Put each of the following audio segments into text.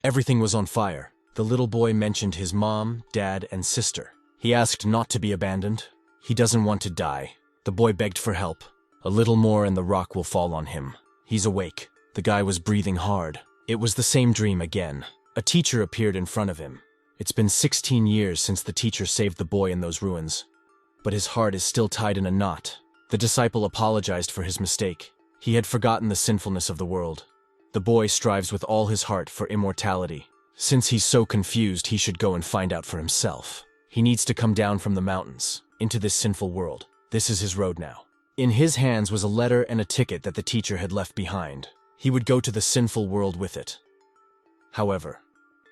Everything was on fire. The little boy mentioned his mom, dad, and sister. He asked not to be abandoned. He doesn't want to die. The boy begged for help. A little more and the rock will fall on him. He's awake. The guy was breathing hard. It was the same dream again. A teacher appeared in front of him. It's been 16 years since the teacher saved the boy in those ruins. But his heart is still tied in a knot. The disciple apologized for his mistake. He had forgotten the sinfulness of the world. The boy strives with all his heart for immortality. Since he's so confused, he should go and find out for himself. He needs to come down from the mountains, into this sinful world. This is his road now. In his hands was a letter and a ticket that the teacher had left behind. He would go to the sinful world with it. However,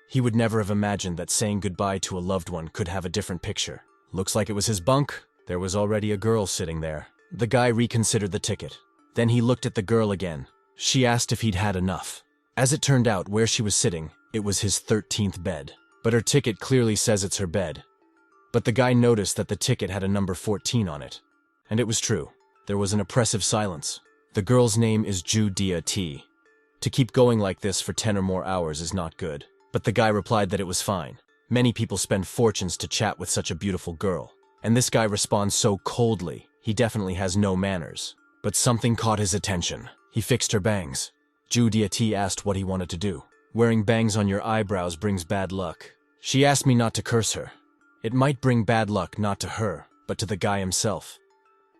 he would never have imagined that saying goodbye to a loved one could have a different picture. Looks like it was his bunk. There was already a girl sitting there. The guy reconsidered the ticket. Then he looked at the girl again. She asked if he'd had enough. As it turned out, where she was sitting, it was his 13th bed. But her ticket clearly says it's her bed. But the guy noticed that the ticket had a number 14 on it. And it was true. There was an oppressive silence. The girl's name is Judia T. To keep going like this for 10 or more hours is not good. But the guy replied that it was fine. Many people spend fortunes to chat with such a beautiful girl. And this guy responds so coldly. He definitely has no manners. But something caught his attention. He fixed her bangs. Judia T asked what he wanted to do. Wearing bangs on your eyebrows brings bad luck. She asked me not to curse her. It might bring bad luck not to her, but to the guy himself.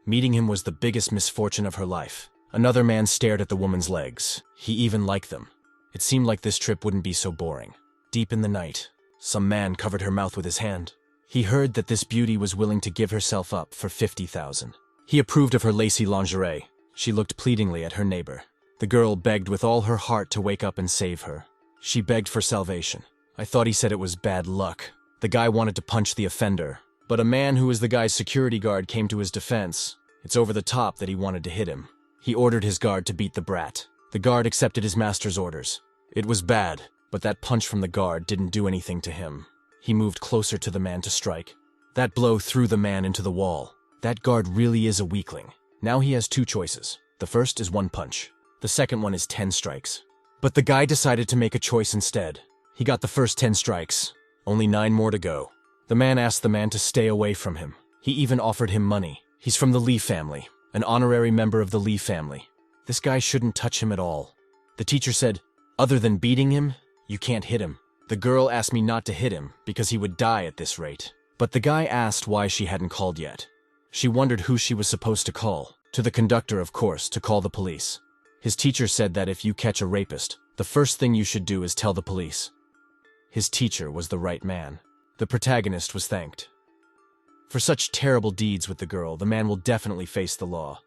Meeting him was the biggest misfortune of her life. Another man stared at the woman's legs. He even liked them. It seemed like this trip wouldn't be so boring. Deep in the night, some man covered her mouth with his hand. He heard that this beauty was willing to give herself up for 50,000. He approved of her lacy lingerie. She looked pleadingly at her neighbor. The girl begged with all her heart to wake up and save her. She begged for salvation. I thought he said it was bad luck. The guy wanted to punch the offender, but a man who was the guy's security guard came to his defense. It's over the top that he wanted to hit him. He ordered his guard to beat the brat. The guard accepted his master's orders. It was bad, but that punch from the guard didn't do anything to him. He moved closer to the man to strike. That blow threw the man into the wall. That guard really is a weakling. Now he has two choices. The first is 1 punch. The second one is 10 strikes. But the guy decided to make a choice instead. He got the first 10 strikes. Only 9 more to go. The man asked the man to stay away from him. He even offered him money. He's from the Lee family, an honorary member of the Lee family. This guy shouldn't touch him at all. The teacher said, other than beating him, you can't hit him. The girl asked me not to hit him because he would die at this rate. But the guy asked why she hadn't called yet. She wondered who she was supposed to call. To the conductor, of course, to call the police. His teacher said that if you catch a rapist, the first thing you should do is tell the police. His teacher was the right man. The protagonist was thanked. For such terrible deeds with the girl, the man will definitely face the law.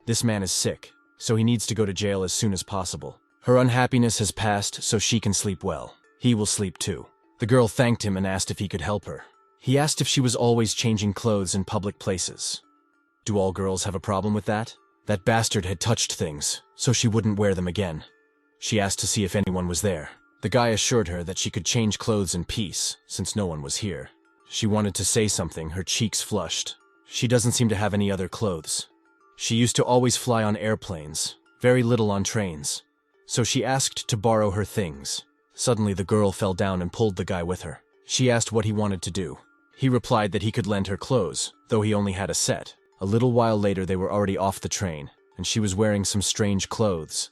This man is sick, so he needs to go to jail as soon as possible. Her unhappiness has passed, so she can sleep well. He will sleep too. The girl thanked him and asked if he could help her. He asked if she was always changing clothes in public places. Do all girls have a problem with that? That bastard had touched things, so she wouldn't wear them again. She asked to see if anyone was there. The guy assured her that she could change clothes in peace, since no one was here. She wanted to say something, her cheeks flushed. She doesn't seem to have any other clothes. She used to always fly on airplanes, very little on trains. So she asked to borrow her things. Suddenly the girl fell down and pulled the guy with her. She asked what he wanted to do. He replied that he could lend her clothes, though he only had a set. A little while later they were already off the train, and she was wearing some strange clothes.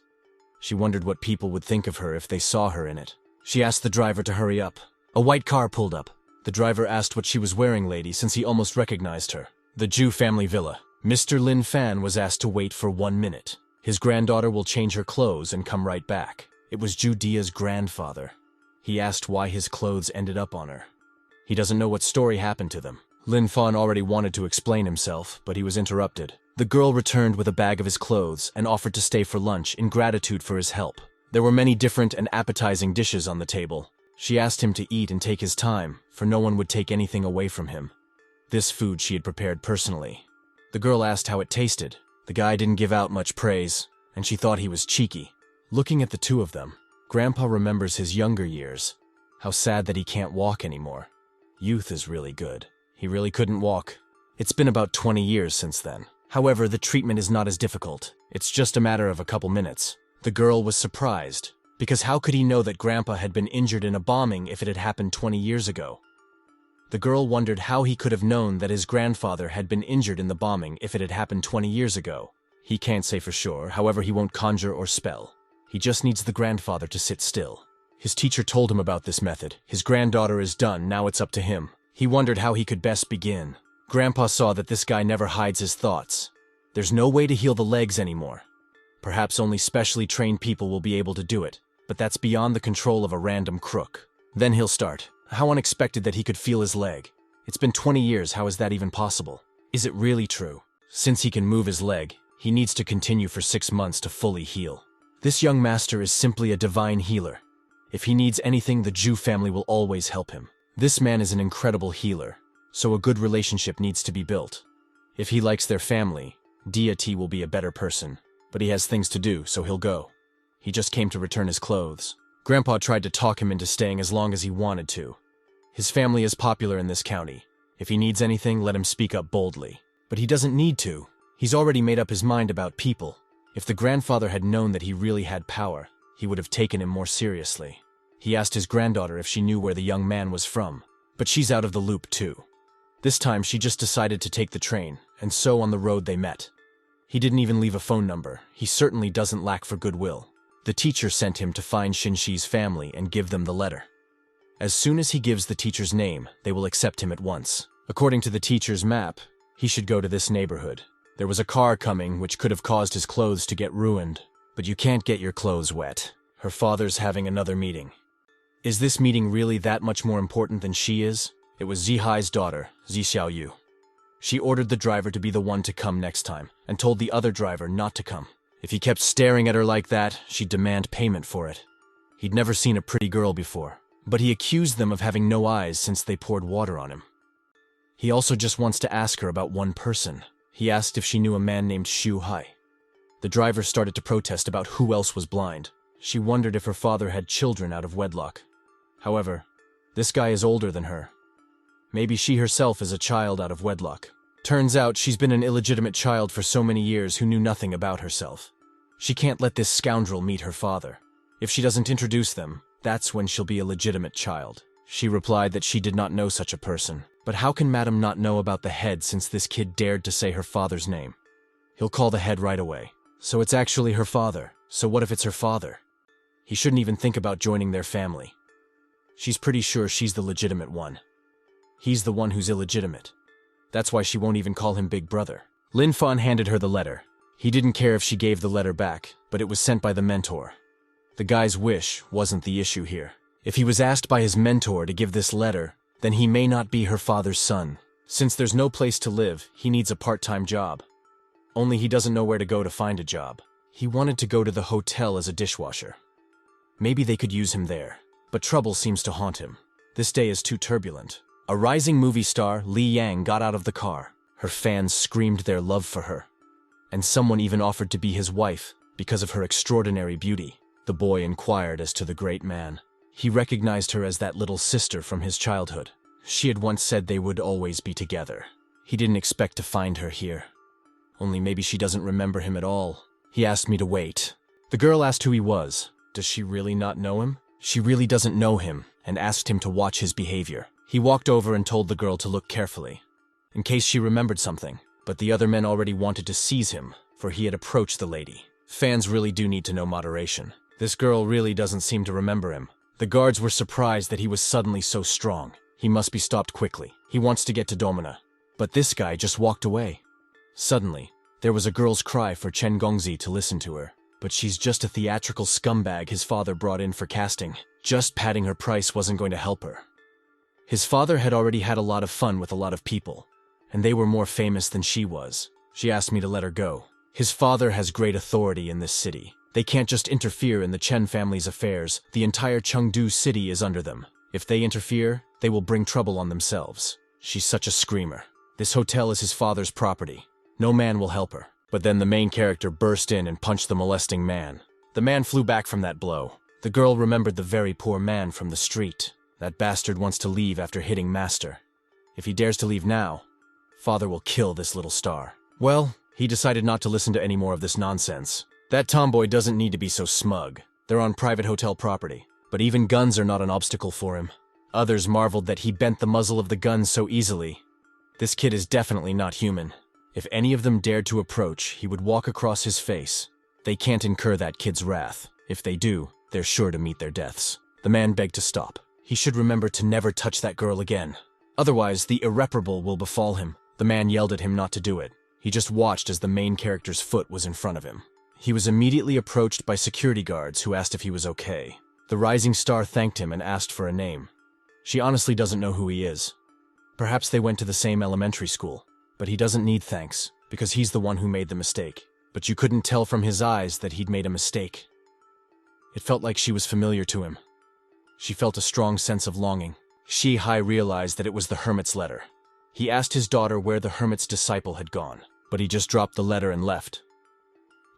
She wondered what people would think of her if they saw her in it. She asked the driver to hurry up. A white car pulled up. The driver asked what she was wearing, lady, since he almost recognized her. The Jew family villa. Mr. Lin Fan was asked to wait for 1 minute. His granddaughter will change her clothes and come right back. It was Judia's grandfather. He asked why his clothes ended up on her. He doesn't know what story happened to them. Lin Fan already wanted to explain himself, but he was interrupted. The girl returned with a bag of his clothes and offered to stay for lunch in gratitude for his help. There were many different and appetizing dishes on the table. She asked him to eat and take his time, for no one would take anything away from him. This food she had prepared personally. The girl asked how it tasted. The guy didn't give out much praise, and she thought he was cheeky. Looking at the two of them, Grandpa remembers his younger years. How sad that he can't walk anymore. Youth is really good. He really couldn't walk. It's been about 20 years since then. However, the treatment is not as difficult. It's just a matter of a couple minutes. The girl was surprised. Because how could he know that Grandpa had been injured in a bombing if it had happened 20 years ago? The girl wondered how he could have known that his grandfather had been injured in the bombing if it had happened 20 years ago. He can't say for sure, however he won't conjure or spell. He just needs the grandfather to sit still. His teacher told him about this method. His granddaughter is done, now it's up to him. He wondered how he could best begin. Grandpa saw that this guy never hides his thoughts. There's no way to heal the legs anymore. Perhaps only specially trained people will be able to do it, but that's beyond the control of a random crook. Then he'll start. How unexpected that he could feel his leg. It's been 20 years, how is that even possible? Is it really true? Since he can move his leg, he needs to continue for 6 months to fully heal. This young master is simply a divine healer. If he needs anything, the Jew family will always help him. This man is an incredible healer, so a good relationship needs to be built. If he likes their family, deity will be a better person. But he has things to do, so he'll go. He just came to return his clothes. Grandpa tried to talk him into staying as long as he wanted to. His family is popular in this county. If he needs anything, let him speak up boldly. But he doesn't need to. He's already made up his mind about people. If the grandfather had known that he really had power, he would have taken him more seriously. He asked his granddaughter if she knew where the young man was from, but she's out of the loop too. This time she just decided to take the train, and so on the road they met. He didn't even leave a phone number. He certainly doesn't lack for goodwill. The teacher sent him to find Shinshi's family and give them the letter. As soon as he gives the teacher's name, they will accept him at once. According to the teacher's map, he should go to this neighborhood. There was a car coming which could have caused his clothes to get ruined. But you can't get your clothes wet. Her father's having another meeting. Is this meeting really that much more important than she is? It was Zihai's daughter, Zi Xiaoyu. She ordered the driver to be the one to come next time, and told the other driver not to come. If he kept staring at her like that, she'd demand payment for it. He'd never seen a pretty girl before, but he accused them of having no eyes since they poured water on him. He also just wants to ask her about one person. He asked if she knew a man named Xu Hai. The driver started to protest about who else was blind. She wondered if her father had children out of wedlock. However, this guy is older than her. Maybe she herself is a child out of wedlock. Turns out she's been an illegitimate child for so many years who knew nothing about herself. She can't let this scoundrel meet her father. If she doesn't introduce them, that's when she'll be a legitimate child. She replied that she did not know such a person. But how can Madam not know about the head since this kid dared to say her father's name? He'll call the head right away. So it's actually her father. So what if it's her father? He shouldn't even think about joining their family. She's pretty sure she's the legitimate one. He's the one who's illegitimate. That's why she won't even call him Big Brother. Lin Fan handed her the letter. He didn't care if she gave the letter back, but it was sent by the mentor. The guy's wish wasn't the issue here. If he was asked by his mentor to give this letter, then he may not be her father's son. Since there's no place to live, he needs a part-time job. Only he doesn't know where to go to find a job. He wanted to go to the hotel as a dishwasher. Maybe they could use him there. But trouble seems to haunt him. This day is too turbulent. A rising movie star, Li Yang, got out of the car. Her fans screamed their love for her. And someone even offered to be his wife because of her extraordinary beauty. The boy inquired as to the great man. He recognized her as that little sister from his childhood. She had once said they would always be together. He didn't expect to find her here. Only maybe she doesn't remember him at all. He asked me to wait. The girl asked who he was. Does she really not know him? She really doesn't know him, and asked him to watch his behavior. He walked over and told the girl to look carefully, in case she remembered something. But the other men already wanted to seize him, for he had approached the lady. Fans really do need to know moderation. This girl really doesn't seem to remember him. The guards were surprised that he was suddenly so strong. He must be stopped quickly. He wants to get to Domina. But this guy just walked away. Suddenly, there was a girl's cry for Chen Gongzi to listen to her. But she's just a theatrical scumbag his father brought in for casting. Just padding her price wasn't going to help her. His father had already had a lot of fun with a lot of people, and they were more famous than she was. She asked me to let her go. His father has great authority in this city. They can't just interfere in the Chen family's affairs. The entire Chengdu city is under them. If they interfere, they will bring trouble on themselves. She's such a screamer. This hotel is his father's property. No man will help her. But then the main character burst in and punched the molesting man. The man flew back from that blow. The girl remembered the very poor man from the street. That bastard wants to leave after hitting Master. If he dares to leave now, father will kill this little star. Well, he decided not to listen to any more of this nonsense. That tomboy doesn't need to be so smug. They're on private hotel property, but even guns are not an obstacle for him. Others marveled that he bent the muzzle of the gun so easily. This kid is definitely not human. If any of them dared to approach, he would walk across his face. They can't incur that kid's wrath. If they do, they're sure to meet their deaths. The man begged to stop. He should remember to never touch that girl again. Otherwise, the irreparable will befall him. The man yelled at him not to do it. He just watched as the main character's foot was in front of him. He was immediately approached by security guards who asked if he was okay. The rising star thanked him and asked for a name. She honestly doesn't know who he is. Perhaps they went to the same elementary school, but he doesn't need thanks, because he's the one who made the mistake. But you couldn't tell from his eyes that he'd made a mistake. It felt like she was familiar to him. She felt a strong sense of longing. Shi-Hai realized that it was the hermit's letter. He asked his daughter where the hermit's disciple had gone, but he just dropped the letter and left.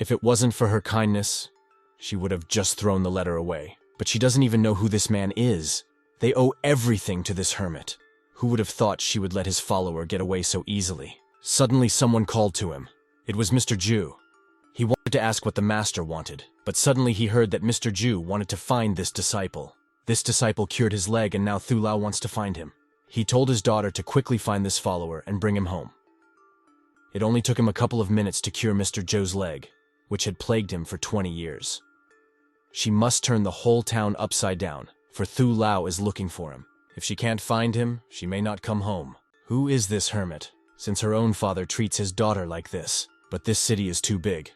If it wasn't for her kindness, she would have just thrown the letter away. But she doesn't even know who this man is. They owe everything to this hermit. Who would have thought she would let his follower get away so easily? Suddenly someone called to him. It was Mr. Ju. He wanted to ask what the master wanted, but suddenly he heard that Mr. Ju wanted to find this disciple. This disciple cured his leg and now Thulao wants to find him. He told his daughter to quickly find this follower and bring him home. It only took him a couple of minutes to cure Mr. Jo's leg, which had plagued him for 20 years. She must turn the whole town upside down, for Thulao is looking for him. If she can't find him, she may not come home. Who is this hermit, since her own father treats his daughter like this? But this city is too big.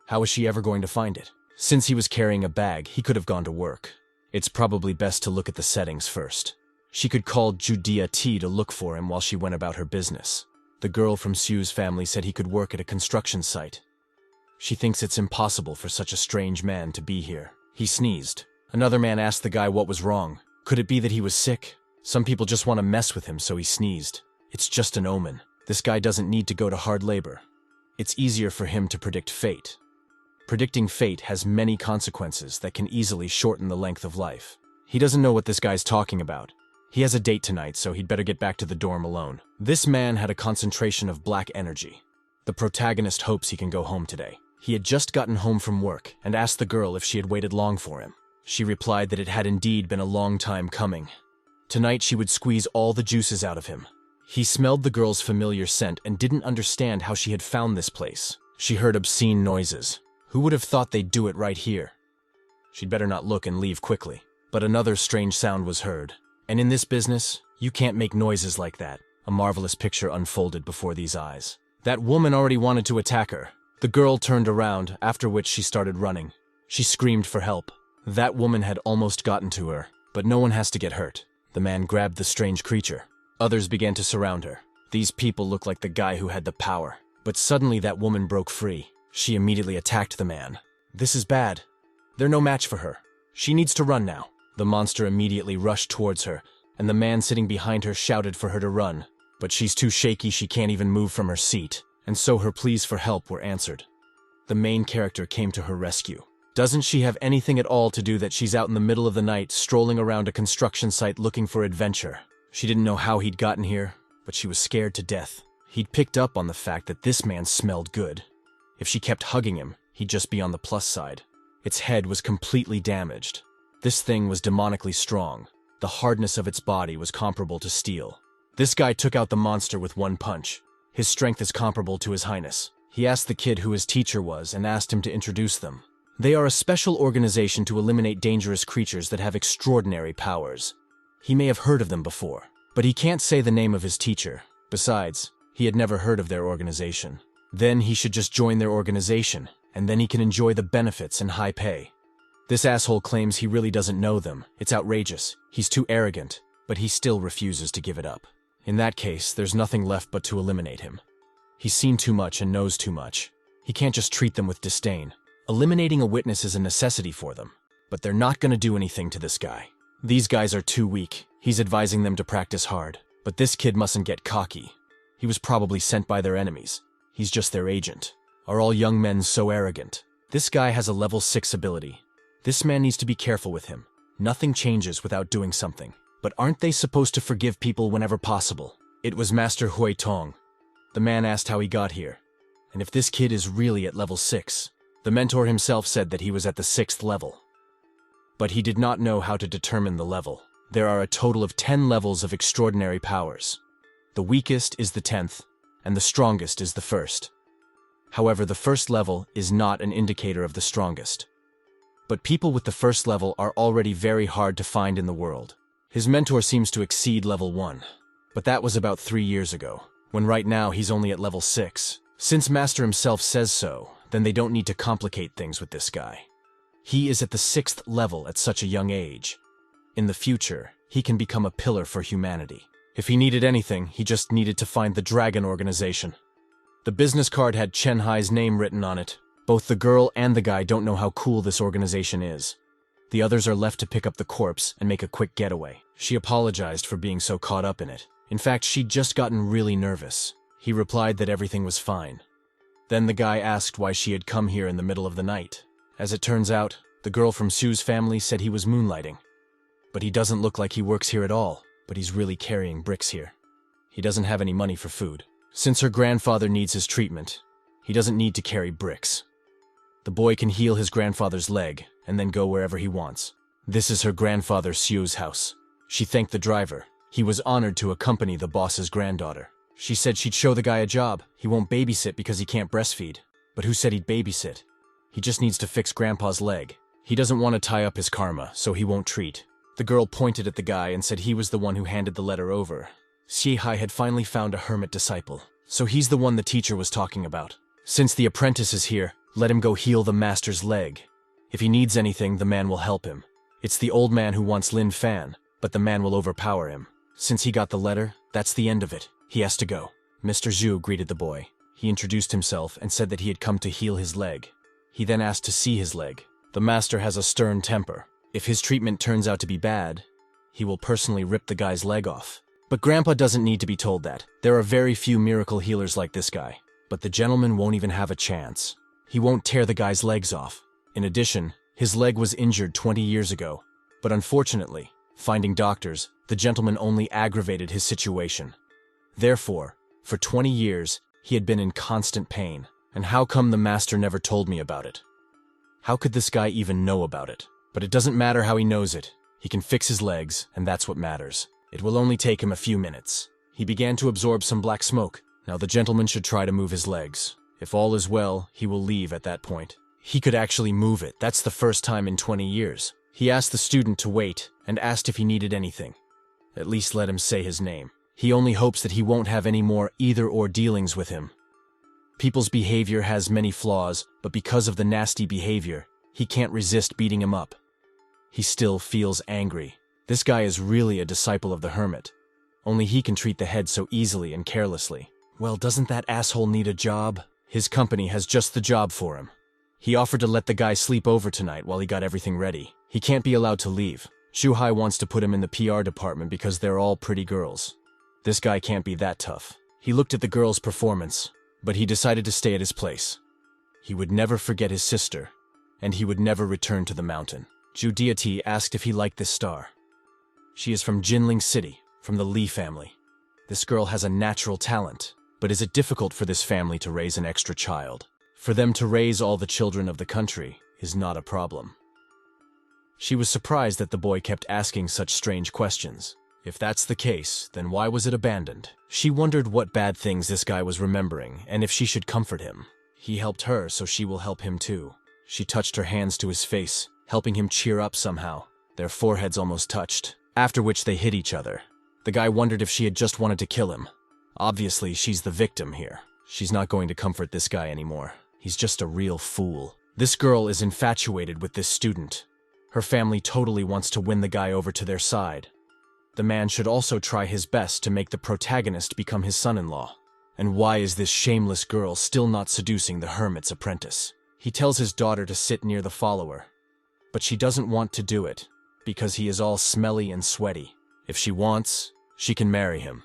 How is she ever going to find it? Since he was carrying a bag, he could have gone to work. It's probably best to look at the settings first. She could call Judia T to look for him while she went about her business. The girl from Sue's family said he could work at a construction site. She thinks it's impossible for such a strange man to be here. He sneezed. Another man asked the guy what was wrong. Could it be that he was sick? Some people just want to mess with him, so he sneezed. It's just an omen. This guy doesn't need to go to hard labor. It's easier for him to predict fate. Predicting fate has many consequences that can easily shorten the length of life. He doesn't know what this guy's talking about. He has a date tonight, so he'd better get back to the dorm alone. This man had a concentration of black energy. The protagonist hopes he can go home today. He had just gotten home from work and asked the girl if she had waited long for him. She replied that it had indeed been a long time coming. Tonight she would squeeze all the juices out of him. He smelled the girl's familiar scent and didn't understand how she had found this place. She heard obscene noises. Who would have thought they'd do it right here? She'd better not look and leave quickly. But another strange sound was heard. And in this business, you can't make noises like that. A marvelous picture unfolded before these eyes. That woman already wanted to attack her. The girl turned around, after which she started running. She screamed for help. That woman had almost gotten to her, but no one has to get hurt. The man grabbed the strange creature. Others began to surround her. These people looked like the guy who had the power. But suddenly that woman broke free. She immediately attacked the man. This is bad. They're no match for her. She needs to run now. The monster immediately rushed towards her, and the man sitting behind her shouted for her to run. But she's too shaky she can't even move from her seat, and so her pleas for help were answered. The main character came to her rescue. Doesn't she have anything at all to do that she's out in the middle of the night strolling around a construction site looking for adventure? She didn't know how he'd gotten here, but she was scared to death. He'd picked up on the fact that this man smelled good. If she kept hugging him, he'd just be on the plus side. Its head was completely damaged. This thing was demonically strong. The hardness of its body was comparable to steel. This guy took out the monster with one punch. His strength is comparable to His Highness. He asked the kid who his teacher was and asked him to introduce them. They are a special organization to eliminate dangerous creatures that have extraordinary powers. He may have heard of them before, but he can't say the name of his teacher. Besides, he had never heard of their organization. Then he should just join their organization, and then he can enjoy the benefits and high pay. This asshole claims he really doesn't know them. It's outrageous. He's too arrogant, but he still refuses to give it up. In that case, there's nothing left but to eliminate him. He's seen too much and knows too much. He can't just treat them with disdain. Eliminating a witness is a necessity for them, but they're not going to do anything to this guy. These guys are too weak. He's advising them to practice hard, but this kid mustn't get cocky. He was probably sent by their enemies. He's just their agent. Are all young men so arrogant? This guy has a level 6 ability. This man needs to be careful with him. Nothing changes without doing something. But aren't they supposed to forgive people whenever possible? It was Master Hui Tong. The man asked how he got here, and if this kid is really at level 6. The mentor himself said that he was at the 6th level. but he did not know how to determine the level. There are a total of 10 levels of extraordinary powers. The weakest is the 10th, and the strongest is the 1st. However, the first level is not an indicator of the strongest. But people with the first level are already very hard to find in the world. His mentor seems to exceed level 1, but that was about 3 years ago, when right now he's only at level 6. Since Master himself says so, then they don't need to complicate things with this guy. He is at the 6th level at such a young age. In the future, he can become a pillar for humanity. If he needed anything, he just needed to find the Dragon Organization. The business card had Chen Hai's name written on it. Both the girl and the guy don't know how cool this organization is. The others are left to pick up the corpse and make a quick getaway. She apologized for being so caught up in it. In fact, she'd just gotten really nervous. He replied that everything was fine. Then the guy asked why she had come here in the middle of the night. As it turns out, the girl from Sue's family said he was moonlighting. But he doesn't look like he works here at all, but he's really carrying bricks here. He doesn't have any money for food. Since her grandfather needs his treatment, he doesn't need to carry bricks. The boy can heal his grandfather's leg and then go wherever he wants. This is her grandfather Sue's house. She thanked the driver. He was honored to accompany the boss's granddaughter. She said she'd show the guy a job. He won't babysit because he can't breastfeed. But who said he'd babysit? He just needs to fix Grandpa's leg. He doesn't want to tie up his karma, so he won't treat. The girl pointed at the guy and said he was the one who handed the letter over. Xie had finally found a hermit disciple, so he's the one the teacher was talking about. Since the apprentice is here, let him go heal the master's leg. If he needs anything, the man will help him. It's the old man who wants Lin Fan, but the man will overpower him. Since he got the letter, that's the end of it. He has to go. Mr. Zhu greeted the boy. He introduced himself and said that he had come to heal his leg. He then asked to see his leg. The master has a stern temper. If his treatment turns out to be bad, he will personally rip the guy's leg off. But Grandpa doesn't need to be told that. There are very few miracle healers like this guy. But the gentleman won't even have a chance. He won't tear the guy's legs off. In addition, his leg was injured 20 years ago. But unfortunately, finding doctors, the gentleman only aggravated his situation. Therefore, for 20 years, he had been in constant pain. And how come the master never told me about it? How could this guy even know about it? But it doesn't matter how he knows it. He can fix his legs, and that's what matters. It will only take him a few minutes. He began to absorb some black smoke. Now the gentleman should try to move his legs. If all is well, he will leave at that point. He could actually move it. That's the first time in 20 years. He asked the student to wait and asked if he needed anything. At least let him say his name. He only hopes that he won't have any more either-or dealings with him. People's behavior has many flaws, but because of the nasty behavior, he can't resist beating him up. He still feels angry. This guy is really a disciple of the hermit. Only he can treat the head so easily and carelessly. Well, doesn't that asshole need a job? His company has just the job for him. He offered to let the guy sleep over tonight while he got everything ready. He can't be allowed to leave. Shuhai wants to put him in the PR department because they're all pretty girls. This guy can't be that tough. He looked at the girl's performance, but he decided to stay at his place. He would never forget his sister, and he would never return to the mountain. Zhu Deity asked if he liked this star. She is from Jinling City, from the Li family. This girl has a natural talent, but is it difficult for this family to raise an extra child? For them to raise all the children of the country is not a problem. She was surprised that the boy kept asking such strange questions. If that's the case, then why was it abandoned? She wondered what bad things this guy was remembering and if she should comfort him. He helped her, so she will help him too. She touched her hands to his face, helping him cheer up somehow. Their foreheads almost touched, after which they hit each other. The guy wondered if she had just wanted to kill him. Obviously, she's the victim here. She's not going to comfort this guy anymore. He's just a real fool. This girl is infatuated with this student. Her family totally wants to win the guy over to their side. The man should also try his best to make the protagonist become his son-in-law. And why is this shameless girl still not seducing the hermit's apprentice? He tells his daughter to sit near the follower, but she doesn't want to do it because he is all smelly and sweaty. If she wants, she can marry him.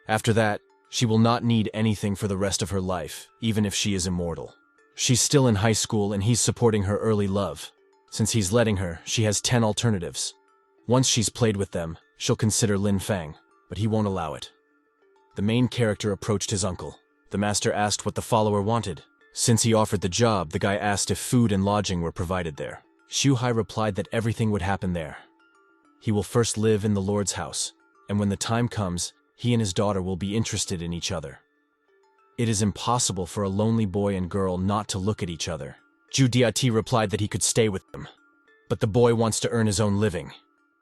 After that, she will not need anything for the rest of her life, even if she is immortal. She's still in high school and he's supporting her early love. Since he's letting her, she has 10 alternatives. Once she's played with them, she'll consider Lin Fang, but he won't allow it. The main character approached his uncle. The master asked what the follower wanted. Since he offered the job, the guy asked if food and lodging were provided there. Shuhai replied that everything would happen there. He will first live in the Lord's house, and when the time comes, he and his daughter will be interested in each other. It is impossible for a lonely boy and girl not to look at each other. Ju Diati replied that he could stay with them, but the boy wants to earn his own living.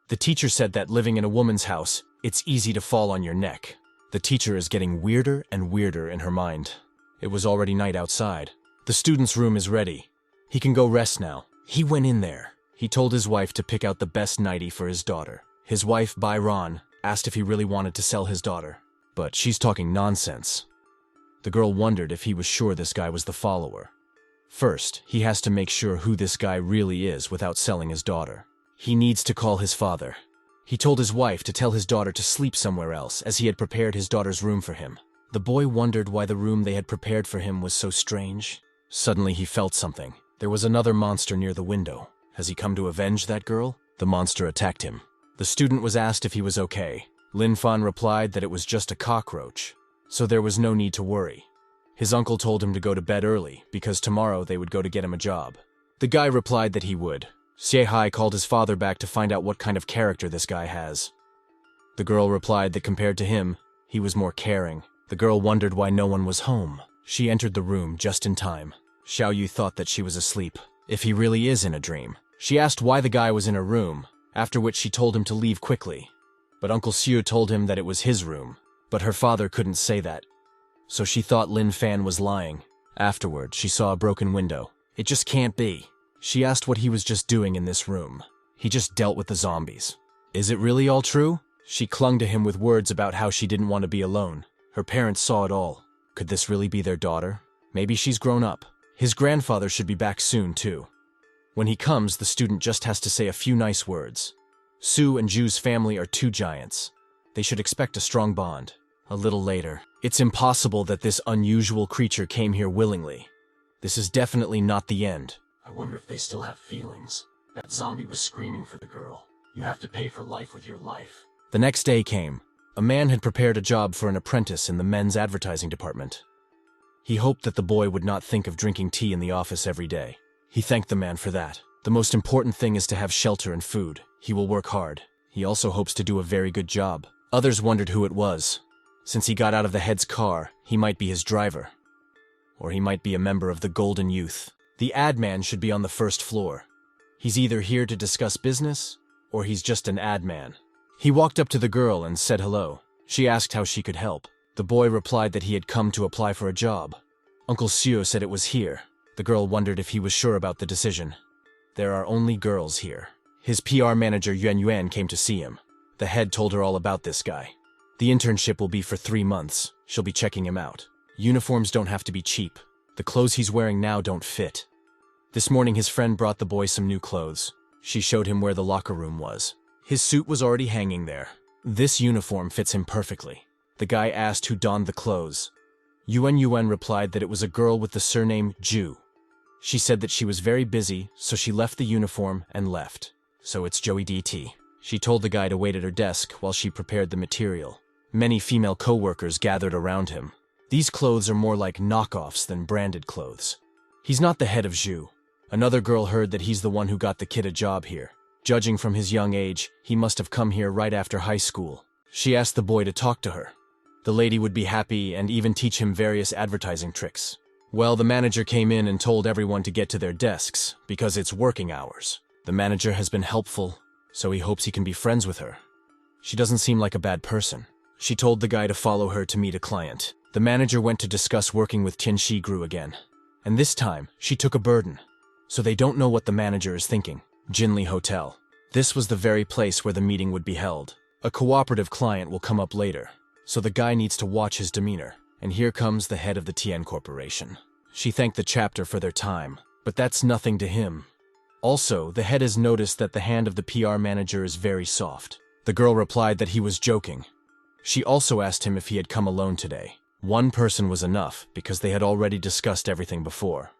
The teacher said that living in a woman's house, it's easy to fall on your neck. The teacher is getting weirder and weirder in her mind. It was already night outside. The student's room is ready. He can go rest now. He went in there. He told his wife to pick out the best nightie for his daughter. His wife, Byron, asked if he really wanted to sell his daughter, but she's talking nonsense. The girl wondered if he was sure this guy was the follower. First, he has to make sure who this guy really is without selling his daughter. He needs to call his father. He told his wife to tell his daughter to sleep somewhere else, as he had prepared his daughter's room for him. The boy wondered why the room they had prepared for him was so strange. Suddenly he felt something. There was another monster near the window. Has he come to avenge that girl? The monster attacked him. The student was asked if he was okay. Lin Fan replied that it was just a cockroach, so there was no need to worry. His uncle told him to go to bed early, because tomorrow they would go to get him a job. The guy replied that he would. Xie called his father back to find out what kind of character this guy has. The girl replied that compared to him, he was more caring. The girl wondered why no one was home. She entered the room just in time. Xiao Yu thought that she was asleep. If he really is in a dream. She asked why the guy was in her room, after which she told him to leave quickly. But Uncle Xiu told him that it was his room, but her father couldn't say that. So she thought Lin Fan was lying. Afterward, she saw a broken window. It just can't be. She asked what he was just doing in this room. He just dealt with the zombies. Is it really all true? She clung to him with words about how she didn't want to be alone. Her parents saw it all. Could this really be their daughter? Maybe she's grown up. His grandfather should be back soon, too. When he comes, the student just has to say a few nice words. Su and Ju's family are two giants. They should expect a strong bond. A little later, it's impossible that this unusual creature came here willingly. This is definitely not the end. I wonder if they still have feelings. That zombie was screaming for the girl. You have to pay for life with your life. The next day came. A man had prepared a job for an apprentice in the men's advertising department. He hoped that the boy would not think of drinking tea in the office every day. He thanked the man for that. The most important thing is to have shelter and food. He will work hard. He also hopes to do a very good job. Others wondered who it was. Since he got out of the head's car, he might be his driver. Or he might be a member of the Golden Youth. The ad man should be on the first floor. He's either here to discuss business, or he's just an ad man. He walked up to the girl and said hello. She asked how she could help. The boy replied that he had come to apply for a job. Uncle Xiu said it was here. The girl wondered if he was sure about the decision. There are only girls here. His PR manager Yuan Yuan came to see him. The head told her all about this guy. The internship will be for 3 months. She'll be checking him out. Uniforms don't have to be cheap. The clothes he's wearing now don't fit. This morning his friend brought the boy some new clothes. She showed him where the locker room was. His suit was already hanging there. This uniform fits him perfectly. The guy asked who donned the clothes. Yuan replied that it was a girl with the surname Ju. She said that she was very busy, so she left the uniform and left. So it's Joey DT. She told the guy to wait at her desk while she prepared the material. Many female co-workers gathered around him. These clothes are more like knockoffs than branded clothes. He's not the head of Ju. Another girl heard that he's the one who got the kid a job here. Judging from his young age, he must have come here right after high school. She asked the boy to talk to her. The lady would be happy and even teach him various advertising tricks. Well, the manager came in and told everyone to get to their desks, because it's working hours. The manager has been helpful, so he hopes he can be friends with her. She doesn't seem like a bad person. She told the guy to follow her to meet a client. The manager went to discuss working with Tianxi Gru again. And this time, she took a burden. So they don't know what the manager is thinking. Jinli Hotel. This was the very place where the meeting would be held. A cooperative client will come up later, so the guy needs to watch his demeanor. And here comes the head of the Tian Corporation. She thanked the chapter for their time, but that's nothing to him. Also, the head has noticed that the hand of the PR manager is very soft. The girl replied that he was joking. She also asked him if he had come alone today. One person was enough, because they had already discussed everything before.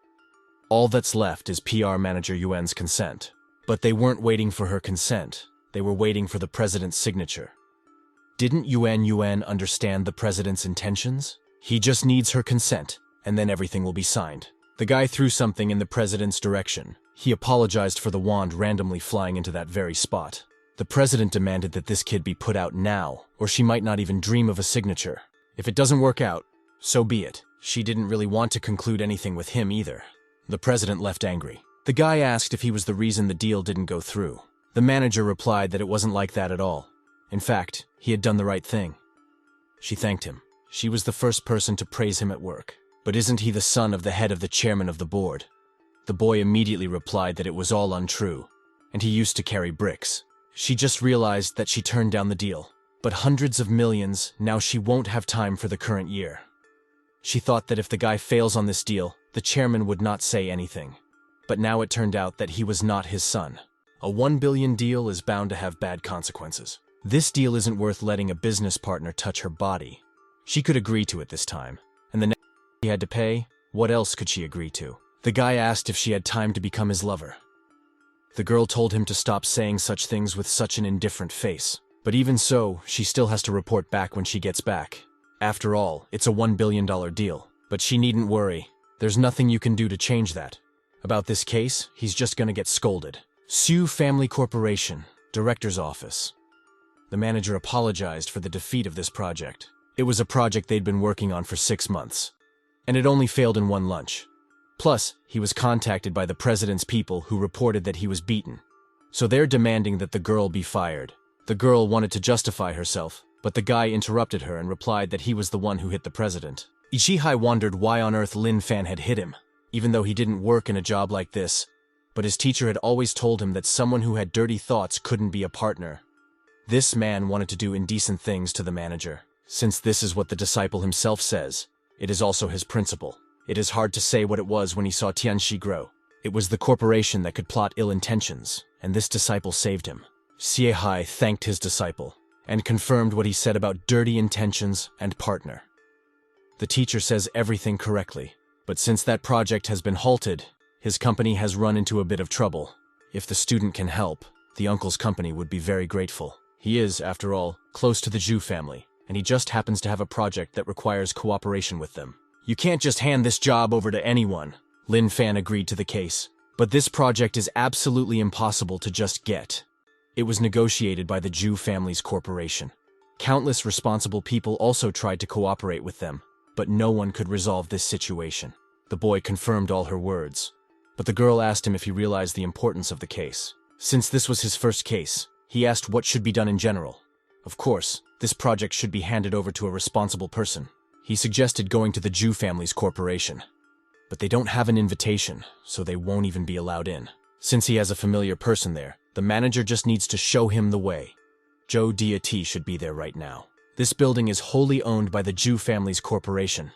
All that's left is PR manager Yuan's consent. But they weren't waiting for her consent. They were waiting for the president's signature. Didn't Yuan understand the president's intentions? He just needs her consent, and then everything will be signed. The guy threw something in the president's direction. He apologized for the wand randomly flying into that very spot. The president demanded that this kid be put out now, or she might not even dream of a signature. If it doesn't work out, so be it. She didn't really want to conclude anything with him either. The president left angry. The guy asked if he was the reason the deal didn't go through. The manager replied that it wasn't like that at all. In fact, he had done the right thing. She thanked him. She was the first person to praise him at work. But isn't he the son of the head of the chairman of the board? The boy immediately replied that it was all untrue, and he used to carry bricks. She just realized that she turned down the deal. But hundreds of millions, now she won't have time for the current year. She thought that if the guy fails on this deal, the chairman would not say anything. But now it turned out that he was not his son. A $1 billion deal is bound to have bad consequences. This deal isn't worth letting a business partner touch her body. She could agree to it this time. And the next he had to pay, what else could she agree to? The guy asked if she had time to become his lover. The girl told him to stop saying such things with such an indifferent face. But even so, she still has to report back when she gets back. After all, it's a $1 billion deal. But she needn't worry. There's nothing you can do to change that. About this case, he's just gonna get scolded. Sue Family Corporation, Director's Office. The manager apologized for the defeat of this project. It was a project they'd been working on for 6 months. And it only failed in one lunch. Plus, he was contacted by the president's people who reported that he was beaten. So they're demanding that the girl be fired. The girl wanted to justify herself, but the guy interrupted her and replied that he was the one who hit the president. Ichihai wondered why on earth Lin Fan had hit him, even though he didn't work in a job like this. But his teacher had always told him that someone who had dirty thoughts couldn't be a partner. This man wanted to do indecent things to the manager. Since this is what the disciple himself says, it is also his principle. It is hard to say what it was when he saw Tianxi grow. It was the corporation that could plot ill intentions, and this disciple saved him. Siehai thanked his disciple, and confirmed what he said about dirty intentions and partner. The teacher says everything correctly, but since that project has been halted, his company has run into a bit of trouble. If the student can help, the uncle's company would be very grateful. He is, after all, close to the Zhu family, and he just happens to have a project that requires cooperation with them. You can't just hand this job over to anyone. Lin Fan agreed to the case. But this project is absolutely impossible to just get. It was negotiated by the Zhu family's corporation. Countless responsible people also tried to cooperate with them, but no one could resolve this situation. The boy confirmed all her words, but the girl asked him if he realized the importance of the case. Since this was his first case, he asked what should be done in general. Of course, this project should be handed over to a responsible person. He suggested going to the Zhu family's corporation. But they don't have an invitation, so they won't even be allowed in. Since he has a familiar person there, the manager just needs to show him the way. Zhou Diati should be there right now. This building is wholly owned by the Zhu family's corporation.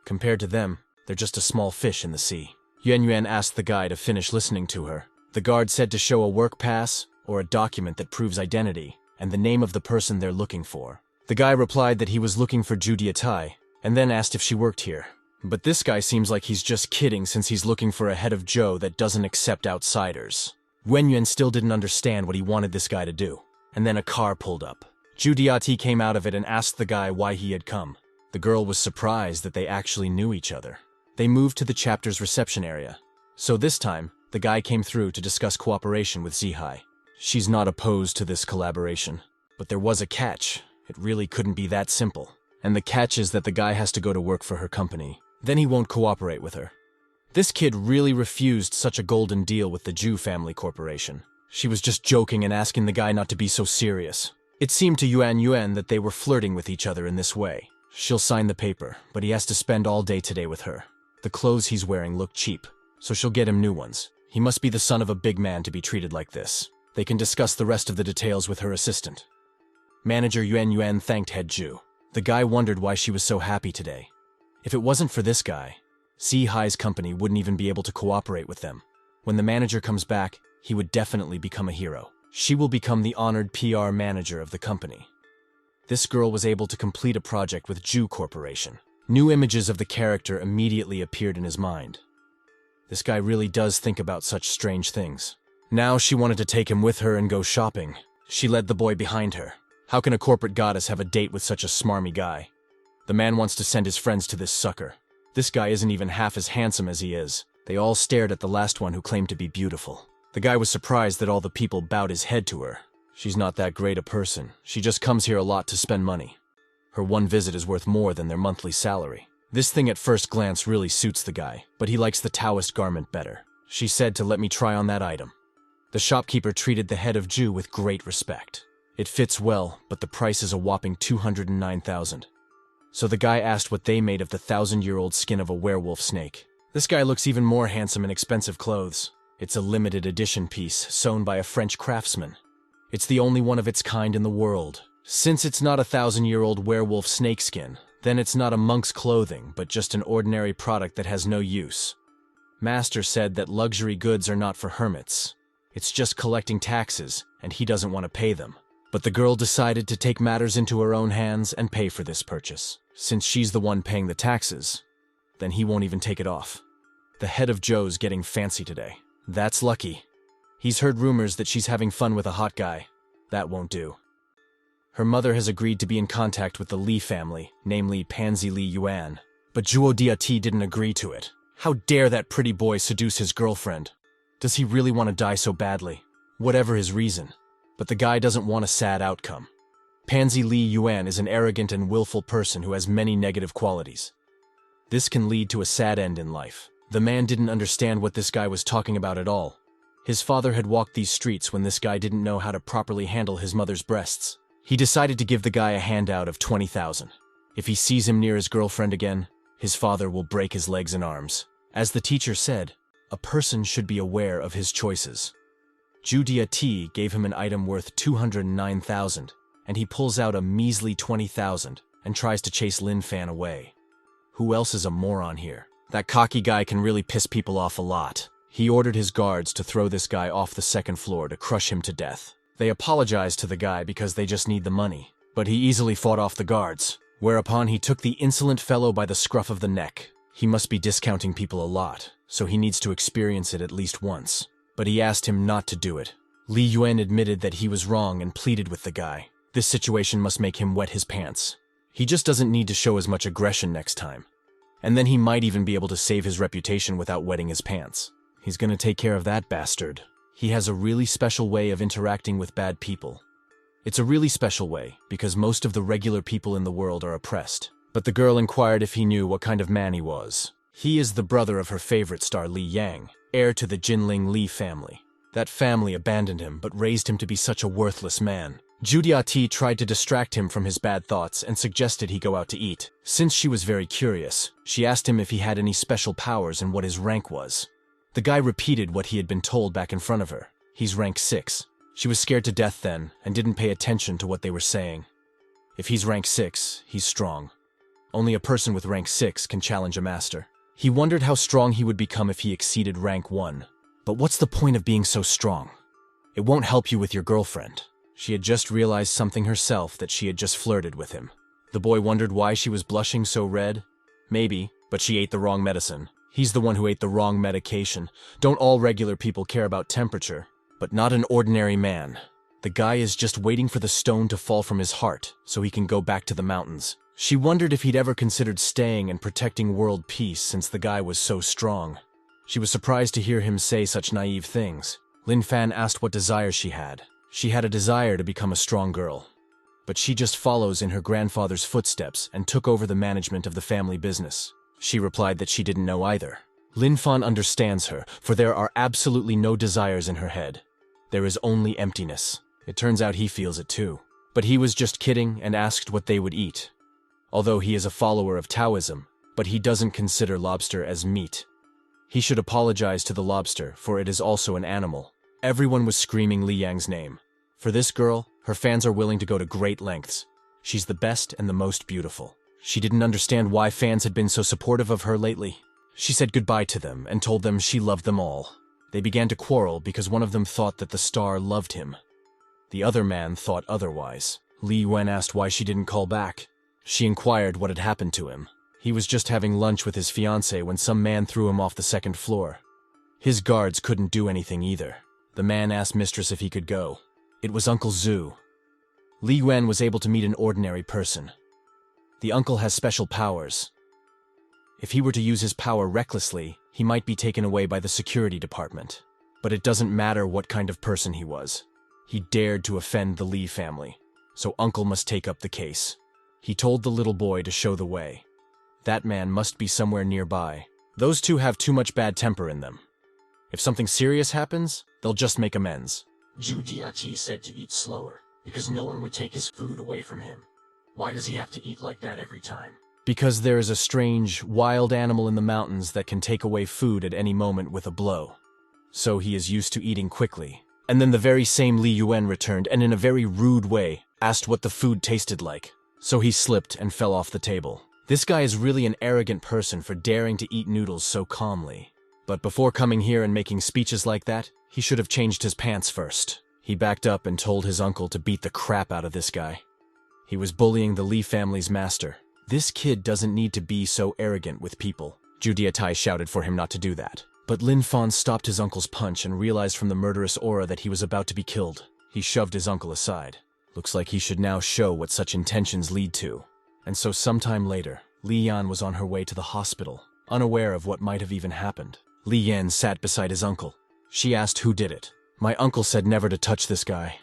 Compared to them, they're just a small fish in the sea. Yuan Yuan asked the guy to finish listening to her. The guard said to show a work pass or a document that proves identity and the name of the person they're looking for. The guy replied that he was looking for Zhu Diatai and then asked if she worked here. But this guy seems like he's just kidding since he's looking for a head of Zhou that doesn't accept outsiders. Wen Yuan still didn't understand what he wanted this guy to do. And then a car pulled up. Zhu Diati came out of it and asked the guy why he had come. The girl was surprised that they actually knew each other. They moved to the chapter's reception area. So this time, the guy came through to discuss cooperation with Zihai. She's not opposed to this collaboration. But there was a catch. It really couldn't be that simple. And the catch is that the guy has to go to work for her company. Then he won't cooperate with her. This kid really refused such a golden deal with the Zhu family corporation. She was just joking and asking the guy not to be so serious. It seemed to Yuan Yuan that they were flirting with each other in this way. She'll sign the paper, but he has to spend all day today with her. The clothes he's wearing look cheap, so she'll get him new ones. He must be the son of a big man to be treated like this. They can discuss the rest of the details with her assistant. Manager Yuan Yuan thanked Head Zhu. The guy wondered why she was so happy today. If it wasn't for this guy, Zihai's company wouldn't even be able to cooperate with them. When the manager comes back, he would definitely become a hero. She will become the honored PR manager of the company. This girl was able to complete a project with Zhu Corporation. New images of the character immediately appeared in his mind. This guy really does think about such strange things. Now she wanted to take him with her and go shopping. She led the boy behind her. How can a corporate goddess have a date with such a smarmy guy? The man wants to send his friends to this sucker. This guy isn't even half as handsome as he is. They all stared at the last one who claimed to be beautiful. The guy was surprised that all the people bowed his head to her. She's not that great a person. She just comes here a lot to spend money. Her one visit is worth more than their monthly salary. This thing at first glance really suits the guy, but he likes the Taoist garment better. She said to let me try on that item. The shopkeeper treated the head of Jew with great respect. It fits well, but the price is a whopping 209,000. So the guy asked what they made of the 1,000-year-old skin of a werewolf snake. This guy looks even more handsome in expensive clothes. It's a limited edition piece sewn by a French craftsman. It's the only one of its kind in the world. Since it's not a 1,000-year-old werewolf snakeskin, then it's not a monk's clothing, but just an ordinary product that has no use. Master said that luxury goods are not for hermits. It's just collecting taxes, and he doesn't want to pay them. But the girl decided to take matters into her own hands and pay for this purchase. Since she's the one paying the taxes, then he won't even take it off. The head of Joe's getting fancy today. That's lucky. He's heard rumors that she's having fun with a hot guy. That won't do. Her mother has agreed to be in contact with the Li family, namely Pansy Li Yuan. But Zhuo Diati didn't agree to it. How dare that pretty boy seduce his girlfriend? Does he really want to die so badly? Whatever his reason. But the guy doesn't want a sad outcome. Pansy Li Yuan is an arrogant and willful person who has many negative qualities. This can lead to a sad end in life. The man didn't understand what this guy was talking about at all. His father had walked these streets when this guy didn't know how to properly handle his mother's breasts. He decided to give the guy a handout of 20,000. If he sees him near his girlfriend again, his father will break his legs and arms. As the teacher said, a person should be aware of his choices. Judia T gave him an item worth 209,000, and he pulls out a measly 20,000 and tries to chase Lin Fan away. Who else is a moron here? That cocky guy can really piss people off a lot. He ordered his guards to throw this guy off the second floor to crush him to death. They apologized to the guy because they just need the money, but he easily fought off the guards, whereupon he took the insolent fellow by the scruff of the neck. He must be discounting people a lot, so he needs to experience it at least once. But he asked him not to do it. Li Yuan admitted that he was wrong and pleaded with the guy. This situation must make him wet his pants. He just doesn't need to show as much aggression next time. And then he might even be able to save his reputation without wetting his pants. He's gonna take care of that bastard. He has a really special way of interacting with bad people. It's a really special way, because most of the regular people in the world are oppressed. But the girl inquired if he knew what kind of man he was. He is the brother of her favorite star Li Yang, heir to the Jinling Li family. That family abandoned him, but raised him to be such a worthless man. Judiati tried to distract him from his bad thoughts and suggested he go out to eat. Since she was very curious, she asked him if he had any special powers and what his rank was. The guy repeated what he had been told back in front of her. He's rank 6. She was scared to death then, and didn't pay attention to what they were saying. If he's rank 6, he's strong. Only a person with rank 6 can challenge a master. He wondered how strong he would become if he exceeded rank 1. But what's the point of being so strong? It won't help you with your girlfriend. She had just realized something herself, that she had just flirted with him. The boy wondered why she was blushing so red. Maybe, but she ate the wrong medicine. He's the one who ate the wrong medication. Don't all regular people care about temperature? But not an ordinary man. The guy is just waiting for the stone to fall from his heart, so he can go back to the mountains. She wondered if he'd ever considered staying and protecting world peace since the guy was so strong. She was surprised to hear him say such naive things. Lin Fan asked what desire she had. She had a desire to become a strong girl. But she just follows in her grandfather's footsteps and took over the management of the family business. She replied that she didn't know either. Lin Fan understands her, for there are absolutely no desires in her head. There is only emptiness. It turns out he feels it too. But he was just kidding and asked what they would eat. Although he is a follower of Taoism, but he doesn't consider lobster as meat. He should apologize to the lobster, for it is also an animal. Everyone was screaming Li Yang's name. For this girl, her fans are willing to go to great lengths. She's the best and the most beautiful. She didn't understand why fans had been so supportive of her lately. She said goodbye to them and told them she loved them all. They began to quarrel because one of them thought that the star loved him. The other man thought otherwise. Li Yuan asked why she didn't call back. She inquired what had happened to him. He was just having lunch with his fiancée when some man threw him off the second floor. His guards couldn't do anything either. The man asked Mistress if he could go. It was Uncle Zhu. Li Yuan was able to meet an ordinary person. The uncle has special powers. If he were to use his power recklessly, he might be taken away by the security department. But it doesn't matter what kind of person he was. He dared to offend the Lee family, so Uncle must take up the case. He told the little boy to show the way. That man must be somewhere nearby. Those two have too much bad temper in them. If something serious happens, they'll just make amends. Judiati said to eat slower, because no one would take his food away from him. Why does he have to eat like that every time? Because there is a strange, wild animal in the mountains that can take away food at any moment with a blow. So he is used to eating quickly. And then the very same Li Yuan returned and in a very rude way asked what the food tasted like. So he slipped and fell off the table. This guy is really an arrogant person for daring to eat noodles so calmly. But before coming here and making speeches like that, he should have changed his pants first. He backed up and told his uncle to beat the crap out of this guy. He was bullying the Li family's master. This kid doesn't need to be so arrogant with people. Judiatai shouted for him not to do that. But Lin Fan stopped his uncle's punch and realized from the murderous aura that he was about to be killed. He shoved his uncle aside. Looks like he should now show what such intentions lead to. And so sometime later, Li Yan was on her way to the hospital, unaware of what might have even happened. Li Yan sat beside his uncle. She asked who did it. My uncle said never to touch this guy.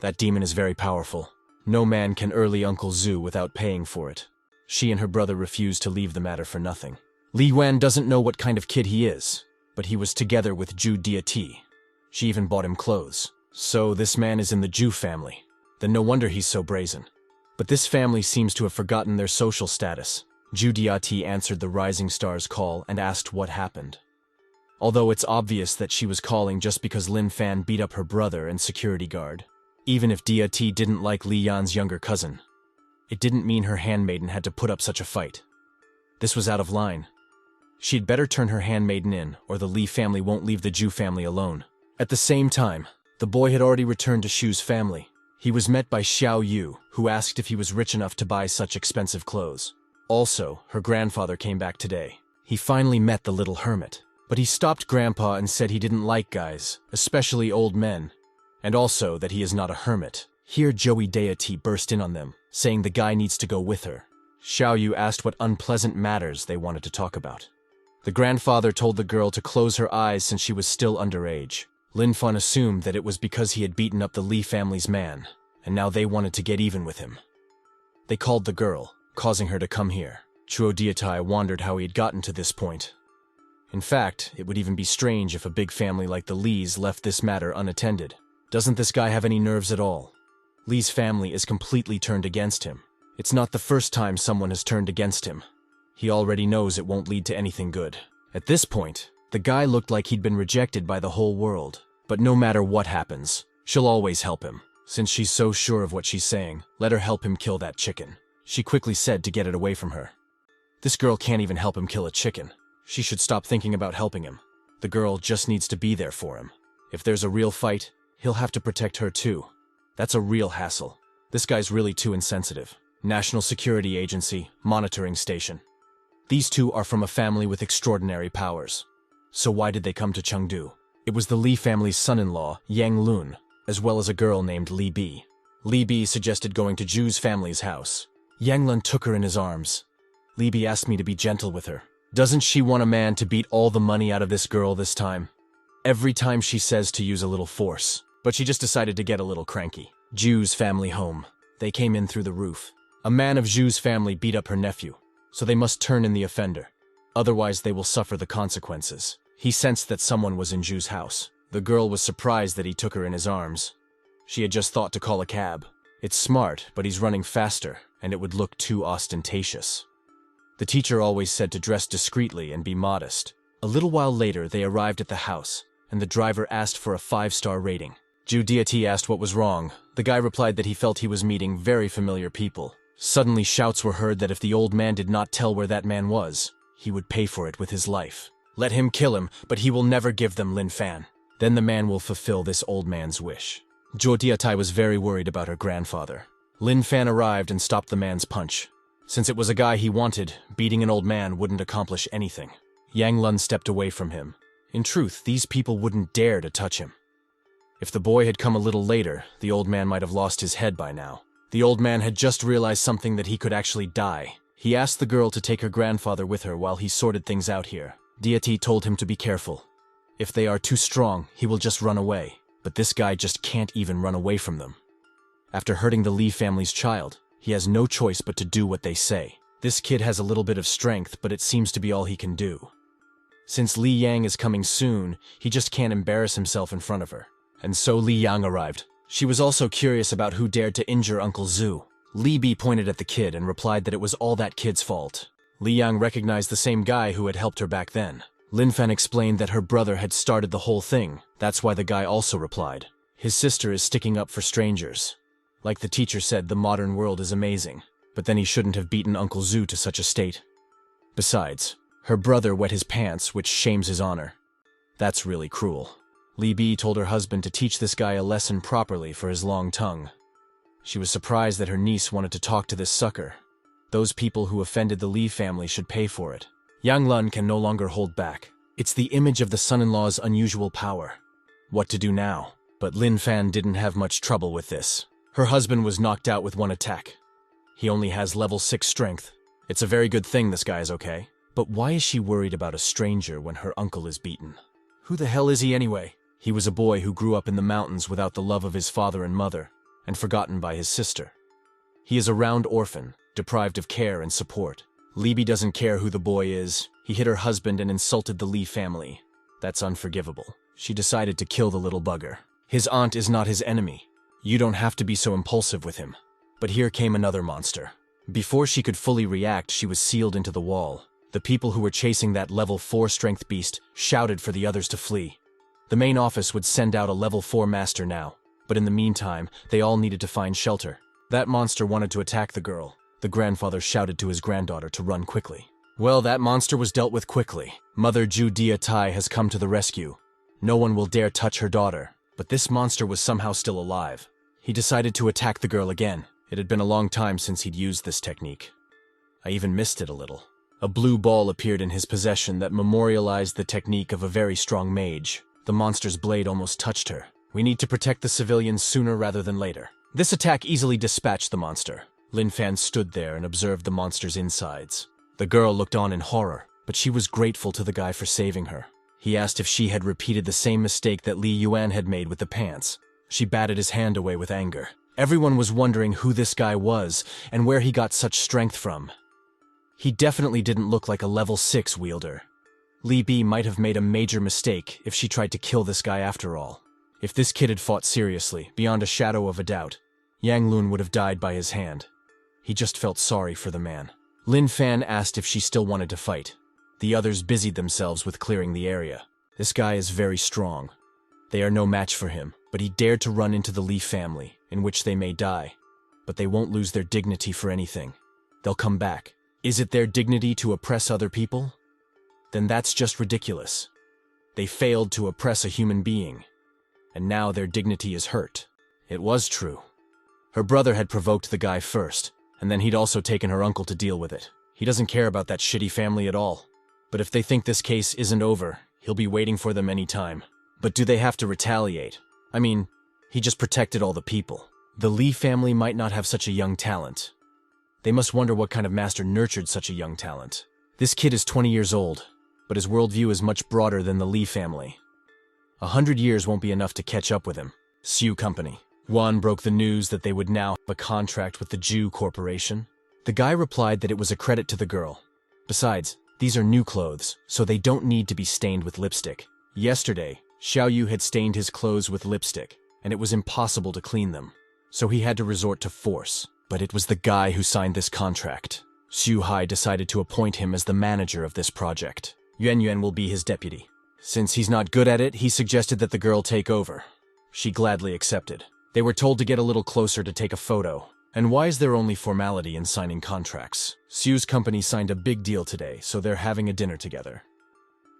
That demon is very powerful. No man can early Uncle Zhu without paying for it. She and her brother refused to leave the matter for nothing. Li Yuan doesn't know what kind of kid he is, but he was together with Zhu Diati. She even bought him clothes. So this man is in the Zhu family. Then no wonder he's so brazen. But this family seems to have forgotten their social status. Zhu Diati answered the Rising Star's call and asked what happened. Although it's obvious that she was calling just because Lin Fan beat up her brother and security guard. Even if Diati didn't like Li Yan's younger cousin, it didn't mean her handmaiden had to put up such a fight. This was out of line. She'd better turn her handmaiden in, or the Li family won't leave the Zhu family alone. At the same time, the boy had already returned to Shu's family. He was met by Xiao Yu, who asked if he was rich enough to buy such expensive clothes. Also, her grandfather came back today. He finally met the little hermit. But he stopped Grandpa and said he didn't like guys, especially old men, and also that he is not a hermit. Here Joey Deity burst in on them, saying the guy needs to go with her. Xiao Yu asked what unpleasant matters they wanted to talk about. The grandfather told the girl to close her eyes since she was still underage. Lin Fan assumed that it was because he had beaten up the Li family's man, and now they wanted to get even with him. They called the girl, causing her to come here. Chuo Diatai wondered how he had gotten to this point. In fact, it would even be strange if a big family like the Lees left this matter unattended. Doesn't this guy have any nerves at all? Lee's family is completely turned against him. It's not the first time someone has turned against him. He already knows it won't lead to anything good. At this point, the guy looked like he'd been rejected by the whole world. But no matter what happens, she'll always help him. Since she's so sure of what she's saying, let her help him kill that chicken. She quickly said to get it away from her. This girl can't even help him kill a chicken. She should stop thinking about helping him. The girl just needs to be there for him. If there's a real fight, he'll have to protect her too. That's a real hassle. This guy's really too insensitive. National Security Agency, monitoring station. These two are from a family with extraordinary powers. So why did they come to Chengdu? It was the Li family's son-in-law, Yang Lun, as well as a girl named Li Bi. Li Bi suggested going to Zhu's family's house. Yang Lun took her in his arms. Li Bi asked me to be gentle with her. Doesn't she want a man to beat all the money out of this girl this time? Every time she says to use a little force, but she just decided to get a little cranky. Zhu's family home. They came in through the roof. A man of Zhu's family beat up her nephew, so they must turn in the offender. Otherwise they will suffer the consequences. He sensed that someone was in Zhu's house. The girl was surprised that he took her in his arms. She had just thought to call a cab. It's smart, but he's running faster, and it would look too ostentatious. The teacher always said to dress discreetly and be modest. A little while later, they arrived at the house, and the driver asked for a 5-star rating. Zhu Diati asked what was wrong. The guy replied that he felt he was meeting very familiar people. Suddenly shouts were heard that if the old man did not tell where that man was, he would pay for it with his life. Let him kill him, but he will never give them Lin Fan. Then the man will fulfill this old man's wish. Zhu Diatai was very worried about her grandfather. Lin Fan arrived and stopped the man's punch. Since it was a guy he wanted, beating an old man wouldn't accomplish anything. Yang Lun stepped away from him. In truth, these people wouldn't dare to touch him. If the boy had come a little later, the old man might have lost his head by now. The old man had just realized something that he could actually die. He asked the girl to take her grandfather with her while he sorted things out here. Deity told him to be careful. If they are too strong, he will just run away. But this guy just can't even run away from them. After hurting the Lee family's child, he has no choice but to do what they say. This kid has a little bit of strength, but it seems to be all he can do. Since Li Yang is coming soon, he just can't embarrass himself in front of her. And so Li Yang arrived. She was also curious about who dared to injure Uncle Zhu. Li Bi pointed at the kid and replied that it was all that kid's fault. Li Yang recognized the same guy who had helped her back then. Lin Fan explained that her brother had started the whole thing. That's why the guy also replied. His sister is sticking up for strangers. Like the teacher said, the modern world is amazing. But then he shouldn't have beaten Uncle Zhu to such a state. Besides, her brother wet his pants, which shames his honor. That's really cruel. Li Bi told her husband to teach this guy a lesson properly for his long tongue. She was surprised that her niece wanted to talk to this sucker. Those people who offended the Li family should pay for it. Yang Lun can no longer hold back. It's the image of the son-in-law's unusual power. What to do now? But Lin Fan didn't have much trouble with this. Her husband was knocked out with one attack. He only has level 6 strength. It's a very good thing this guy is okay. But why is she worried about a stranger when her uncle is beaten? Who the hell is he anyway? He was a boy who grew up in the mountains without the love of his father and mother, and forgotten by his sister. He is a round orphan, deprived of care and support. Li Bi doesn't care who the boy is. He hit her husband and insulted the Li family. That's unforgivable. She decided to kill the little bugger. His aunt is not his enemy. You don't have to be so impulsive with him. But here came another monster. Before she could fully react, she was sealed into the wall. The people who were chasing that level 4 strength beast shouted for the others to flee. The main office would send out a level 4 master now, but in the meantime, they all needed to find shelter. That monster wanted to attack the girl. The grandfather shouted to his granddaughter to run quickly. Well, that monster was dealt with quickly. Mother Ju Dia Tai has come to the rescue. No one will dare touch her daughter, but this monster was somehow still alive. He decided to attack the girl again. It had been a long time since he'd used this technique. I even missed it a little. A blue ball appeared in his possession that memorialized the technique of a very strong mage. The monster's blade almost touched her. We need to protect the civilians sooner rather than later. This attack easily dispatched the monster. Lin Fan stood there and observed the monster's insides. The girl looked on in horror, but she was grateful to the guy for saving her. He asked if she had repeated the same mistake that Li Yuan had made with the pants. She batted his hand away with anger. Everyone was wondering who this guy was and where he got such strength from. He definitely didn't look like a level 6 wielder. Li Bi might have made a major mistake if she tried to kill this guy after all. If this kid had fought seriously, beyond a shadow of a doubt, Yang Lun would have died by his hand. He just felt sorry for the man. Lin Fan asked if she still wanted to fight. The others busied themselves with clearing the area. This guy is very strong. They are no match for him, but he dared to run into the Li family, in which they may die. But they won't lose their dignity for anything. They'll come back. Is it their dignity to oppress other people? Then that's just ridiculous. They failed to oppress a human being, and now their dignity is hurt. It was true. Her brother had provoked the guy first, and then he'd also taken her uncle to deal with it. He doesn't care about that shitty family at all. But if they think this case isn't over, he'll be waiting for them any time. But do they have to retaliate? I mean, he just protected all the people. The Li family might not have such a young talent. They must wonder what kind of master nurtured such a young talent. This kid is 20 years old, but his worldview is much broader than the Li family. 100 years won't be enough to catch up with him. Sioux Company. Juan broke the news that they would now have a contract with the Jew Corporation. The guy replied that it was a credit to the girl. Besides, these are new clothes, so they don't need to be stained with lipstick. Yesterday, Xiao Yu had stained his clothes with lipstick, and it was impossible to clean them. So he had to resort to force. But it was the guy who signed this contract. Xu Hai decided to appoint him as the manager of this project. Yuan Yuan will be his deputy. Since he's not good at it, he suggested that the girl take over. She gladly accepted. They were told to get a little closer to take a photo. And why is there only formality in signing contracts? Xiu's company signed a big deal today, so they're having a dinner together.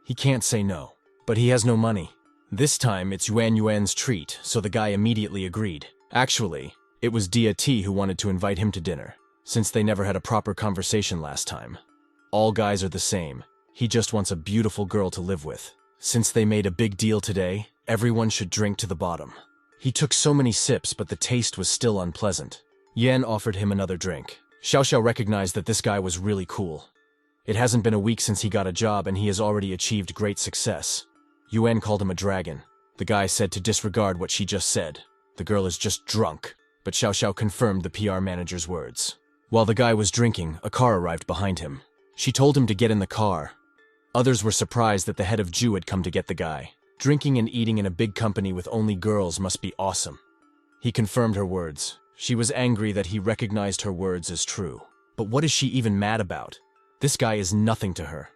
He can't say no, but he has no money. This time, it's Yuan Yuan's treat, so the guy immediately agreed. Actually, it was Dia T who wanted to invite him to dinner, since they never had a proper conversation last time. All guys are the same. He just wants a beautiful girl to live with. Since they made a big deal today, everyone should drink to the bottom. He took so many sips, but the taste was still unpleasant. Yan offered him another drink. Xiao Xiao recognized that this guy was really cool. It hasn't been a week since he got a job and he has already achieved great success. Yuan called him a dragon. The guy said to disregard what she just said. The girl is just drunk. But Xiao Xiao confirmed the PR manager's words. While the guy was drinking, a car arrived behind him. She told him to get in the car. Others were surprised that the head of Jew had come to get the guy. Drinking and eating in a big company with only girls must be awesome. He confirmed her words. She was angry that he recognized her words as true. But what is she even mad about? This guy is nothing to her.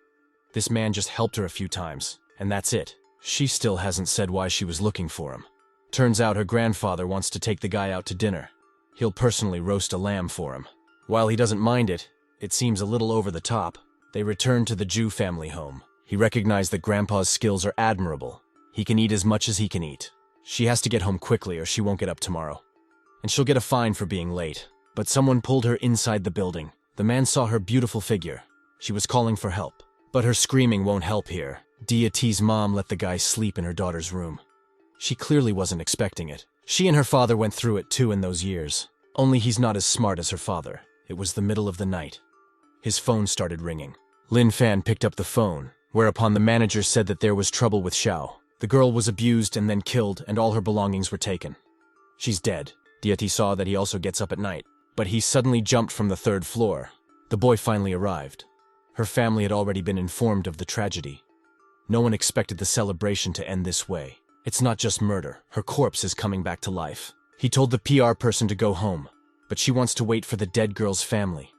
This man just helped her a few times, and that's it. She still hasn't said why she was looking for him. Turns out her grandfather wants to take the guy out to dinner. He'll personally roast a lamb for him. While he doesn't mind it, it seems a little over the top. They return to the Jew family home. He recognized that Grandpa's skills are admirable. He can eat as much as he can eat. She has to get home quickly or she won't get up tomorrow. And she'll get a fine for being late. But someone pulled her inside the building. The man saw her beautiful figure. She was calling for help. But her screaming won't help here. Deity's mom let the guy sleep in her daughter's room. She clearly wasn't expecting it. She and her father went through it too in those years. Only he's not as smart as her father. It was the middle of the night. His phone started ringing. Lin Fan picked up the phone, whereupon the manager said that there was trouble with Xiao. The girl was abused and then killed, and all her belongings were taken. She's dead. Deity saw that he also gets up at night, but he suddenly jumped from the 3rd floor. The boy finally arrived. Her family had already been informed of the tragedy. No one expected the celebration to end this way. It's not just murder. Her corpse is coming back to life. He told the PR person to go home, but she wants to wait for the dead girl's family.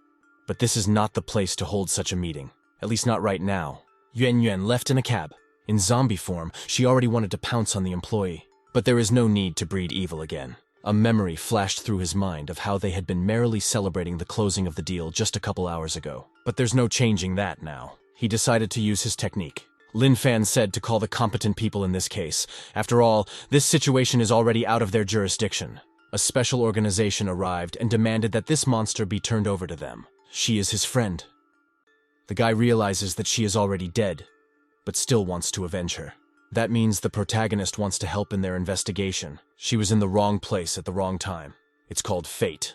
But this is not the place to hold such a meeting. At least not right now. Yuan Yuan left in a cab. In zombie form, she already wanted to pounce on the employee. But there is no need to breed evil again. A memory flashed through his mind of how they had been merrily celebrating the closing of the deal just a couple hours ago. But there's no changing that now. He decided to use his technique. Lin Fan said to call the competent people in this case. After all, this situation is already out of their jurisdiction. A special organization arrived and demanded that this monster be turned over to them. She is his friend. The guy realizes that she is already dead, but still wants to avenge her. That means the protagonist wants to help in their investigation. She was in the wrong place at the wrong time. It's called fate.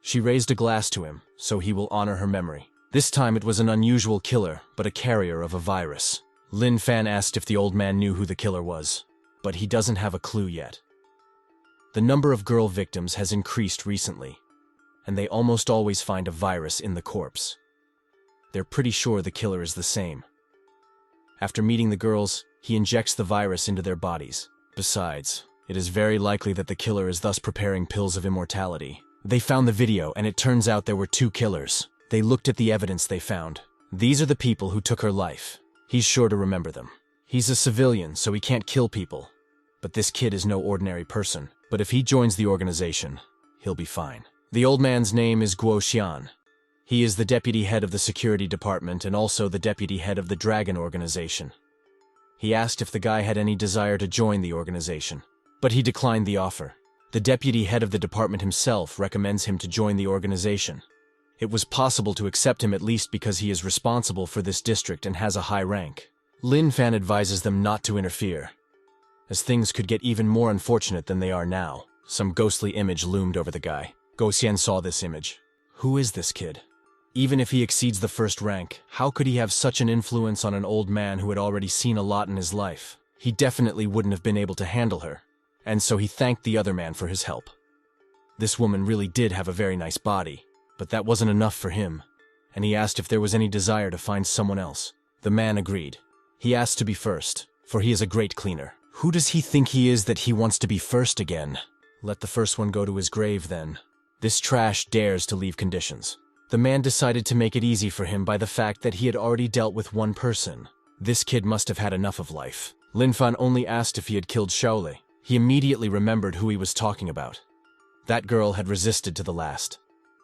She raised a glass to him, so he will honor her memory. This time it was an unusual killer, but a carrier of a virus. Lin Fan asked if the old man knew who the killer was, but he doesn't have a clue yet. The number of girl victims has increased recently, and they almost always find a virus in the corpse. They're pretty sure the killer is the same. After meeting the girls, he injects the virus into their bodies. Besides, it is very likely that the killer is thus preparing pills of immortality. They found the video, and it turns out there were 2 killers. They looked at the evidence they found. These are the people who took her life. He's sure to remember them. He's a civilian, so he can't kill people. But this kid is no ordinary person. But if he joins the organization, he'll be fine. The old man's name is Guo Xian. He is the deputy head of the security department and also the deputy head of the Dragon organization. He asked if the guy had any desire to join the organization, but he declined the offer. The deputy head of the department himself recommends him to join the organization. It was possible to accept him at least because he is responsible for this district and has a high rank. Lin Fan advises them not to interfere, as things could get even more unfortunate than they are now. Some ghostly image loomed over the guy. Guo Xian saw this image. Who is this kid? Even if he exceeds the 1st rank, how could he have such an influence on an old man who had already seen a lot in his life? He definitely wouldn't have been able to handle her, and so he thanked the other man for his help. This woman really did have a very nice body, but that wasn't enough for him, and he asked if there was any desire to find someone else. The man agreed. He asked to be first, for he is a great cleaner. Who does he think he is that he wants to be first again? Let the first one go to his grave then. This trash dares to leave conditions. The man decided to make it easy for him by the fact that he had already dealt with one person. This kid must have had enough of life. Lin Fan only asked if he had killed Shaolei. He immediately remembered who he was talking about. That girl had resisted to the last.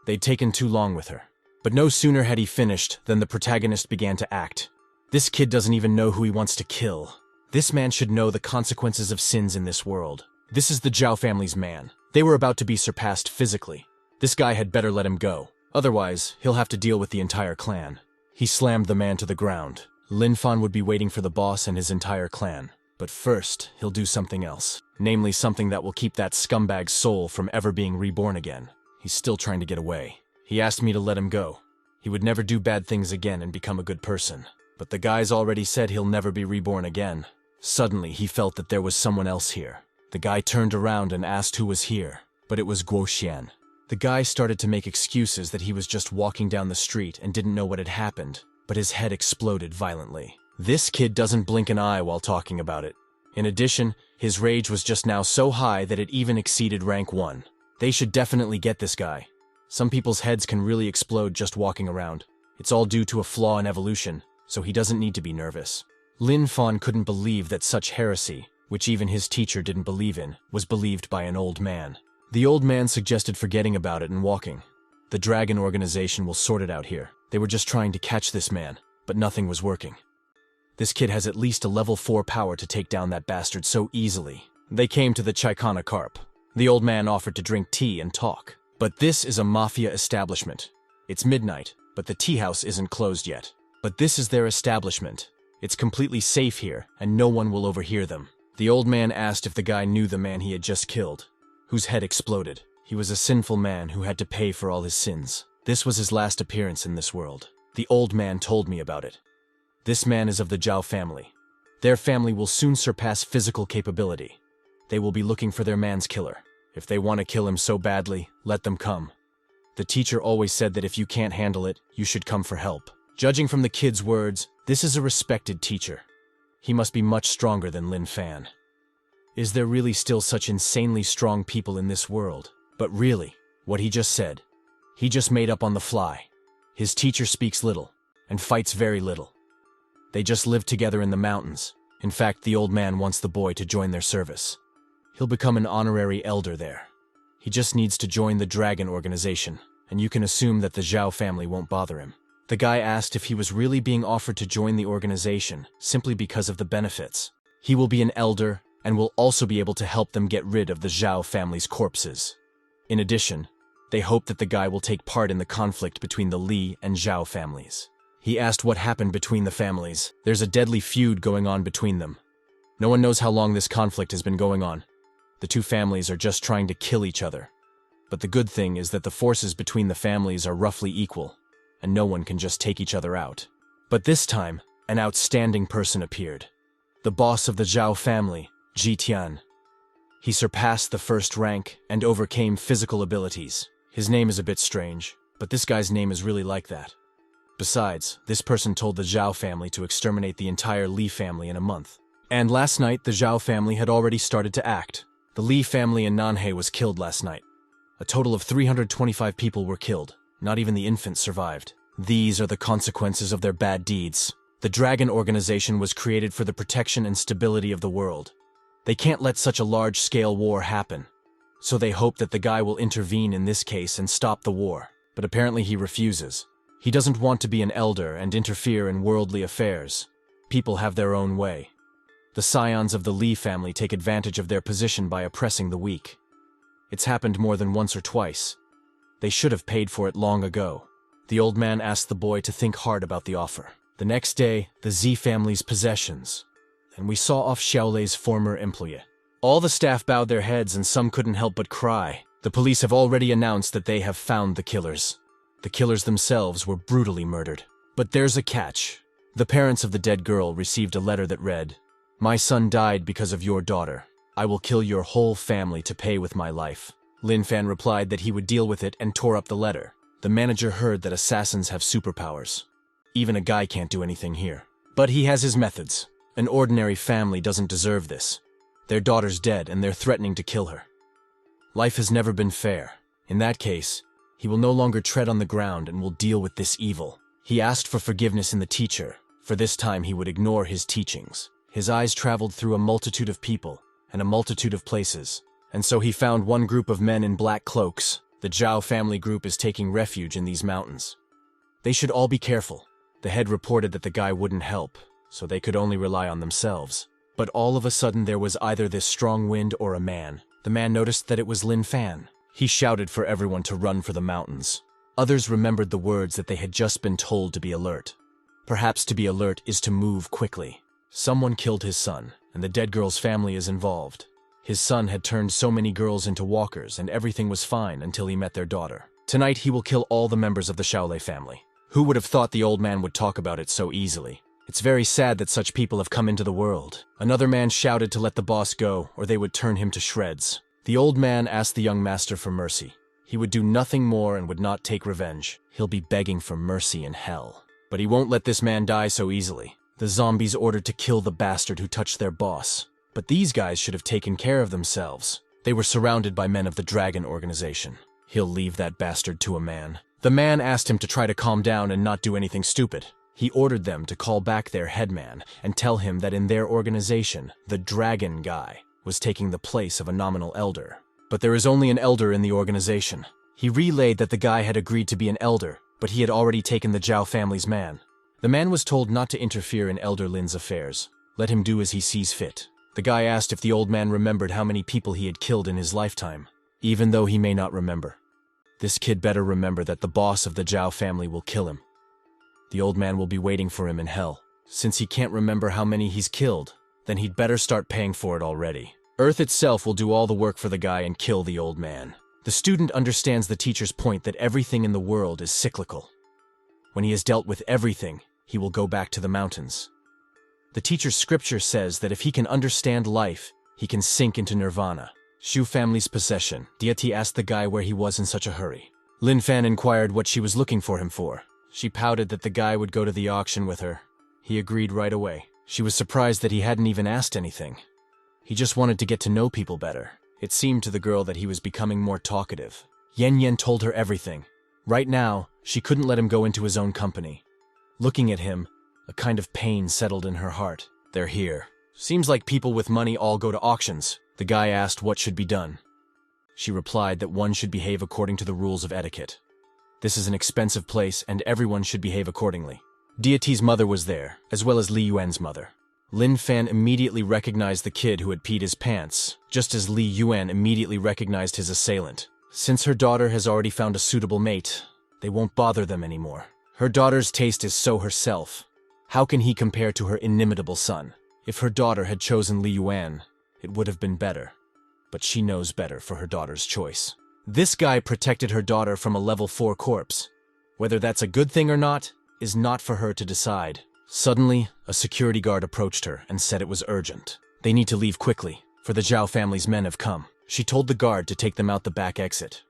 They'd taken too long with her. But no sooner had he finished than the protagonist began to act. This kid doesn't even know who he wants to kill. This man should know the consequences of sins in this world. This is the Zhao family's man. They were about to be surpassed physically. This guy had better let him go. Otherwise, he'll have to deal with the entire clan. He slammed the man to the ground. Lin Fan would be waiting for the boss and his entire clan. But first, he'll do something else. Namely, something that will keep that scumbag's soul from ever being reborn again. He's still trying to get away. He asked me to let him go. He would never do bad things again and become a good person. But the guy's already said he'll never be reborn again. Suddenly, he felt that there was someone else here. The guy turned around and asked who was here, but it was Guo Xian. The guy started to make excuses that he was just walking down the street and didn't know what had happened, but his head exploded violently. This kid doesn't blink an eye while talking about it. In addition, his rage was just now so high that it even exceeded rank 1. They should definitely get this guy. Some people's heads can really explode just walking around. It's all due to a flaw in evolution, so he doesn't need to be nervous. Lin Fan couldn't believe that such heresy, which even his teacher didn't believe in, was believed by an old man. The old man suggested forgetting about it and walking. The Dragon organization will sort it out here. They were just trying to catch this man, but nothing was working. This kid has at least a level 4 power to take down that bastard so easily. They came to the Chaikana Carp. The old man offered to drink tea and talk. But this is a mafia establishment. It's midnight, but the tea house isn't closed yet. But this is their establishment. It's completely safe here, and no one will overhear them. The old man asked if the guy knew the man he had just killed, whose head exploded. He was a sinful man who had to pay for all his sins. This was his last appearance in this world. The old man told me about it. This man is of the Zhao family. Their family will soon surpass physical capability. They will be looking for their man's killer. If they want to kill him so badly, let them come. The teacher always said that if you can't handle it, you should come for help. Judging from the kid's words, this is a respected teacher. He must be much stronger than Lin Fan. Is there really still such insanely strong people in this world? But really, what he just said, he just made up on the fly. His teacher speaks little, and fights very little. They just live together in the mountains. In fact, the old man wants the boy to join their service. He'll become an honorary elder there. He just needs to join the Dragon organization, and you can assume that the Zhao family won't bother him. The guy asked if he was really being offered to join the organization simply because of the benefits. He will be an elder and will also be able to help them get rid of the Zhao family's corpses. In addition, they hope that the guy will take part in the conflict between the Li and Zhao families. He asked what happened between the families. There's a deadly feud going on between them. No one knows how long this conflict has been going on. The two families are just trying to kill each other. But the good thing is that the forces between the families are roughly equal, and no one can just take each other out. But this time, an outstanding person appeared. The boss of the Zhao family, Ji Tian. He surpassed the first rank and overcame physical abilities. His name is a bit strange, but this guy's name is really like that. Besides, this person told the Zhao family to exterminate the entire Li family in a month. And last night, the Zhao family had already started to act. The Li family in Nanhe was killed last night. A total of 325 people were killed. Not even the infants survived. These are the consequences of their bad deeds. The Dragon organization was created for the protection and stability of the world. They can't let such a large-scale war happen. So they hope that the guy will intervene in this case and stop the war. But apparently he refuses. He doesn't want to be an elder and interfere in worldly affairs. People have their own way. The scions of the Li family take advantage of their position by oppressing the weak. It's happened more than once or twice. They should have paid for it long ago. The old man asked the boy to think hard about the offer. The next day, the Z family's possessions. And we saw off Xiaolei's former employee. All the staff bowed their heads and some couldn't help but cry. The police have already announced that they have found the killers. The killers themselves were brutally murdered. But there's a catch. The parents of the dead girl received a letter that read, "My son died because of your daughter. I will kill your whole family to pay with my life." Lin Fan replied that he would deal with it and tore up the letter. The manager heard that assassins have superpowers. Even a guy can't do anything here. But he has his methods. An ordinary family doesn't deserve this. Their daughter's dead and they're threatening to kill her. Life has never been fair. In that case, he will no longer tread on the ground and will deal with this evil. He asked for forgiveness in the teacher, for this time he would ignore his teachings. His eyes traveled through a multitude of people and a multitude of places, and so he found one group of men in black cloaks. The Zhao family group is taking refuge in these mountains. They should all be careful. The head reported that the guy wouldn't help, so they could only rely on themselves. But all of a sudden there was either this strong wind or a man. The man noticed that it was Lin Fan. He shouted for everyone to run for the mountains. Others remembered the words that they had just been told to be alert. Perhaps to be alert is to move quickly. Someone killed his son, and the dead girl's family is involved. His son had turned so many girls into walkers, and everything was fine until he met their daughter. Tonight he will kill all the members of the Shaolei family. Who would have thought the old man would talk about it so easily? It's very sad that such people have come into the world. Another man shouted to let the boss go, or they would turn him to shreds. The old man asked the young master for mercy. He would do nothing more and would not take revenge. He'll be begging for mercy in hell. But he won't let this man die so easily. The zombies ordered to kill the bastard who touched their boss. But these guys should have taken care of themselves. They were surrounded by men of the Dragon organization. He'll leave that bastard to a man. The man asked him to try to calm down and not do anything stupid. He ordered them to call back their headman and tell him that in their organization, the Dragon guy was taking the place of a nominal elder. But there is only an elder in the organization. He relayed that the guy had agreed to be an elder, but he had already taken the Zhao family's man. The man was told not to interfere in Elder Lin's affairs. Let him do as he sees fit. The guy asked if the old man remembered how many people he had killed in his lifetime, even though he may not remember. This kid better remember that the boss of the Zhao family will kill him. The old man will be waiting for him in hell. Since he can't remember how many he's killed, then he'd better start paying for it already. Earth itself will do all the work for the guy and kill the old man. The student understands the teacher's point that everything in the world is cyclical. When he has dealt with everything, he will go back to the mountains. The teacher's scripture says that if he can understand life, he can sink into nirvana. Shu family's possession. Deity asked the guy where he was in such a hurry. Lin Fan inquired what she was looking for him for. She pouted that the guy would go to the auction with her. He agreed right away. She was surprised that he hadn't even asked anything. He just wanted to get to know people better. It seemed to the girl that he was becoming more talkative. Yen Yen told her everything. Right now, she couldn't let him go into his own company. Looking at him, a kind of pain settled in her heart. They're here. Seems like people with money all go to auctions. The guy asked what should be done. She replied that one should behave according to the rules of etiquette. This is an expensive place and everyone should behave accordingly. Deity's mother was there, as well as Li Yuan's mother. Lin Fan immediately recognized the kid who had peed his pants, just as Li Yuan immediately recognized his assailant. Since her daughter has already found a suitable mate, they won't bother them anymore. Her daughter's taste is so herself. How can he compare to her inimitable son? If her daughter had chosen Li Yuan, it would have been better. But she knows better for her daughter's choice. This guy protected her daughter from a level 4 corpse. Whether that's a good thing or not, is not for her to decide. Suddenly, a security guard approached her and said it was urgent. They need to leave quickly, for the Zhao family's men have come. She told the guard to take them out the back exit.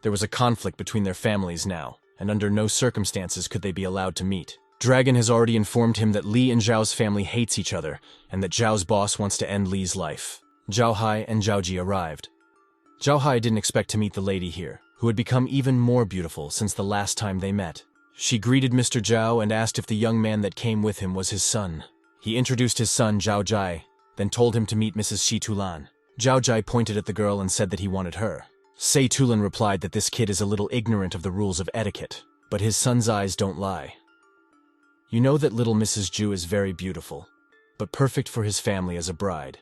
There was a conflict between their families now, and under no circumstances could they be allowed to meet. Dragon has already informed him that Li and Zhao's family hates each other, and that Zhao's boss wants to end Li's life. Zhao Hai and Zhao Ji arrived. Zhao Hai didn't expect to meet the lady here, who had become even more beautiful since the last time they met. She greeted Mr. Zhao and asked if the young man that came with him was his son. He introduced his son, Zhao Jai, then told him to meet Mrs. Shi Tulan. Zhao Jai pointed at the girl and said that he wanted her. Sei Tulan replied that this kid is a little ignorant of the rules of etiquette, but his son's eyes don't lie. You know that little Mrs. Zhu is very beautiful, but perfect for his family as a bride.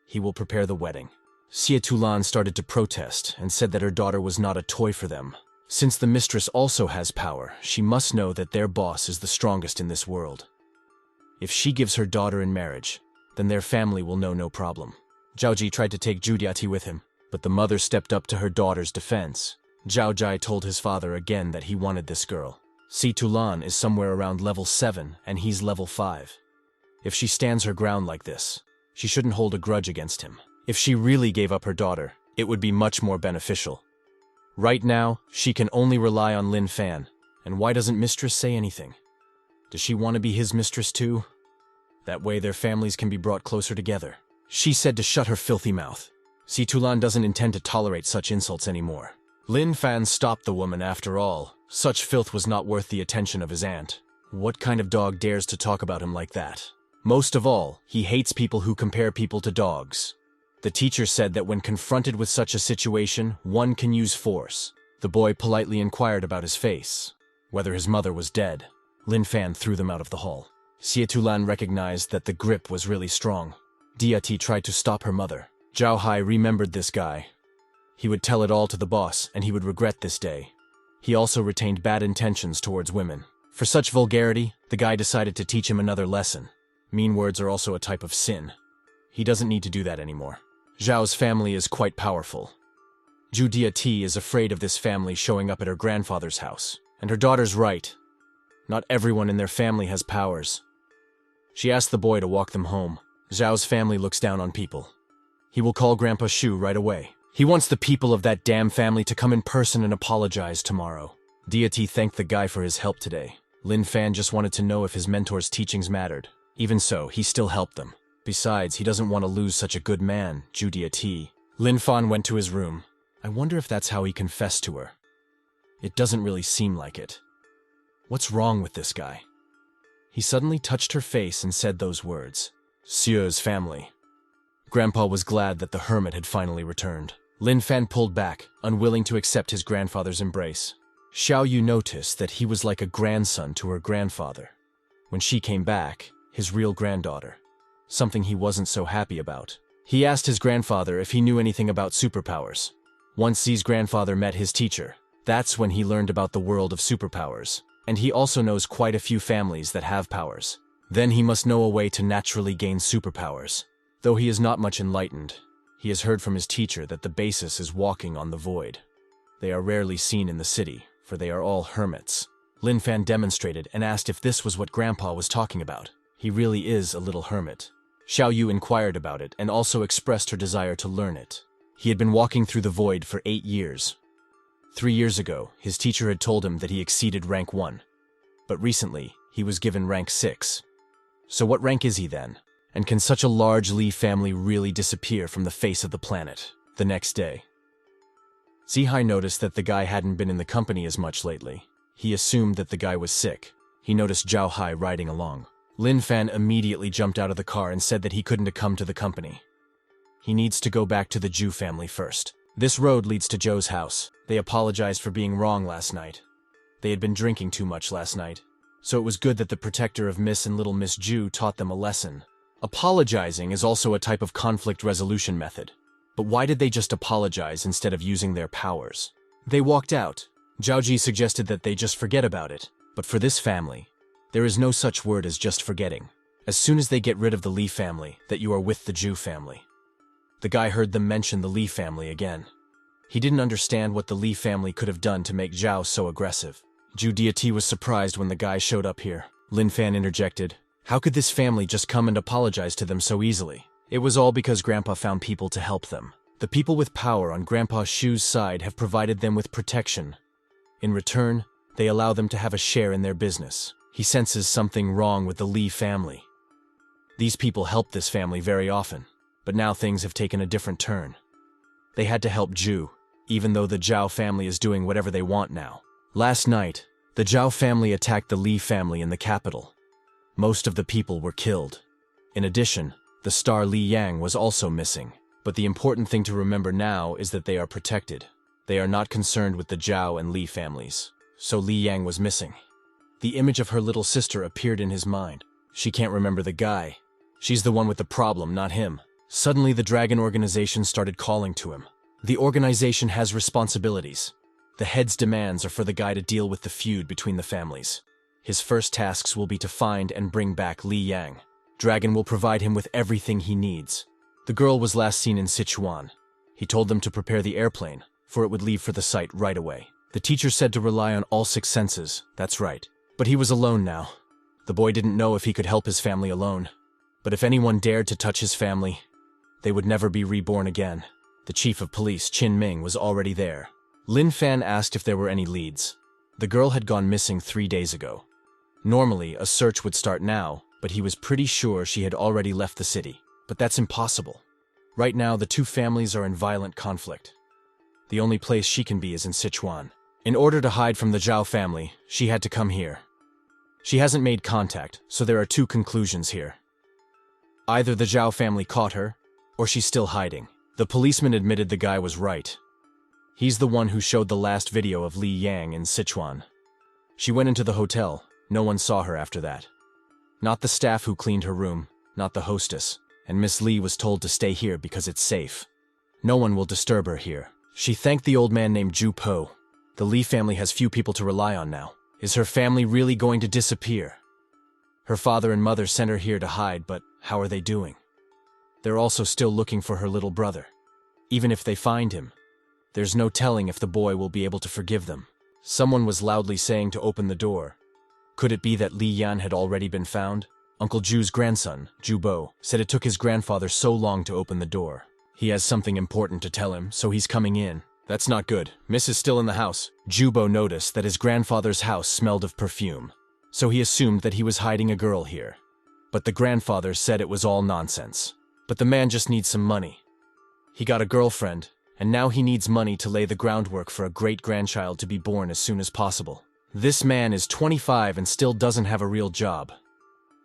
He will prepare the wedding. Xie Tulan started to protest and said that her daughter was not a toy for them. Since the mistress also has power, she must know that their boss is the strongest in this world. If she gives her daughter in marriage, then their family will know no problem. Zhao Ji tried to take Zhu Diati with him, but the mother stepped up to her daughter's defense. Zhao Jai told his father again that he wanted this girl. Si Tulan is somewhere around level 7 and he's level 5. If she stands her ground like this, she shouldn't hold a grudge against him. If she really gave up her daughter, it would be much more beneficial. Right now, she can only rely on Lin Fan. And why doesn't Mistress say anything? Does she want to be his mistress too? That way their families can be brought closer together. She said to shut her filthy mouth. Si Tulan doesn't intend to tolerate such insults anymore. Lin Fan stopped the woman after all. Such filth was not worth the attention of his aunt. What kind of dog dares to talk about him like that? Most of all, he hates people who compare people to dogs. The teacher said that when confronted with such a situation, one can use force. The boy politely inquired about his face, whether his mother was dead. Lin Fan threw them out of the hall. Xie Tulan recognized that the grip was really strong. Diati tried to stop her mother. Zhao Hai remembered this guy. He would tell it all to the boss, and he would regret this day. He also retained bad intentions towards women. For such vulgarity, the guy decided to teach him another lesson. Mean words are also a type of sin. He doesn't need to do that anymore. Zhao's family is quite powerful. Ju T is afraid of this family showing up at her grandfather's house. And her daughter's right. Not everyone in their family has powers. She asked the boy to walk them home. Zhao's family looks down on people. He will call Grandpa Shu right away. He wants the people of that damn family to come in person and apologize tomorrow. Deity thanked the guy for his help today. Lin Fan just wanted to know if his mentor's teachings mattered. Even so, he still helped them. Besides, he doesn't want to lose such a good man, Ju Deity. Lin Fan went to his room. I wonder if that's how he confessed to her. It doesn't really seem like it. What's wrong with this guy? He suddenly touched her face and said those words. Sie's family. Grandpa was glad that the hermit had finally returned. Lin Fan pulled back, unwilling to accept his grandfather's embrace. Xiao Yu noticed that he was like a grandson to her grandfather. When she came back, his real granddaughter. Something he wasn't so happy about. He asked his grandfather if he knew anything about superpowers. Once Xi's grandfather met his teacher, that's when he learned about the world of superpowers. And he also knows quite a few families that have powers. Then he must know a way to naturally gain superpowers. Though he is not much enlightened, he has heard from his teacher that the basis is walking on the void. They are rarely seen in the city, for they are all hermits. Lin Fan demonstrated and asked if this was what Grandpa was talking about. He really is a little hermit. Xiao Yu inquired about it and also expressed her desire to learn it. He had been walking through the void for 8 years. 3 years ago, his teacher had told him that he exceeded rank 1. But recently, he was given rank 6. So what rank is he then? And can such a large Li family really disappear from the face of the planet? The next day, Zihai noticed that the guy hadn't been in the company as much lately. He assumed that the guy was sick. He noticed Zhao Hai riding along. Lin Fan immediately jumped out of the car and said that he couldn't come to the company. He needs to go back to the Zhu family first. This road leads to Zhou's house. They apologized for being wrong last night. They had been drinking too much last night. So it was good that the protector of Miss and Little Miss Zhu taught them a lesson. Apologizing is also a type of conflict resolution method. But why did they just apologize instead of using their powers? They walked out. Zhao Ji suggested that they just forget about it. But for this family, there is no such word as just forgetting. As soon as they get rid of the Li family, that you are with the Zhu family. The guy heard them mention the Li family again. He didn't understand what the Li family could have done to make Zhao so aggressive. Zhu Deity was surprised when the guy showed up here. Lin Fan interjected. How could this family just come and apologize to them so easily? It was all because Grandpa found people to help them. The people with power on Grandpa Shu's side have provided them with protection. In return, they allow them to have a share in their business. He senses something wrong with the Li family. These people help this family very often, but now things have taken a different turn. They had to help Zhu, even though the Zhao family is doing whatever they want now. Last night, the Zhao family attacked the Li family in the capital. Most of the people were killed. In addition, the star Li Yang was also missing. But the important thing to remember now is that they are protected. They are not concerned with the Zhao and Li families. So Li Yang was missing. The image of her little sister appeared in his mind. She can't remember the guy. She's the one with the problem, not him. Suddenly, the Dragon organization started calling to him. The organization has responsibilities. The head's demands are for the guy to deal with the feud between the families. His first tasks will be to find and bring back Li Yang. Dragon will provide him with everything he needs. The girl was last seen in Sichuan. He told them to prepare the airplane, for it would leave for the site right away. The teacher said to rely on all 6 senses, that's right. But he was alone now. The boy didn't know if he could help his family alone. But if anyone dared to touch his family, they would never be reborn again. The chief of police, Qin Ming, was already there. Lin Fan asked if there were any leads. The girl had gone missing 3 days ago. Normally, a search would start now, but he was pretty sure she had already left the city. But that's impossible. Right now, the 2 families are in violent conflict. The only place she can be is in Sichuan. In order to hide from the Zhao family, she had to come here. She hasn't made contact, so there are 2 conclusions here. Either the Zhao family caught her, or she's still hiding. The policeman admitted the guy was right. He's the one who showed the last video of Li Yang in Sichuan. She went into the hotel. No one saw her after that. Not the staff who cleaned her room, not the hostess. And Miss Li was told to stay here because it's safe. No one will disturb her here. She thanked the old man named Zhu Po. The Li family has few people to rely on now. Is her family really going to disappear? Her father and mother sent her here to hide, but how are they doing? They're also still looking for her little brother. Even if they find him, There's no telling if the boy will be able to forgive them. Someone was loudly saying to open the door. Could it be that Li Yan had already been found? Uncle Ju's grandson, Ju Bo, said it took his grandfather so long to open the door. He has something important to tell him, so he's coming in. That's not good. Miss is still in the house. Ju Bo noticed that his grandfather's house smelled of perfume, so he assumed that he was hiding a girl here. But the grandfather said it was all nonsense. But the man just needs some money. He got a girlfriend, and now he needs money to lay the groundwork for a great-grandchild to be born as soon as possible. This man is 25 and still doesn't have a real job.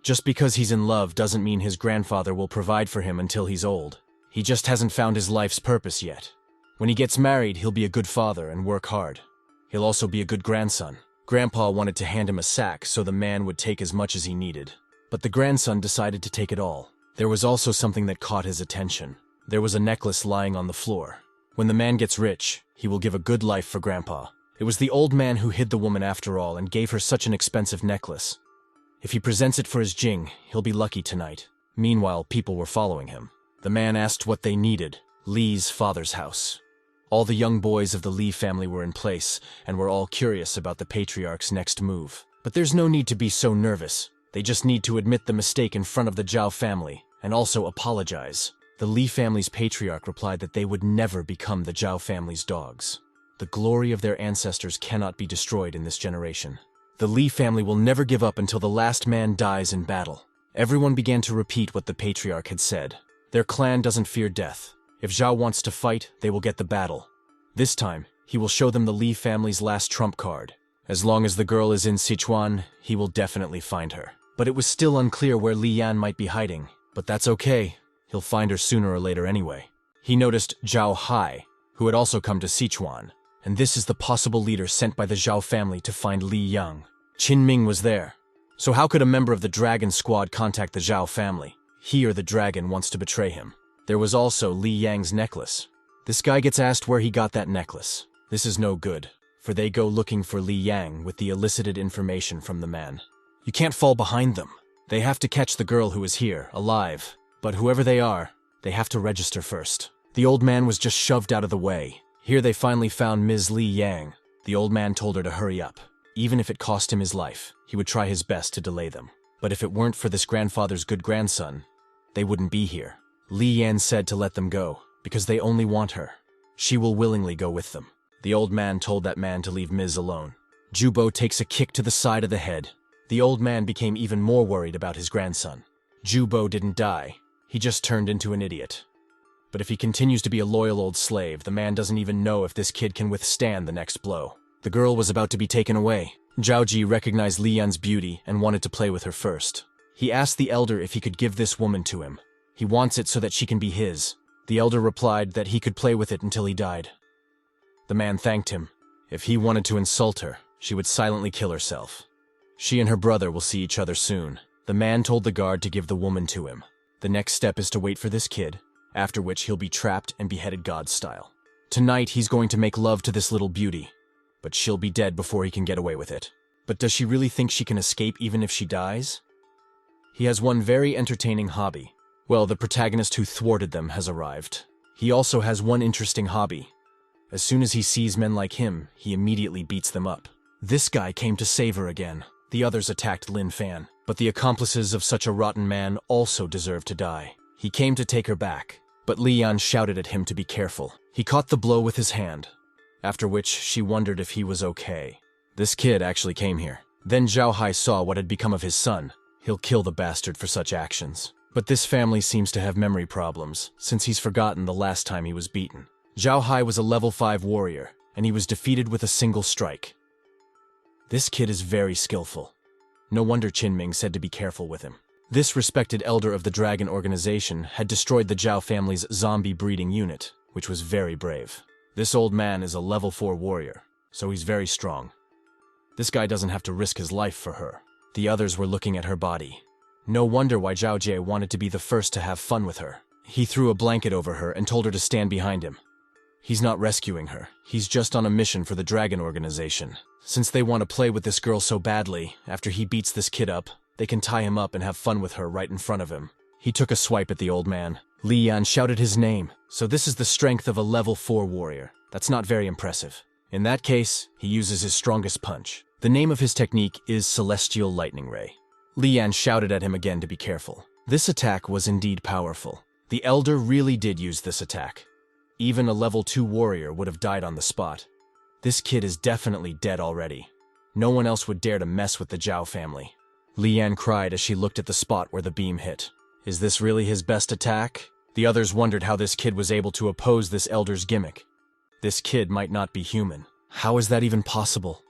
Just because he's in love doesn't mean his grandfather will provide for him until he's old. He just hasn't found his life's purpose yet. When he gets married, he'll be a good father and work hard. He'll also be a good grandson. Grandpa wanted to hand him a sack so the man would take as much as he needed. But the grandson decided to take it all. There was also something that caught his attention. There was a necklace lying on the floor. When the man gets rich, he will give a good life for Grandpa. It was the old man who hid the woman after all and gave her such an expensive necklace. If he presents it for his Jing, he'll be lucky tonight. Meanwhile, people were following him. The man asked what they needed. Li's father's house. All the young boys of the Li family were in place and were all curious about the patriarch's next move. But there's no need to be so nervous. They just need to admit the mistake in front of the Zhao family and also apologize. The Li family's patriarch replied that they would never become the Zhao family's dogs. The glory of their ancestors cannot be destroyed in this generation. The Li family will never give up until the last man dies in battle. Everyone began to repeat what the patriarch had said. Their clan doesn't fear death. If Zhao wants to fight, they will get the battle. This time, he will show them the Li family's last trump card. As long as the girl is in Sichuan, he will definitely find her. But it was still unclear where Li Yan might be hiding. But that's okay. He'll find her sooner or later anyway. He noticed Zhao Hai, who had also come to Sichuan, and this is the possible leader sent by the Zhao family to find Li Yang. Qin Ming was there. So how could a member of the Dragon Squad contact the Zhao family? He or the dragon wants to betray him. There was also Li Yang's necklace. This guy gets asked where he got that necklace. This is no good, for they go looking for Li Yang with the elicited information from the man. You can't fall behind them. They have to catch the girl who is here, alive. But whoever they are, they have to register first. The old man was just shoved out of the way. Here they finally found Ms. Li Yang. The old man told her to hurry up. Even if it cost him his life, he would try his best to delay them. But if it weren't for this grandfather's good grandson, they wouldn't be here. Li Yan said to let them go, because they only want her. She will willingly go with them. The old man told that man to leave Ms. alone. Ju Bo takes a kick to the side of the head. The old man became even more worried about his grandson. Ju Bo didn't die. He just turned into an idiot. But if he continues to be a loyal old slave, the man doesn't even know if this kid can withstand the next blow. The girl was about to be taken away. Zhao Ji recognized Li Yan's beauty and wanted to play with her first. He asked the elder if he could give this woman to him. He wants it so that she can be his. The elder replied that he could play with it until he died. The man thanked him. If he wanted to insult her, she would silently kill herself. She and her brother will see each other soon. The man told the guard to give the woman to him. The next step is to wait for this kid, after which he'll be trapped and beheaded God style. Tonight he's going to make love to this little beauty, but she'll be dead before he can get away with it. But does she really think she can escape even if she dies? He has one very entertaining hobby. Well, the protagonist who thwarted them has arrived. He also has one interesting hobby. As soon as he sees men like him, he immediately beats them up. This guy came to save her again. The others attacked Lin Fan, but the accomplices of such a rotten man also deserve to die. He came to take her back, but Li Yan shouted at him to be careful. He caught the blow with his hand, after which she wondered if he was okay. This kid actually came here. Then Zhao Hai saw what had become of his son. He'll kill the bastard for such actions. But this family seems to have memory problems, since he's forgotten the last time he was beaten. Zhao Hai was a level 5 warrior, and he was defeated with a single strike. This kid is very skillful. No wonder Qin Ming said to be careful with him. This respected elder of the Dragon Organization had destroyed the Zhao family's zombie breeding unit, which was very brave. This old man is a level 4 warrior, so he's very strong. This guy doesn't have to risk his life for her. The others were looking at her body. No wonder why Zhao Jie wanted to be the first to have fun with her. He threw a blanket over her and told her to stand behind him. He's not rescuing her. He's just on a mission for the Dragon Organization. Since they want to play with this girl so badly, after he beats this kid up, they can tie him up and have fun with her right in front of him. He took a swipe at the old man. Li Yan shouted his name. So this is the strength of a level 4 warrior. That's not very impressive. In that case, he uses his strongest punch. The name of his technique is Celestial Lightning Ray. Li Yan shouted at him again to be careful. This attack was indeed powerful. The elder really did use this attack. Even a level 2 warrior would have died on the spot. This kid is definitely dead already. No one else would dare to mess with the Zhao family. Li Yan cried as she looked at the spot where the beam hit. Is this really his best attack? The others wondered how this kid was able to oppose this elder's gimmick. This kid might not be human. How is that even possible?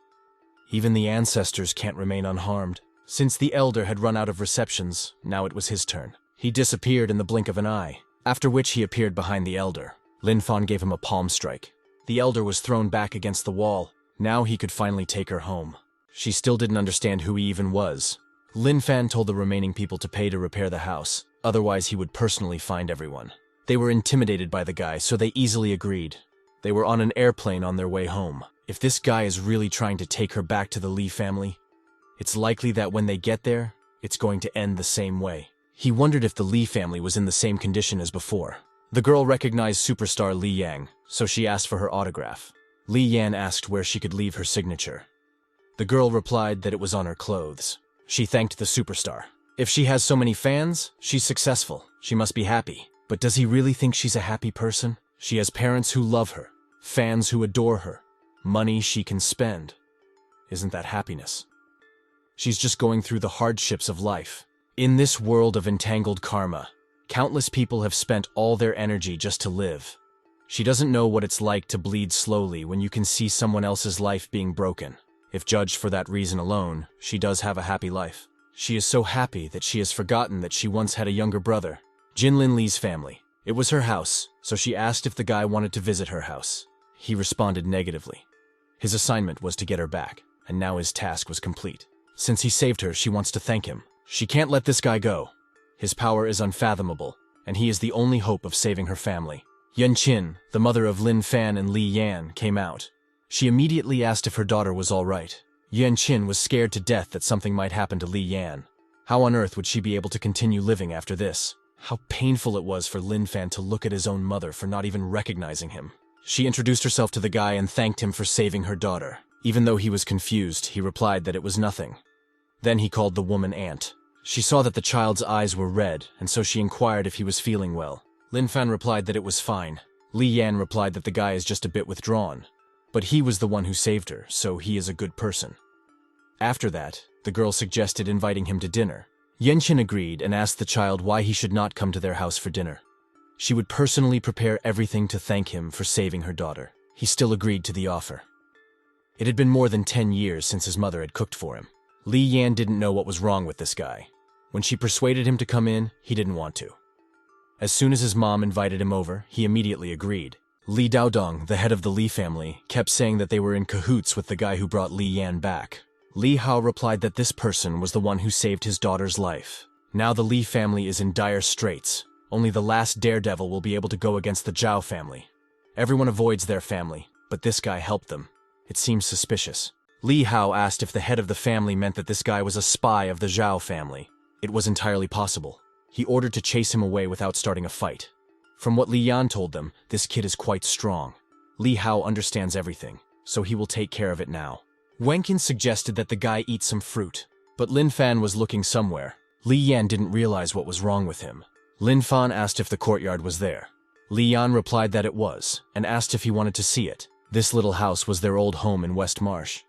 Even the ancestors can't remain unharmed. Since the elder had run out of receptions, now it was his turn. He disappeared in the blink of an eye, after which he appeared behind the elder. Lin Fan gave him a palm strike. The elder was thrown back against the wall. Now he could finally take her home. She still didn't understand who he even was. Lin Fan told the remaining people to pay to repair the house, otherwise he would personally find everyone. They were intimidated by the guy, so they easily agreed. They were on an airplane on their way home. If this guy is really trying to take her back to the Li family, it's likely that when they get there, it's going to end the same way. He wondered if the Li family was in the same condition as before. The girl recognized superstar Li Yang, so she asked for her autograph. Li Yan asked where she could leave her signature. The girl replied that it was on her clothes. She thanked the superstar. If she has so many fans, she's successful. She must be happy. But does he really think she's a happy person? She has parents who love her, fans who adore her, money she can spend. Isn't that happiness? She's just going through the hardships of life. In this world of entangled karma, countless people have spent all their energy just to live. She doesn't know what it's like to bleed slowly when you can see someone else's life being broken. If judged for that reason alone, she does have a happy life. She is so happy that she has forgotten that she once had a younger brother, Jinlin Li's family. It was her house, so she asked if the guy wanted to visit her house. He responded negatively. His assignment was to get her back, and now his task was complete. Since he saved her, she wants to thank him. She can't let this guy go. His power is unfathomable, and he is the only hope of saving her family. Yun Qin, the mother of Lin Fan and Li Yan, came out. She immediately asked if her daughter was all right. Yun Qin was scared to death that something might happen to Li Yan. How on earth would she be able to continue living after this? How painful it was for Lin Fan to look at his own mother for not even recognizing him. She introduced herself to the guy and thanked him for saving her daughter. Even though he was confused, he replied that it was nothing. Then he called the woman Aunt. She saw that the child's eyes were red, and so she inquired if he was feeling well. Lin Fan replied that it was fine. Li Yan replied that the guy is just a bit withdrawn. But he was the one who saved her, so he is a good person. After that, the girl suggested inviting him to dinner. Yenqin agreed and asked the child why he should not come to their house for dinner. She would personally prepare everything to thank him for saving her daughter. He still agreed to the offer. It had been more than 10 years since his mother had cooked for him. Li Yan didn't know what was wrong with this guy. When she persuaded him to come in, he didn't want to. As soon as his mom invited him over, he immediately agreed. Li Daodong, the head of the Li family, kept saying that they were in cahoots with the guy who brought Li Yan back. Li Hao replied that this person was the one who saved his daughter's life. Now the Li family is in dire straits. Only the last daredevil will be able to go against the Zhao family. Everyone avoids their family, but this guy helped them. It seems suspicious. Li Hao asked if the head of the family meant that this guy was a spy of the Zhao family. It was entirely possible. He ordered to chase him away without starting a fight. From what Li Yan told them, this kid is quite strong. Li Hao understands everything, so he will take care of it now. Wenqin suggested that the guy eat some fruit, but Lin Fan was looking somewhere. Li Yan didn't realize what was wrong with him. Lin Fan asked if the courtyard was there. Li Yan replied that it was, and asked if he wanted to see it. This little house was their old home in West Marsh,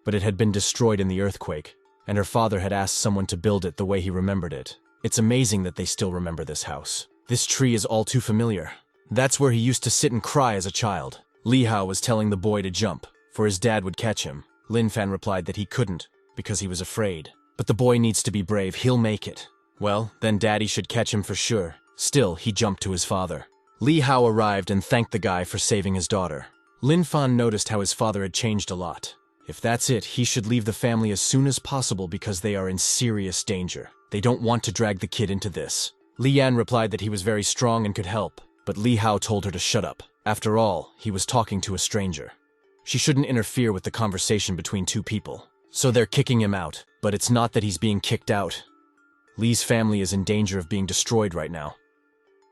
but it had been destroyed in the earthquake, and her father had asked someone to build it the way he remembered it. It's amazing that they still remember this house. This tree is all too familiar. That's where he used to sit and cry as a child. Li Hao was telling the boy to jump, for his dad would catch him. Lin Fan replied that he couldn't, because he was afraid. But the boy needs to be brave, he'll make it. Well, then daddy should catch him for sure. Still, he jumped to his father. Li Hao arrived and thanked the guy for saving his daughter. Lin Fan noticed how his father had changed a lot. If that's it, he should leave the family as soon as possible because they are in serious danger. They don't want to drag the kid into this. Li Yan replied that he was very strong and could help, but Li Hao told her to shut up. After all, he was talking to a stranger. She shouldn't interfere with the conversation between two people. So they're kicking him out, but it's not that he's being kicked out. Li's family is in danger of being destroyed right now.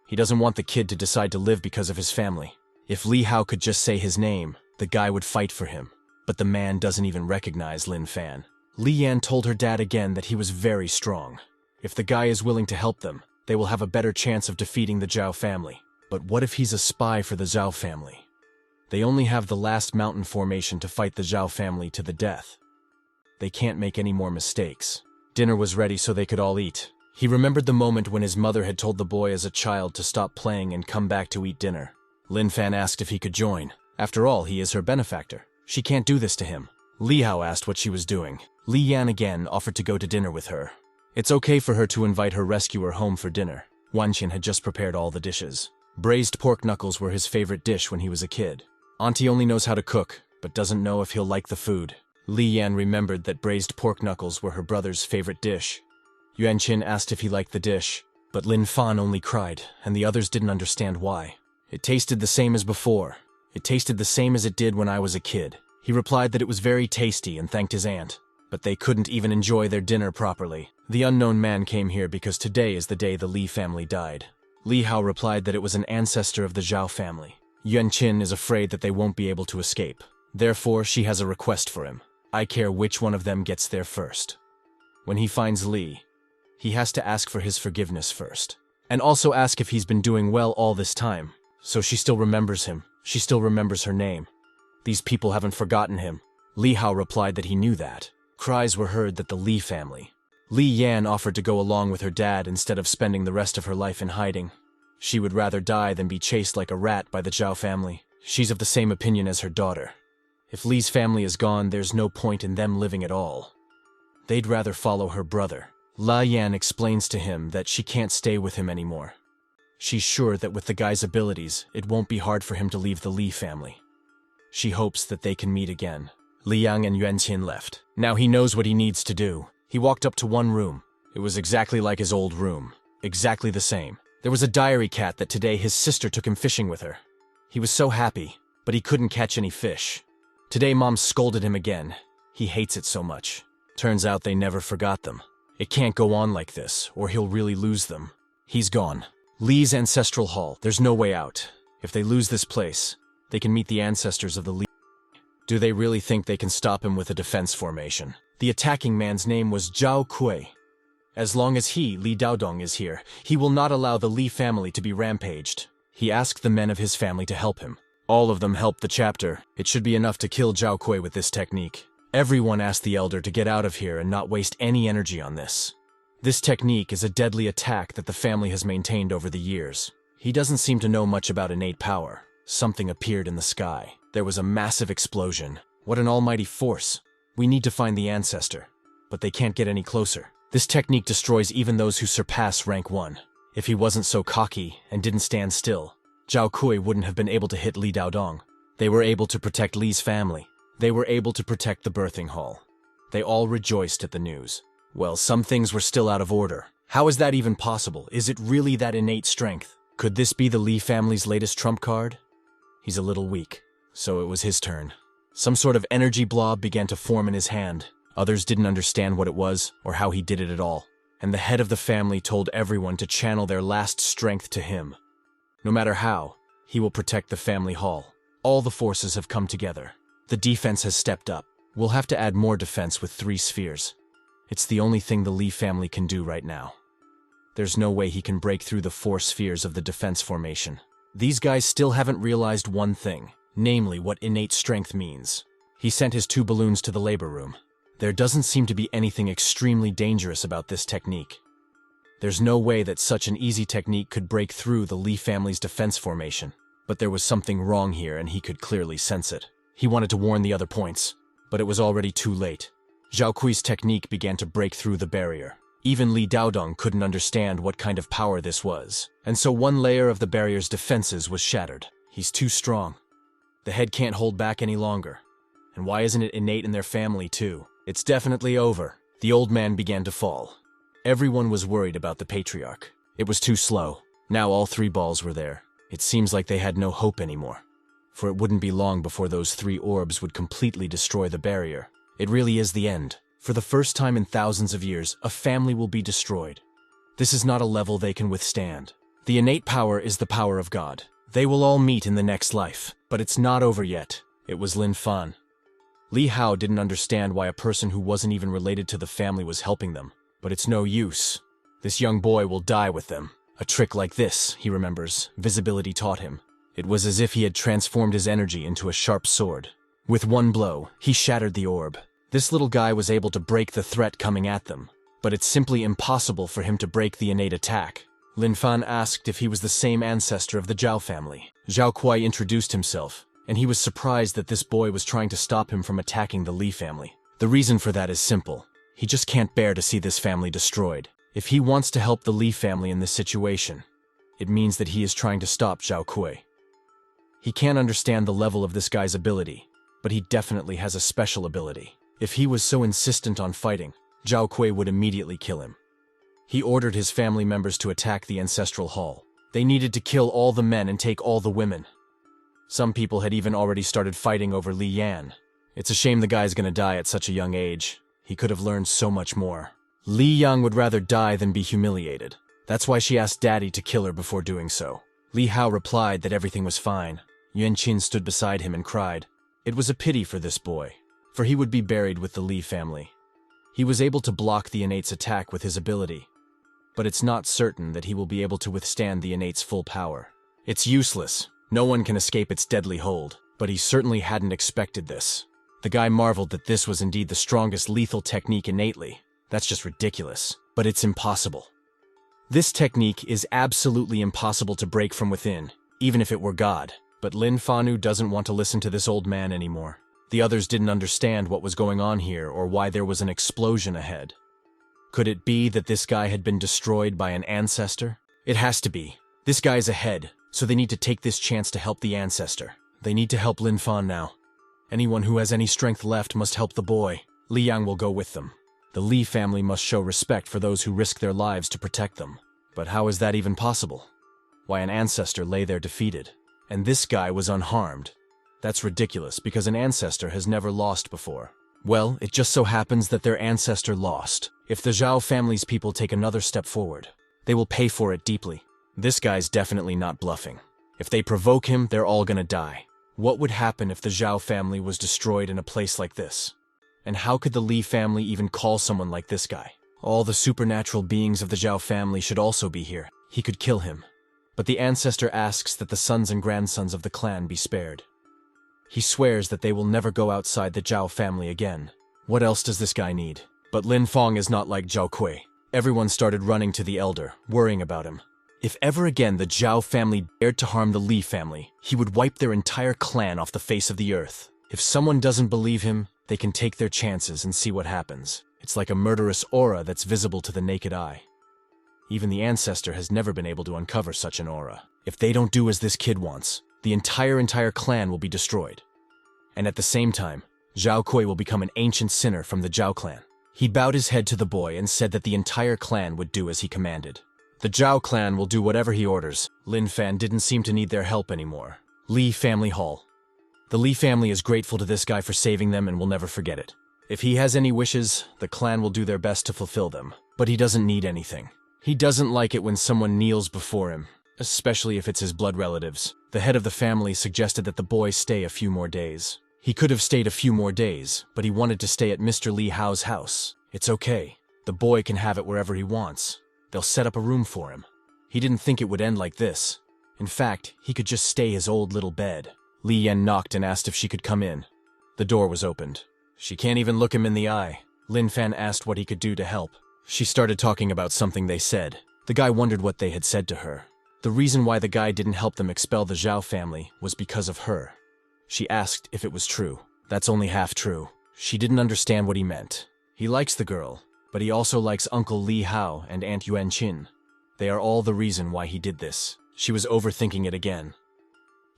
He doesn't want the kid to decide to live because of his family. If Li Hao could just say his name, the guy would fight for him. But the man doesn't even recognize Lin Fan. Li Yan told her dad again that he was very strong. If the guy is willing to help them, they will have a better chance of defeating the Zhao family. But what if he's a spy for the Zhao family? They only have the last mountain formation to fight the Zhao family to the death. They can't make any more mistakes. Dinner was ready so they could all eat. He remembered the moment when his mother had told the boy as a child to stop playing and come back to eat dinner. Lin Fan asked if he could join. After all, he is her benefactor. She can't do this to him. Li Hao asked what she was doing. Li Yan again offered to go to dinner with her. It's okay for her to invite her rescuer home for dinner. Wan Xin had just prepared all the dishes. Braised pork knuckles were his favorite dish when he was a kid. Auntie only knows how to cook, but doesn't know if he'll like the food. Li Yan remembered that braised pork knuckles were her brother's favorite dish. Yuan Qin asked if he liked the dish, but Lin Fan only cried, and the others didn't understand why. It tasted the same as before. It tasted the same as it did when I was a kid. He replied that it was very tasty and thanked his aunt. But they couldn't even enjoy their dinner properly. The unknown man came here because today is the day the Li family died. Li Hao replied that it was an ancestor of the Zhao family. Yuan Qin is afraid that they won't be able to escape. Therefore, she has a request for him. I care which one of them gets there first. When he finds Li, he has to ask for his forgiveness first. And also ask if he's been doing well all this time. So she still remembers him. She still remembers her name. These people haven't forgotten him. Li Hao replied that he knew that. Cries were heard that the Li family. Li Yan offered to go along with her dad instead of spending the rest of her life in hiding. She would rather die than be chased like a rat by the Zhao family. She's of the same opinion as her daughter. If Li's family is gone, there's no point in them living at all. They'd rather follow her brother. La Yan explains to him that she can't stay with him anymore. She's sure that with the guy's abilities, it won't be hard for him to leave the Li family. She hopes that they can meet again. Liang and Yuan Qin left. Now he knows what he needs to do. He walked up to one room. It was exactly like his old room. Exactly the same. There was a diary cat that today his sister took him fishing with her. He was so happy, but he couldn't catch any fish. Today Mom scolded him again. He hates it so much. Turns out they never forgot them. It can't go on like this, or he'll really lose them. He's gone. Li's ancestral hall. There's no way out. If they lose this place, they can meet the ancestors of the Li. Do they really think they can stop him with a defense formation? The attacking man's name was Zhao Kui. As long as he, Li Daodong, is here, he will not allow the Li family to be rampaged. He asked the men of his family to help him. All of them helped the chapter. It should be enough to kill Zhao Kui with this technique. Everyone asked the elder to get out of here and not waste any energy on this. This technique is a deadly attack that the family has maintained over the years. He doesn't seem to know much about innate power. Something appeared in the sky. There was a massive explosion. What an almighty force. We need to find the ancestor. But they can't get any closer. This technique destroys even those who surpass rank 1. If he wasn't so cocky and didn't stand still, Zhao Kui wouldn't have been able to hit Li Daodong. They were able to protect Li's family. They were able to protect the birthing hall. They all rejoiced at the news. Well, some things were still out of order. How is that even possible? Is it really that innate strength? Could this be the Li family's latest trump card? He's a little weak. So it was his turn. Some sort of energy blob began to form in his hand. Others didn't understand what it was or how he did it at all. And the head of the family told everyone to channel their last strength to him. No matter how, he will protect the family hall. All the forces have come together. The defense has stepped up. We'll have to add more defense with 3 spheres. It's the only thing the Li family can do right now. There's no way he can break through the 4 spheres of the defense formation. These guys still haven't realized one thing. Namely, what innate strength means. He sent his 2 balloons to the labor room. There doesn't seem to be anything extremely dangerous about this technique. There's no way that such an easy technique could break through the Li family's defense formation. But there was something wrong here and he could clearly sense it. He wanted to warn the other points, but it was already too late. Zhao Kui's technique began to break through the barrier. Even Li Daodong couldn't understand what kind of power this was. And so one layer of the barrier's defenses was shattered. He's too strong. The head can't hold back any longer. And why isn't it innate in their family too? It's definitely over. The old man began to fall. Everyone was worried about the patriarch. It was too slow. Now all 3 balls were there. It seems like they had no hope anymore. For it wouldn't be long before those 3 orbs would completely destroy the barrier. It really is the end. For the first time in thousands of years, a family will be destroyed. This is not a level they can withstand. The innate power is the power of God. They will all meet in the next life, but it's not over yet. It was Lin Fan. Li Hao didn't understand why a person who wasn't even related to the family was helping them, but it's no use. This young boy will die with them. A trick like this, he remembers, visibility taught him. It was as if he had transformed his energy into a sharp sword. With one blow, he shattered the orb. This little guy was able to break the threat coming at them, but it's simply impossible for him to break the innate attack. Lin Fan asked if he was the same ancestor of the Zhao family. Zhao Kuai introduced himself, and he was surprised that this boy was trying to stop him from attacking the Li family. The reason for that is simple. He just can't bear to see this family destroyed. If he wants to help the Li family in this situation, it means that he is trying to stop Zhao Kuai. He can't understand the level of this guy's ability, but he definitely has a special ability. If he was so insistent on fighting, Zhao Kuai would immediately kill him. He ordered his family members to attack the ancestral hall. They needed to kill all the men and take all the women. Some people had even already started fighting over Li Yan. It's a shame the guy's gonna die at such a young age. He could have learned so much more. Li Yang would rather die than be humiliated. That's why she asked Daddy to kill her before doing so. Li Hao replied that everything was fine. Yuan Qin stood beside him and cried. It was a pity for this boy, for he would be buried with the Li family. He was able to block the innate's attack with his ability, but it's not certain that he will be able to withstand the innate's full power. It's useless. No one can escape its deadly hold, but he certainly hadn't expected this. The guy marveled that this was indeed the strongest lethal technique innately. That's just ridiculous, but it's impossible. This technique is absolutely impossible to break from within, even if it were God. But Lin Fanu doesn't want to listen to this old man anymore. The others didn't understand what was going on here or why there was an explosion ahead. Could it be that this guy had been destroyed by an ancestor? It has to be. This guy's ahead, so they need to take this chance to help the ancestor. They need to help Lin Fan now. Anyone who has any strength left must help the boy. Li Yang will go with them. The Li family must show respect for those who risk their lives to protect them. But how is that even possible? Why, an ancestor lay there defeated, and this guy was unharmed. That's ridiculous because an ancestor has never lost before. Well, it just so happens that their ancestor lost. If the Zhao family's people take another step forward, they will pay for it deeply. This guy's definitely not bluffing. If they provoke him, they're all gonna die. What would happen if the Zhao family was destroyed in a place like this? And how could the Li family even call someone like this guy? All the supernatural beings of the Zhao family should also be here. He could kill him. But the ancestor asks that the sons and grandsons of the clan be spared. He swears that they will never go outside the Zhao family again. What else does this guy need? But Lin Fang is not like Zhao Kuei. Everyone started running to the elder, worrying about him. If ever again the Zhao family dared to harm the Li family, he would wipe their entire clan off the face of the earth. If someone doesn't believe him, they can take their chances and see what happens. It's like a murderous aura that's visible to the naked eye. Even the ancestor has never been able to uncover such an aura. If they don't do as this kid wants, the entire clan will be destroyed. And at the same time, Zhao Kuei will become an ancient sinner from the Zhao clan. He bowed his head to the boy and said that the entire clan would do as he commanded. The Zhao clan will do whatever he orders. Lin Fan didn't seem to need their help anymore. Li Family Hall. The Li family is grateful to this guy for saving them and will never forget it. If he has any wishes, the clan will do their best to fulfill them. But he doesn't need anything. He doesn't like it when someone kneels before him, especially if it's his blood relatives. The head of the family suggested that the boy stay a few more days. He could have stayed a few more days, but he wanted to stay at Mr. Li Hao's house. It's okay. The boy can have it wherever he wants. They'll set up a room for him. He didn't think it would end like this. In fact, he could just stay his old little bed. Li Yan knocked and asked if she could come in. The door was opened. She can't even look him in the eye. Lin Fan asked what he could do to help. She started talking about something they said. The guy wondered what they had said to her. The reason why the guy didn't help them expel the Zhao family was because of her. She asked if it was true. That's only half true. She didn't understand what he meant. He likes the girl, but he also likes Uncle Li Hao and Aunt Yuan Qin. They are all the reason why he did this. She was overthinking it again.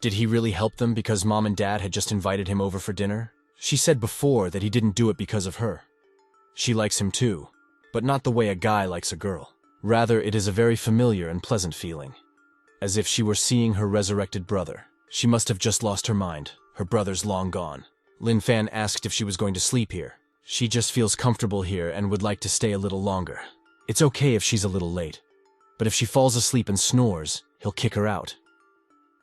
Did he really help them because Mom and Dad had just invited him over for dinner? She said before that he didn't do it because of her. She likes him too, but not the way a guy likes a girl. Rather, it is a very familiar and pleasant feeling. As if she were seeing her resurrected brother. She must have just lost her mind. Her brother's long gone. Lin Fan asked if she was going to sleep here. She just feels comfortable here and would like to stay a little longer. It's okay if she's a little late. but if she falls asleep and snores, he'll kick her out.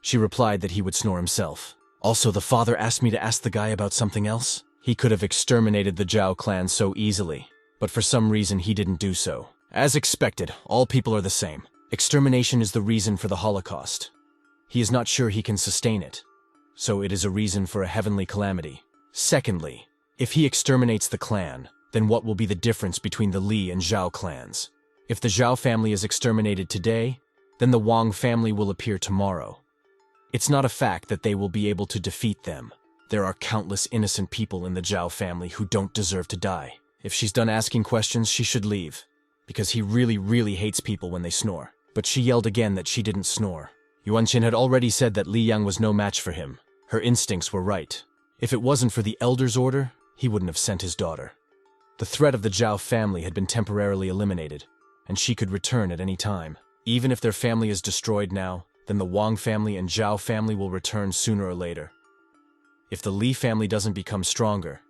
She replied that he would snore himself. Also, the father asked me to ask the guy about something else. He could have exterminated the Zhao clan so easily, but for some reason he didn't do so. As expected, all people are the same. Extermination is the reason for the Holocaust. He is not sure he can sustain it, so it is a reason for a heavenly calamity. Secondly, if he exterminates the clan, then what will be the difference between the Li and Zhao clans? If the Zhao family is exterminated today, then the Wang family will appear tomorrow. It's not a fact that they will be able to defeat them. There are countless innocent people in the Zhao family who don't deserve to die. If she's done asking questions, she should leave, because he really hates people when they snore. But she yelled again that she didn't snore. Yuanqin had already said that Li Yang was no match for him. Her instincts were right. If it wasn't for the elder's order, he wouldn't have sent his daughter. The threat of the Zhao family had been temporarily eliminated, and she could return at any time. Even if their family is destroyed now, then the Wang family and Zhao family will return sooner or later. If the Li family doesn't become stronger,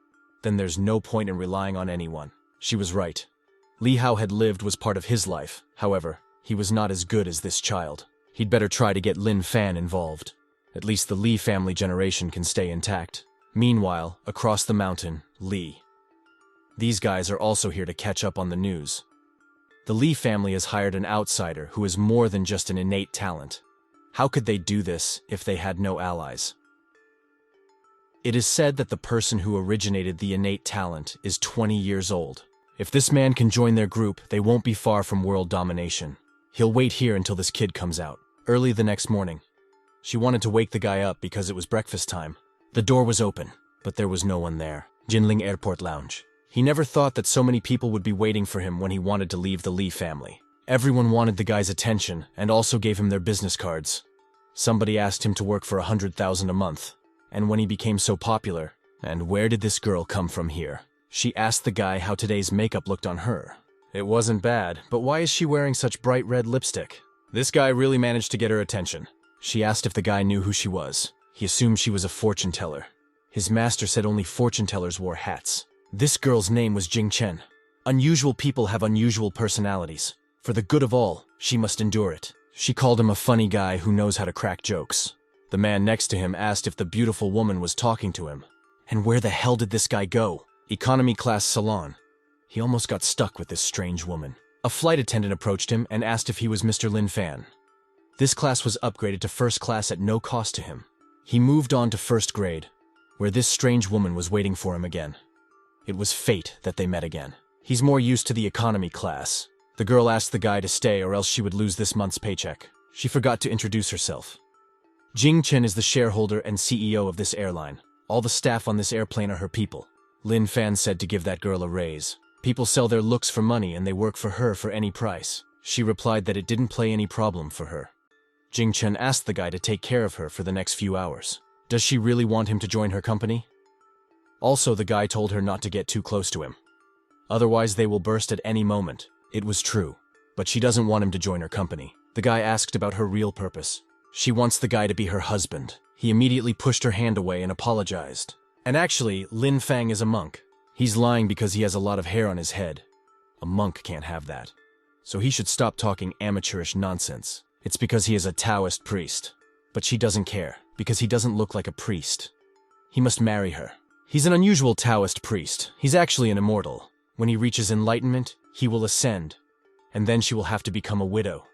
then there's no point in relying on anyone. She was right. Li Hao had lived was part of his life. However, he was not as good as this child. He'd better try to get Lin Fan involved. At least the Li family generation can stay intact. Meanwhile, across the mountain, Li. These guys are also here to catch up on the news. The Li family has hired an outsider who is more than just an innate talent. How could they do this if they had no allies? It is said that the person who originated the innate talent is 20 years old. If this man can join their group, they won't be far from world domination. He'll wait here until this kid comes out. Early the next morning, she wanted to wake the guy up because it was breakfast time. The door was open, but there was no one there. Jinling Airport Lounge. He never thought that so many people would be waiting for him when he wanted to leave the Li family. Everyone wanted the guy's attention and also gave him their business cards. Somebody asked him to work for 100,000 a month. And when he became so popular, and where did this girl come from here? She asked the guy how today's makeup looked on her. It wasn't bad, but why is she wearing such bright red lipstick? This guy really managed to get her attention. She asked if the guy knew who she was. He assumed she was a fortune teller. His master said only fortune tellers wore hats. This girl's name was Jing Chen. Unusual people have unusual personalities. For the good of all, she must endure it. She called him a funny guy who knows how to crack jokes. The man next to him asked if the beautiful woman was talking to him. And where the hell did this guy go? Economy class salon. He almost got stuck with this strange woman. A flight attendant approached him and asked if he was Mr. Lin Fan. This class was upgraded to first class at no cost to him. He moved on to first grade, where this strange woman was waiting for him again. It was fate that they met again. He's more used to the economy class. The girl asked the guy to stay or else she would lose this month's paycheck. She forgot to introduce herself. Jing Chen is the shareholder and CEO of this airline. All the staff on this airplane are her people. Lin Fan said to give that girl a raise. People sell their looks for money and they work for her for any price. She replied that it didn't play any problem for her. Jing Chen asked the guy to take care of her for the next few hours. Does she really want him to join her company? Also, the guy told her not to get too close to him. Otherwise, they will burst at any moment. It was true, but she doesn't want him to join her company. The guy asked about her real purpose. She wants the guy to be her husband. He immediately pushed her hand away and apologized. And actually, Lin Fang is a monk. He's lying because he has a lot of hair on his head. A monk can't have that. So he should stop talking amateurish nonsense. It's because he is a Taoist priest. But she doesn't care, because he doesn't look like a priest. He must marry her. He's an unusual Taoist priest. He's actually an immortal. When he reaches enlightenment, he will ascend, and then she will have to become a widow.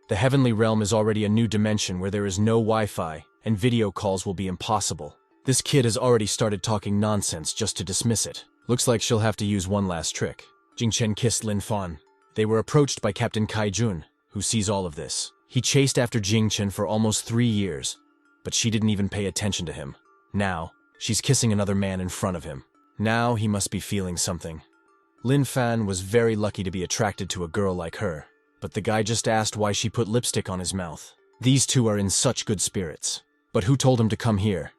The heavenly realm is already a new dimension where there is no Wi-Fi, and video calls will be impossible. This kid has already started talking nonsense just to dismiss it. Looks like she'll have to use one last trick. Jing Chen kissed Lin Fan. They were approached by Captain Kai Jun, who sees all of this. He chased after Jing Chen for almost 3 years, but she didn't even pay attention to him. Now, she's kissing another man in front of him. Now he must be feeling something. Lin Fan was very lucky to be attracted to a girl like her, but the guy just asked why she put lipstick on his mouth. These two are in such good spirits. But who told him to come here?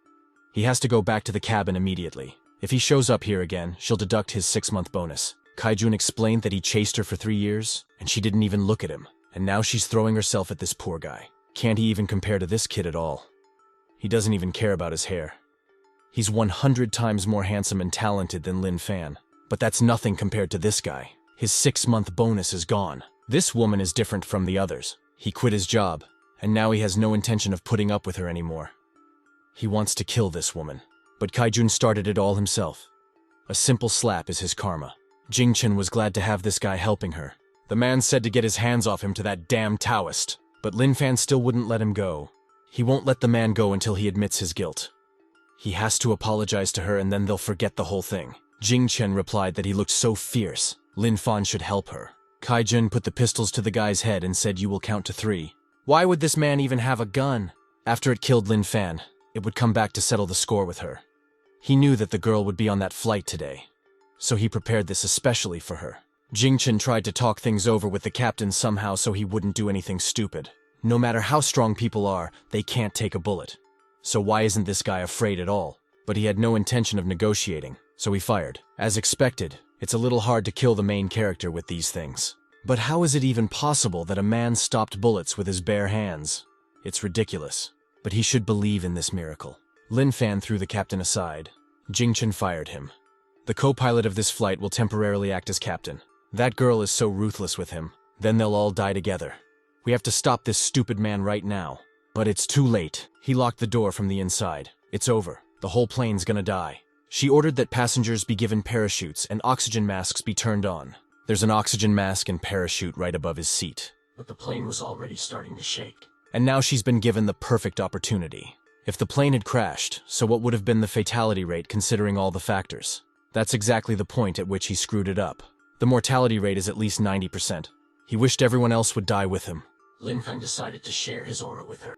He has to go back to the cabin immediately. If he shows up here again, she'll deduct his 6-month bonus. Kaijun explained that he chased her for 3 years, and she didn't even look at him. And now she's throwing herself at this poor guy. Can't he even compare to this kid at all? He doesn't even care about his hair. He's 100 times more handsome and talented than Lin Fan. But that's nothing compared to this guy. His 6-month bonus is gone. This woman is different from the others. He quit his job, and now he has no intention of putting up with her anymore. He wants to kill this woman. But Kaijun started it all himself. A simple slap is his karma. Jingchen was glad to have this guy helping her. The man said to get his hands off him to that damn Taoist, but Lin Fan still wouldn't let him go. He won't let the man go until he admits his guilt. He has to apologize to her and then they'll forget the whole thing. Jingchen replied that he looked so fierce, Lin Fan should help her. Kaijun put the pistols to the guy's head and said, "You will count to 3. Why would this man even have a gun? After it killed Lin Fan, it would come back to settle the score with her. He knew that the girl would be on that flight today, so he prepared this especially for her. Jingchen tried to talk things over with the captain somehow so he wouldn't do anything stupid. No matter how strong people are, they can't take a bullet. So why isn't this guy afraid at all? But he had no intention of negotiating, so he fired. As expected, it's a little hard to kill the main character with these things. But how is it even possible that a man stopped bullets with his bare hands? It's ridiculous. But he should believe in this miracle. Lin Fan threw the captain aside. Jingchen fired him. The co-pilot of this flight will temporarily act as captain. That girl is so ruthless with him. Then they'll all die together. We have to stop this stupid man right now. But it's too late. He locked the door from the inside. It's over. The whole plane's gonna die. She ordered that passengers be given parachutes and oxygen masks be turned on. There's an oxygen mask and parachute right above his seat. But the plane was already starting to shake. And now she's been given the perfect opportunity. If the plane had crashed, so what would have been the fatality rate considering all the factors? That's exactly the point at which he screwed it up. The mortality rate is at least 90%. He wished everyone else would die with him. Lin Fan decided to share his aura with her,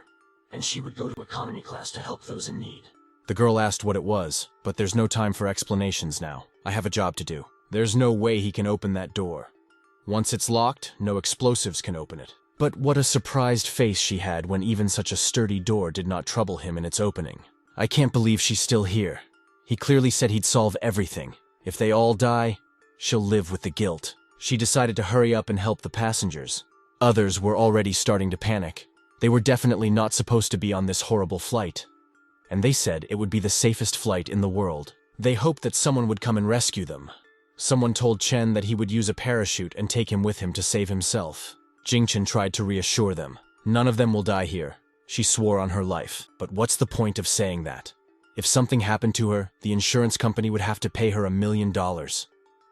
and she would go to economy class to help those in need. The girl asked what it was, but there's no time for explanations now. I have a job to do. There's no way he can open that door. Once it's locked, no explosives can open it. But what a surprised face she had when even such a sturdy door did not trouble him in its opening. I can't believe she's still here. He clearly said he'd solve everything. If they all die, she'll live with the guilt. She decided to hurry up and help the passengers. Others were already starting to panic. They were definitely not supposed to be on this horrible flight. And they said it would be the safest flight in the world. They hoped that someone would come and rescue them. Someone told Chen that he would use a parachute and take him with him to save himself. Jingchen tried to reassure them. None of them will die here. She swore on her life. But what's the point of saying that? If something happened to her, the insurance company would have to pay her $1 million.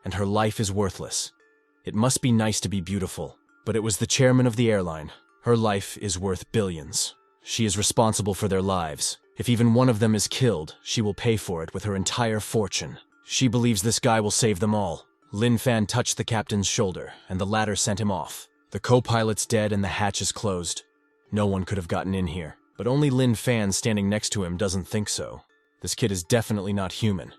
And her life is worthless. It must be nice to be beautiful. But it was the chairman of the airline. Her life is worth billions. She is responsible for their lives. If even one of them is killed, she will pay for it with her entire fortune. She believes this guy will save them all. Lin Fan touched the captain's shoulder, and the latter sent him off. The co-pilot's dead and the hatch is closed. No one could have gotten in here. But only Lin Fan standing next to him doesn't think so. This kid is definitely not human.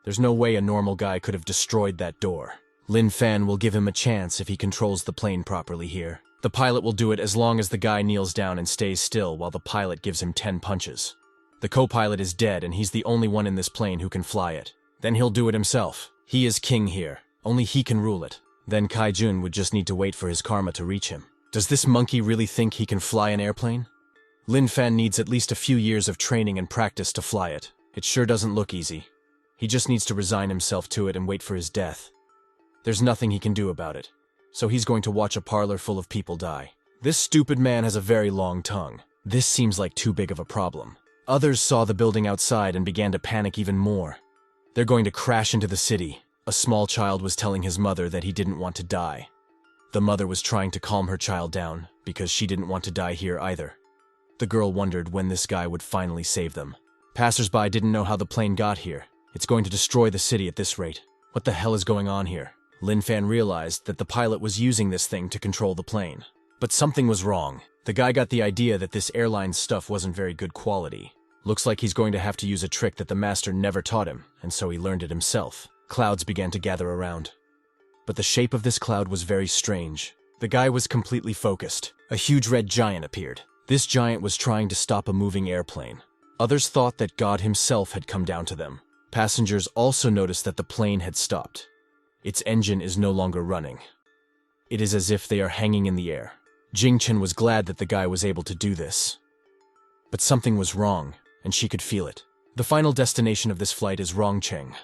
There's no way a normal guy could have destroyed that door. Lin Fan will give him a chance if he controls the plane properly here. The pilot will do it as long as the guy kneels down and stays still while the pilot gives him 10 punches. The co-pilot is dead and he's the only one in this plane who can fly it. Then he'll do it himself. He is king here. Only he can rule it. Then Kaijun would just need to wait for his karma to reach him. Does this monkey really think he can fly an airplane? Lin Fan needs at least a few years of training and practice to fly it. It sure doesn't look easy. He just needs to resign himself to it and wait for his death. There's nothing he can do about it. So he's going to watch a parlor full of people die. This stupid man has a very long tongue. This seems like too big of a problem. Others saw the building outside and began to panic even more. They're going to crash into the city. A small child was telling his mother that he didn't want to die. The mother was trying to calm her child down because she didn't want to die here either. The girl wondered when this guy would finally save them. Passers-by didn't know how the plane got here. It's going to destroy the city at this rate. What the hell is going on here? Lin Fan realized that the pilot was using this thing to control the plane. But something was wrong. The guy got the idea that this airline stuff wasn't very good quality. Looks like he's going to have to use a trick that the master never taught him, and so he learned it himself. Clouds began to gather around. But the shape of this cloud was very strange. The guy was completely focused. A huge red giant appeared. This giant was trying to stop a moving airplane. Others thought that God himself had come down to them. Passengers also noticed that the plane had stopped. Its engine is no longer running. It is as if they are hanging in the air. Jingchen was glad that the guy was able to do this. But something was wrong, and she could feel it. The final destination of this flight is Rongcheng.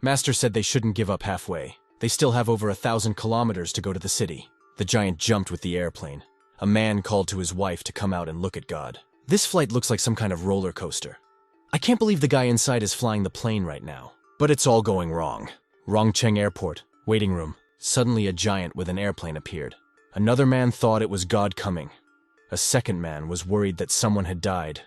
Master said they shouldn't give up halfway. They still have over 1,000 kilometers to go to the city. The giant jumped with the airplane. A man called to his wife to come out and look at God. This flight looks like some kind of roller coaster. I can't believe the guy inside is flying the plane right now. But it's all going wrong. Rongcheng Airport, waiting room. Suddenly a giant with an airplane appeared. Another man thought it was God coming. A second man was worried that someone had died.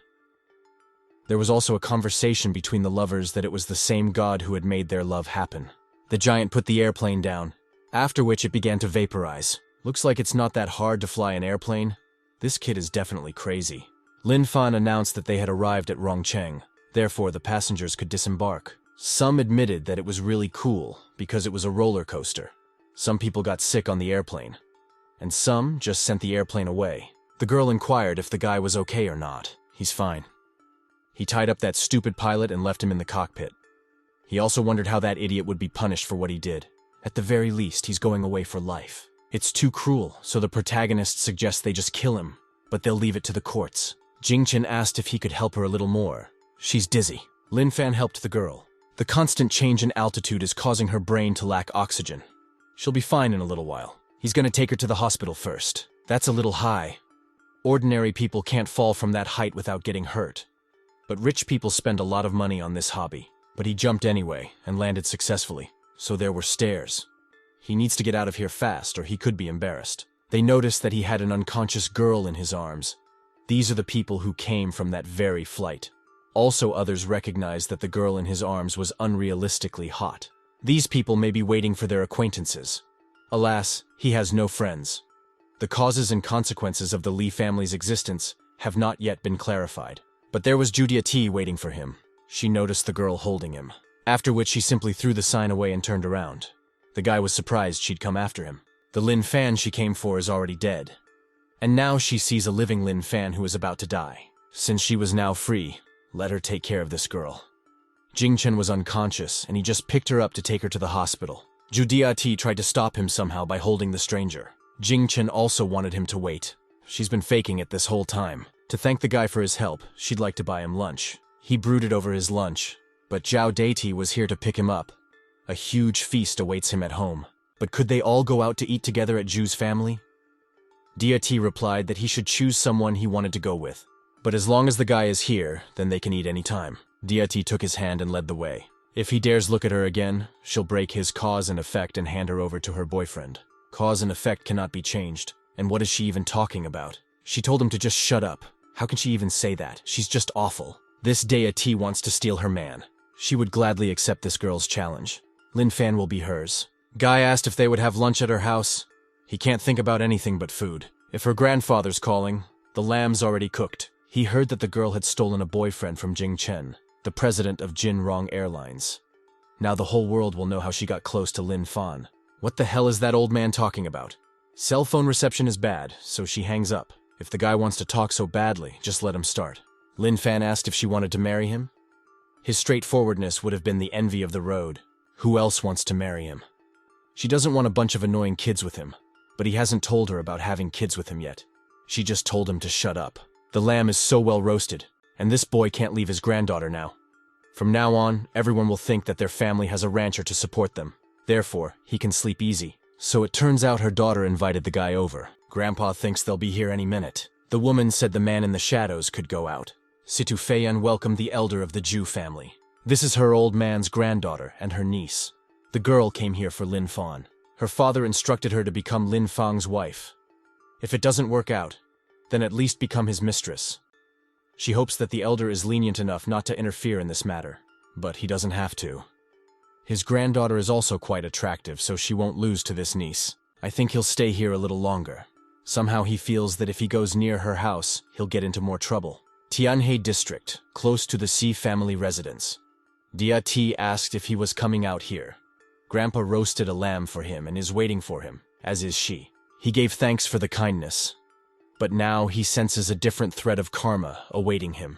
There was also a conversation between the lovers that it was the same God who had made their love happen. The giant put the airplane down, after which it began to vaporize. Looks like it's not that hard to fly an airplane. This kid is definitely crazy. Lin Fan announced that they had arrived at Rongcheng, therefore the passengers could disembark. Some admitted that it was really cool because it was a roller coaster. Some people got sick on the airplane, and some just sent the airplane away. The girl inquired if the guy was okay or not. He's fine. He tied up that stupid pilot and left him in the cockpit. He also wondered how that idiot would be punished for what he did. At the very least, he's going away for life. It's too cruel, so the protagonist suggests they just kill him, but they'll leave it to the courts. Jingchen asked if he could help her a little more. She's dizzy. Lin Fan helped the girl. The constant change in altitude is causing her brain to lack oxygen. She'll be fine in a little while. He's gonna take her to the hospital first. That's a little high. Ordinary people can't fall from that height without getting hurt. But rich people spend a lot of money on this hobby. But he jumped anyway and landed successfully, so there were stairs. He needs to get out of here fast or he could be embarrassed. They noticed that he had an unconscious girl in his arms. These are the people who came from that very flight. Also, others recognized that the girl in his arms was unrealistically hot. These people may be waiting for their acquaintances. Alas, he has no friends. The causes and consequences of the Li family's existence have not yet been clarified. But there was Judia T waiting for him. She noticed the girl holding him, after which she simply threw the sign away and turned around. The guy was surprised she'd come after him. The Lin Fan she came for is already dead. And now she sees a living Lin Fan who is about to die. Since she was now free, let her take care of this girl. Jingchen was unconscious, and he just picked her up to take her to the hospital. Judia T tried to stop him somehow by holding the stranger. Jingchen also wanted him to wait. She's been faking it this whole time. To thank the guy for his help, she'd like to buy him lunch. He brooded over his lunch, but Zhao Deiti was here to pick him up. A huge feast awaits him at home. But could they all go out to eat together at Zhu's family? Dia T replied that he should choose someone he wanted to go with. But as long as the guy is here, then they can eat any time. Dia T took his hand and led the way. If he dares look at her again, she'll break his cause and effect and hand her over to her boyfriend. Cause and effect cannot be changed. And what is she even talking about? She told him to just shut up. How can she even say that? She's just awful. This Dia T wants to steal her man. She would gladly accept this girl's challenge. Lin Fan will be hers. Guy asked if they would have lunch at her house. He can't think about anything but food. If her grandfather's calling, the lamb's already cooked. He heard that the girl had stolen a boyfriend from Jing Chen, the president of Jin Rong Airlines. Now the whole world will know how she got close to Lin Fan. What the hell is that old man talking about? Cell phone reception is bad, so she hangs up. If the guy wants to talk so badly, just let him start. Lin Fan asked if she wanted to marry him. His straightforwardness would have been the envy of the road. Who else wants to marry him? She doesn't want a bunch of annoying kids with him, but he hasn't told her about having kids with him yet. She just told him to shut up. The lamb is so well roasted, and this boy can't leave his granddaughter now. From now on, everyone will think that their family has a rancher to support them. Therefore, he can sleep easy. So it turns out her daughter invited the guy over. Grandpa thinks they'll be here any minute. The woman said the man in the shadows could go out. Situ Feiyan welcomed the elder of the Zhu family. This is her old man's granddaughter and her niece. The girl came here for Lin Fan. Her father instructed her to become Lin Fang's wife. If it doesn't work out, then at least become his mistress. She hopes that the elder is lenient enough not to interfere in this matter, but he doesn't have to. His granddaughter is also quite attractive, so she won't lose to this niece. I think he'll stay here a little longer. Somehow he feels that if he goes near her house, he'll get into more trouble. Tianhe District, close to the Si family residence. Dia T asked if he was coming out here. Grandpa roasted a lamb for him and is waiting for him, as is she. He gave thanks for the kindness. But now he senses a different thread of karma awaiting him.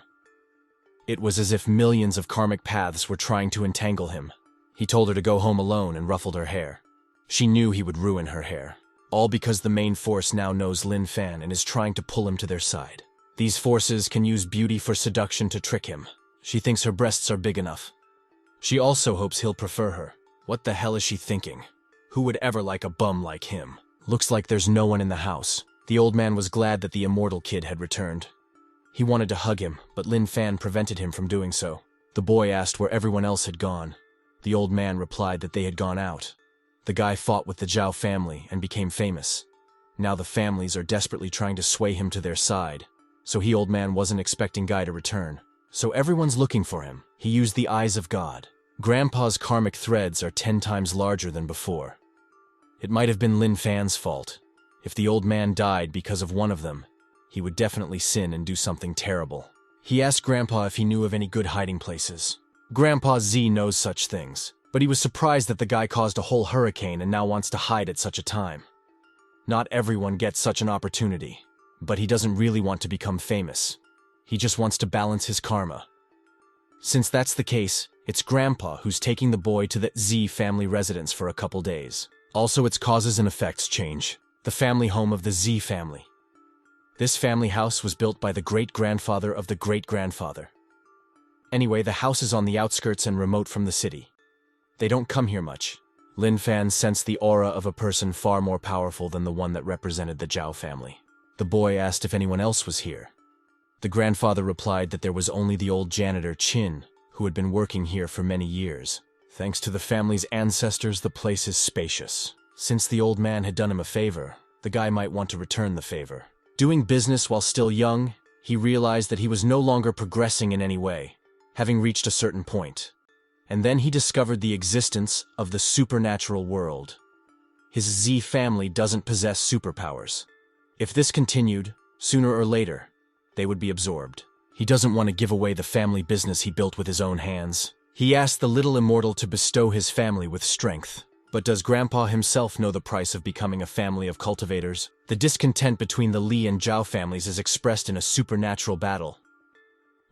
It was as if millions of karmic paths were trying to entangle him. He told her to go home alone and ruffled her hair. She knew he would ruin her hair. All because the main force now knows Lin Fan and is trying to pull him to their side. These forces can use beauty for seduction to trick him. She thinks her breasts are big enough. She also hopes he'll prefer her. What the hell is she thinking? Who would ever like a bum like him? Looks like there's no one in the house. The old man was glad that the immortal kid had returned. He wanted to hug him, but Lin Fan prevented him from doing so. The boy asked where everyone else had gone. The old man replied that they had gone out. The guy fought with the Zhao family and became famous. Now the families are desperately trying to sway him to their side. So old man wasn't expecting Guy to return. So everyone's looking for him. He used the eyes of God. Grandpa's karmic threads are 10 times larger than before. It might have been Lin Fan's fault. If the old man died because of one of them, he would definitely sin and do something terrible. He asked Grandpa if he knew of any good hiding places. Grandpa Z knows such things, but he was surprised that the guy caused a whole hurricane and now wants to hide at such a time. Not everyone gets such an opportunity, but he doesn't really want to become famous. He just wants to balance his karma. Since that's the case, it's Grandpa who's taking the boy to the Z family residence for a couple days. Also, its causes and effects change. The family home of the Z family. This family house was built by the great-grandfather of the great-grandfather. Anyway, the house is on the outskirts and remote from the city. They don't come here much. Lin Fan sensed the aura of a person far more powerful than the one that represented the Zhao family. The boy asked if anyone else was here. The grandfather replied that there was only the old janitor Qin, who had been working here for many years. Thanks to the family's ancestors, the place is spacious. Since the old man had done him a favor, the guy might want to return the favor. Doing business while still young, he realized that he was no longer progressing in any way, having reached a certain point. And then he discovered the existence of the supernatural world. His Z family doesn't possess superpowers. If this continued, sooner or later, they would be absorbed. He doesn't want to give away the family business he built with his own hands. He asked the little immortal to bestow his family with strength. But does Grandpa himself know the price of becoming a family of cultivators? The discontent between the Li and Zhao families is expressed in a supernatural battle.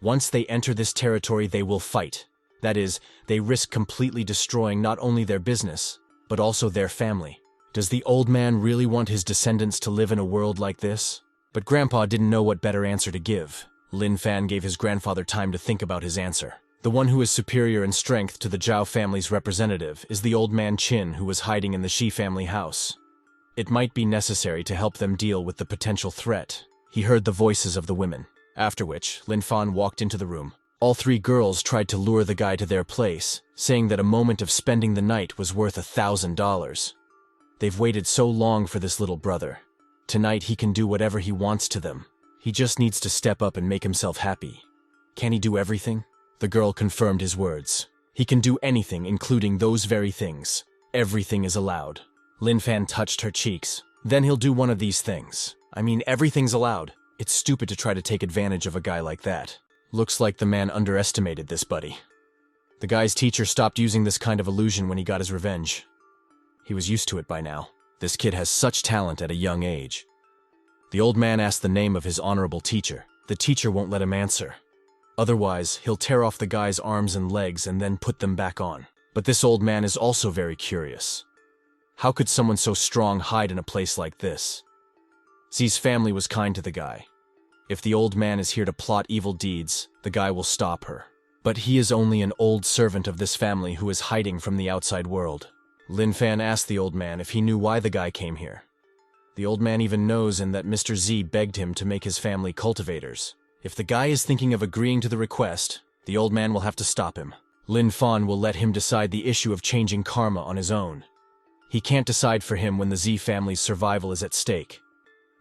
Once they enter this territory, they will fight. That is, they risk completely destroying not only their business, but also their family. Does the old man really want his descendants to live in a world like this? But Grandpa didn't know what better answer to give. Lin Fan gave his grandfather time to think about his answer. The one who is superior in strength to the Zhao family's representative is the old man Qin, who was hiding in the Shi family house. It might be necessary to help them deal with the potential threat. He heard the voices of the women. After which, Lin Fan walked into the room. All 3 girls tried to lure the guy to their place, saying that a moment of spending the night was worth $1,000. They've waited so long for this little brother. Tonight he can do whatever he wants to them. He just needs to step up and make himself happy. Can he do everything? The girl confirmed his words. He can do anything, including those very things. Everything is allowed. Lin Fan touched her cheeks. Then he'll do one of these things. I mean, everything's allowed. It's stupid to try to take advantage of a guy like that. Looks like the man underestimated this buddy. The guy's teacher stopped using this kind of illusion when he got his revenge. He was used to it by now. This kid has such talent at a young age. The old man asked the name of his honorable teacher. The teacher won't let him answer. Otherwise, he'll tear off the guy's arms and legs and then put them back on. But this old man is also very curious. How could someone so strong hide in a place like this? Z's family was kind to the guy. If the old man is here to plot evil deeds, the guy will stop her. But he is only an old servant of this family who is hiding from the outside world. Lin Fan asked the old man if he knew why the guy came here. The old man even knows and that Mr. Z begged him to make his family cultivators. If the guy is thinking of agreeing to the request, the old man will have to stop him. Lin Fan will let him decide the issue of changing karma on his own. He can't decide for him when the Z family's survival is at stake.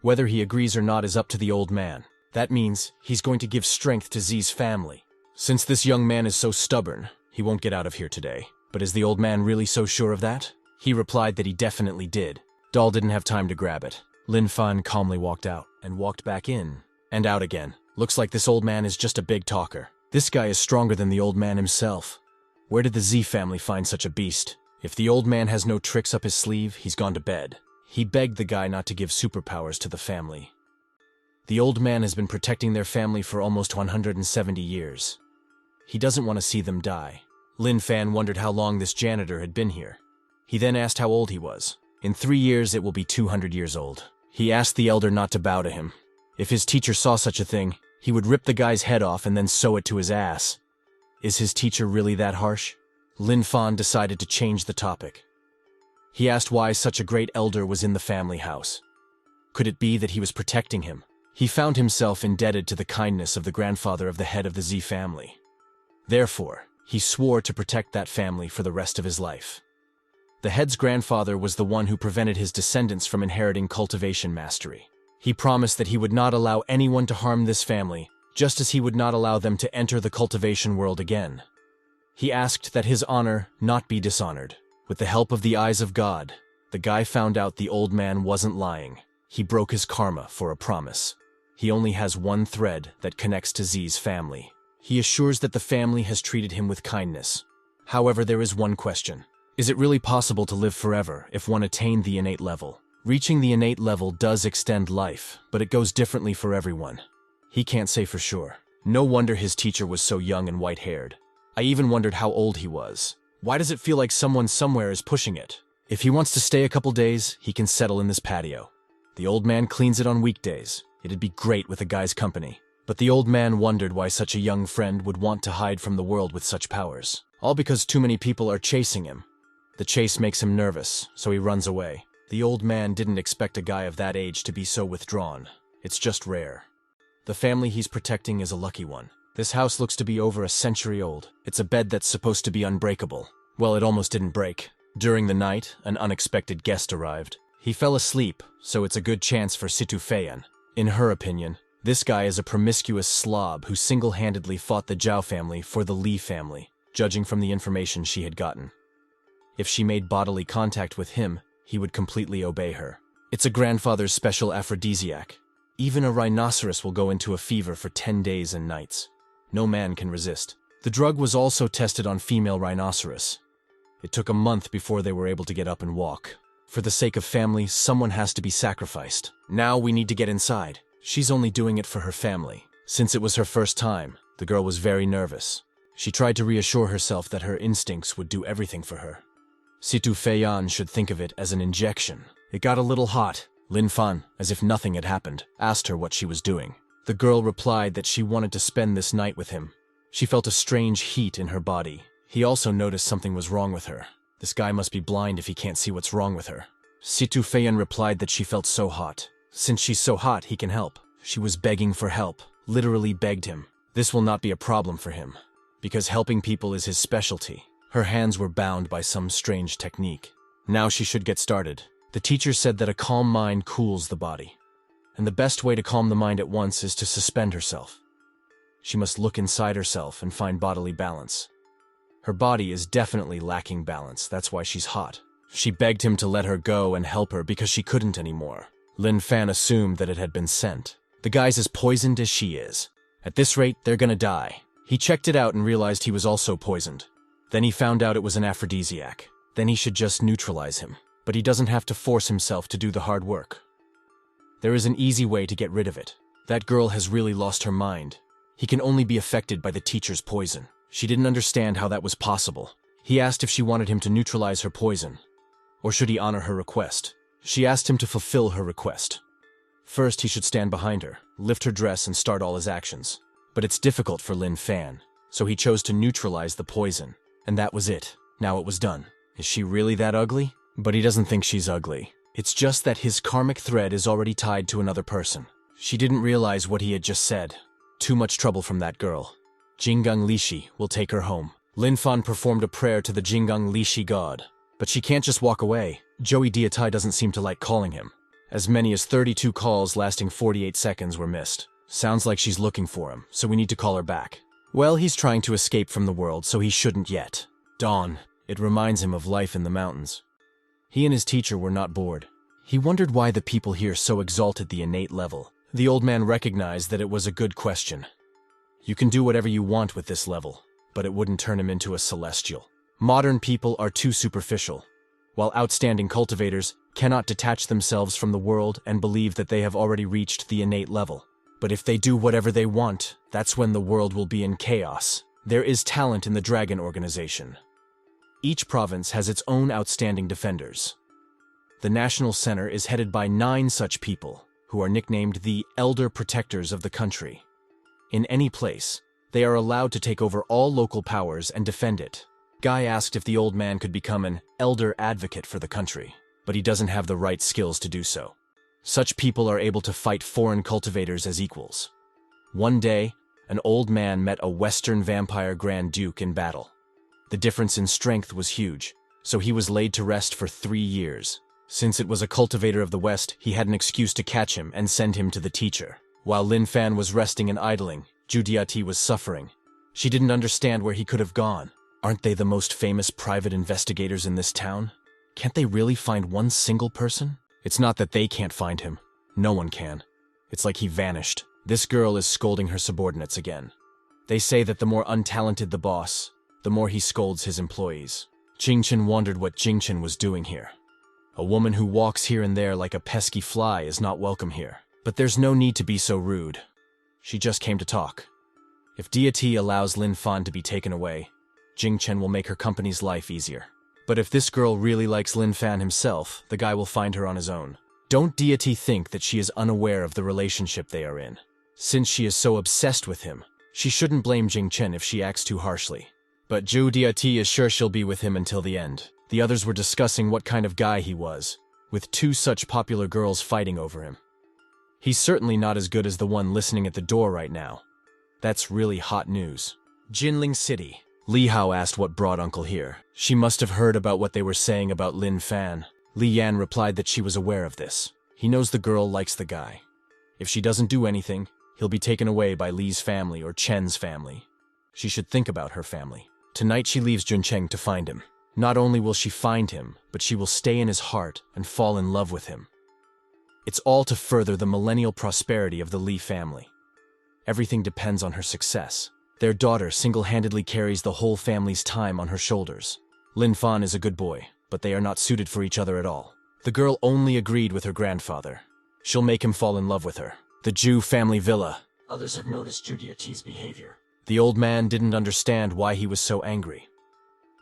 Whether he agrees or not is up to the old man. That means he's going to give strength to Z's family. Since this young man is so stubborn, he won't get out of here today. But is the old man really so sure of that? He replied that he definitely did. Doll didn't have time to grab it. Lin Fan calmly walked out and walked back in and out again. Looks like this old man is just a big talker. This guy is stronger than the old man himself. Where did the Z family find such a beast? If the old man has no tricks up his sleeve, he's gone to bed. He begged the guy not to give superpowers to the family. The old man has been protecting their family for almost 170 years. He doesn't want to see them die. Lin Fan wondered how long this janitor had been here. He then asked how old he was. In 3 years, it will be 200 years old. He asked the elder not to bow to him. If his teacher saw such a thing, he would rip the guy's head off and then sew it to his ass. Is his teacher really that harsh? Lin Fan decided to change the topic. He asked why such a great elder was in the family house. Could it be that he was protecting him? He found himself indebted to the kindness of the grandfather of the head of the Z family. Therefore, he swore to protect that family for the rest of his life. The head's grandfather was the one who prevented his descendants from inheriting cultivation mastery. He promised that he would not allow anyone to harm this family, just as he would not allow them to enter the cultivation world again. He asked that his honor not be dishonored. With the help of the eyes of God, the guy found out the old man wasn't lying. He broke his karma for a promise. He only has one thread that connects to Z's family. He assures that the family has treated him with kindness. However, there is one question. Is it really possible to live forever if one attained the innate level? Reaching the innate level does extend life, but it goes differently for everyone. He can't say for sure. No wonder his teacher was so young and white-haired. I even wondered how old he was. Why does it feel like someone somewhere is pushing it? If he wants to stay a couple days, he can settle in this patio. The old man cleans it on weekdays. It'd be great with a guy's company. But the old man wondered why such a young friend would want to hide from the world with such powers. All because too many people are chasing him. The chase makes him nervous, so he runs away. The old man didn't expect a guy of that age to be so withdrawn. It's just rare. The family he's protecting is a lucky one. This house looks to be over a century old. It's a bed that's supposed to be unbreakable. Well, it almost didn't break. During the night, an unexpected guest arrived. He fell asleep, so it's a good chance for Situ Feiyan. In her opinion, this guy is a promiscuous slob who single-handedly fought the Zhao family for the Li family, judging from the information she had gotten. If she made bodily contact with him, he would completely obey her. It's a grandfather's special aphrodisiac. Even a rhinoceros will go into a fever for 10 days and nights. No man can resist. The drug was also tested on female rhinoceros. It took a month before they were able to get up and walk. For the sake of family, someone has to be sacrificed. Now we need to get inside. She's only doing it for her family. Since it was her first time, the girl was very nervous. She tried to reassure herself that her instincts would do everything for her. Situ Feiyan should think of it as an injection. It got a little hot. Lin Fan, as if nothing had happened, asked her what she was doing. The girl replied that she wanted to spend this night with him. She felt a strange heat in her body. He also noticed something was wrong with her. This guy must be blind if he can't see what's wrong with her. Situ Feiyan replied that she felt so hot. Since she's so hot, he can help. She was begging for help, literally begged him. This will not be a problem for him, because helping people is his specialty. Her hands were bound by some strange technique. Now she should get started. The teacher said that a calm mind cools the body. And the best way to calm the mind at once is to suspend herself. She must look inside herself and find bodily balance. Her body is definitely lacking balance, that's why she's hot. She begged him to let her go and help her because she couldn't anymore. Lin Fan assumed that it had been sent. The guy's as poisoned as she is. At this rate, they're gonna die. He checked it out and realized he was also poisoned. Then he found out it was an aphrodisiac. Then he should just neutralize him. But he doesn't have to force himself to do the hard work. There is an easy way to get rid of it. That girl has really lost her mind. He can only be affected by the teacher's poison. She didn't understand how that was possible. He asked if she wanted him to neutralize her poison, or should he honor her request. She asked him to fulfill her request. First, he should stand behind her, lift her dress, and start all his actions. But it's difficult for Lin Fan, so he chose to neutralize the poison. And that was it. Now it was done. Is she really that ugly? But he doesn't think she's ugly. It's just that his karmic thread is already tied to another person. She didn't realize what he had just said. Too much trouble from that girl. Jingung Lishi will take her home. Lin Fan performed a prayer to the Jingung Lishi god. But she can't just walk away. Joey Diatai doesn't seem to like calling him. As many as 32 calls lasting 48 seconds were missed. Sounds like she's looking for him, so we need to call her back. Well, he's trying to escape from the world, so he shouldn't yet. Dawn. It reminds him of life in the mountains. He and his teacher were not bored. He wondered why the people here so exalted the innate level. The old man recognized that it was a good question. You can do whatever you want with this level, but it wouldn't turn him into a celestial. Modern people are too superficial, while outstanding cultivators cannot detach themselves from the world and believe that they have already reached the innate level. But if they do whatever they want, that's when the world will be in chaos. There is talent in the Dragon Organization. Each province has its own outstanding defenders. The National Center is headed by 9 such people, who are nicknamed the Elder Protectors of the country. In any place, they are allowed to take over all local powers and defend it. Guy asked if the old man could become an elder advocate for the country, but he doesn't have the right skills to do so. Such people are able to fight foreign cultivators as equals. One day, an old man met a Western vampire Grand Duke in battle. The difference in strength was huge, so he was laid to rest for 3 years. Since it was a cultivator of the West, he had an excuse to catch him and send him to the teacher. While Lin Fan was resting and idling, Zhu Diati was suffering. She didn't understand where he could have gone. Aren't they the most famous private investigators in this town? Can't they really find one single person? It's not that they can't find him. No one can. It's like he vanished. This girl is scolding her subordinates again. They say that the more untalented the boss, the more he scolds his employees. Jingchen wondered what Jingchen was doing here. A woman who walks here and there like a pesky fly is not welcome here. But there's no need to be so rude. She just came to talk. If Deity allows Lin Fan to be taken away, Jingchen will make her company's life easier. But if this girl really likes Lin Fan himself, the guy will find her on his own. Don't Deity think that she is unaware of the relationship they are in. Since she is so obsessed with him, she shouldn't blame Jingchen if she acts too harshly. But Zhu Diati is sure she'll be with him until the end. The others were discussing what kind of guy he was, with 2 such popular girls fighting over him. He's certainly not as good as the one listening at the door right now. That's really hot news. Jinling City. Li Hao asked what brought Uncle here. She must have heard about what they were saying about Lin Fan. Li Yan replied that she was aware of this. He knows the girl likes the guy. If she doesn't do anything, he'll be taken away by Li's family or Chen's family. She should think about her family. Tonight she leaves Juncheng to find him. Not only will she find him, but she will stay in his heart and fall in love with him. It's all to further the millennial prosperity of the Li family. Everything depends on her success. Their daughter single-handedly carries the whole family's time on her shoulders. Lin Fan is a good boy, but they are not suited for each other at all. The girl only agreed with her grandfather. She'll make him fall in love with her. The Zhu family villa. Others have noticed Zhu Diati's behavior. The old man didn't understand why he was so angry.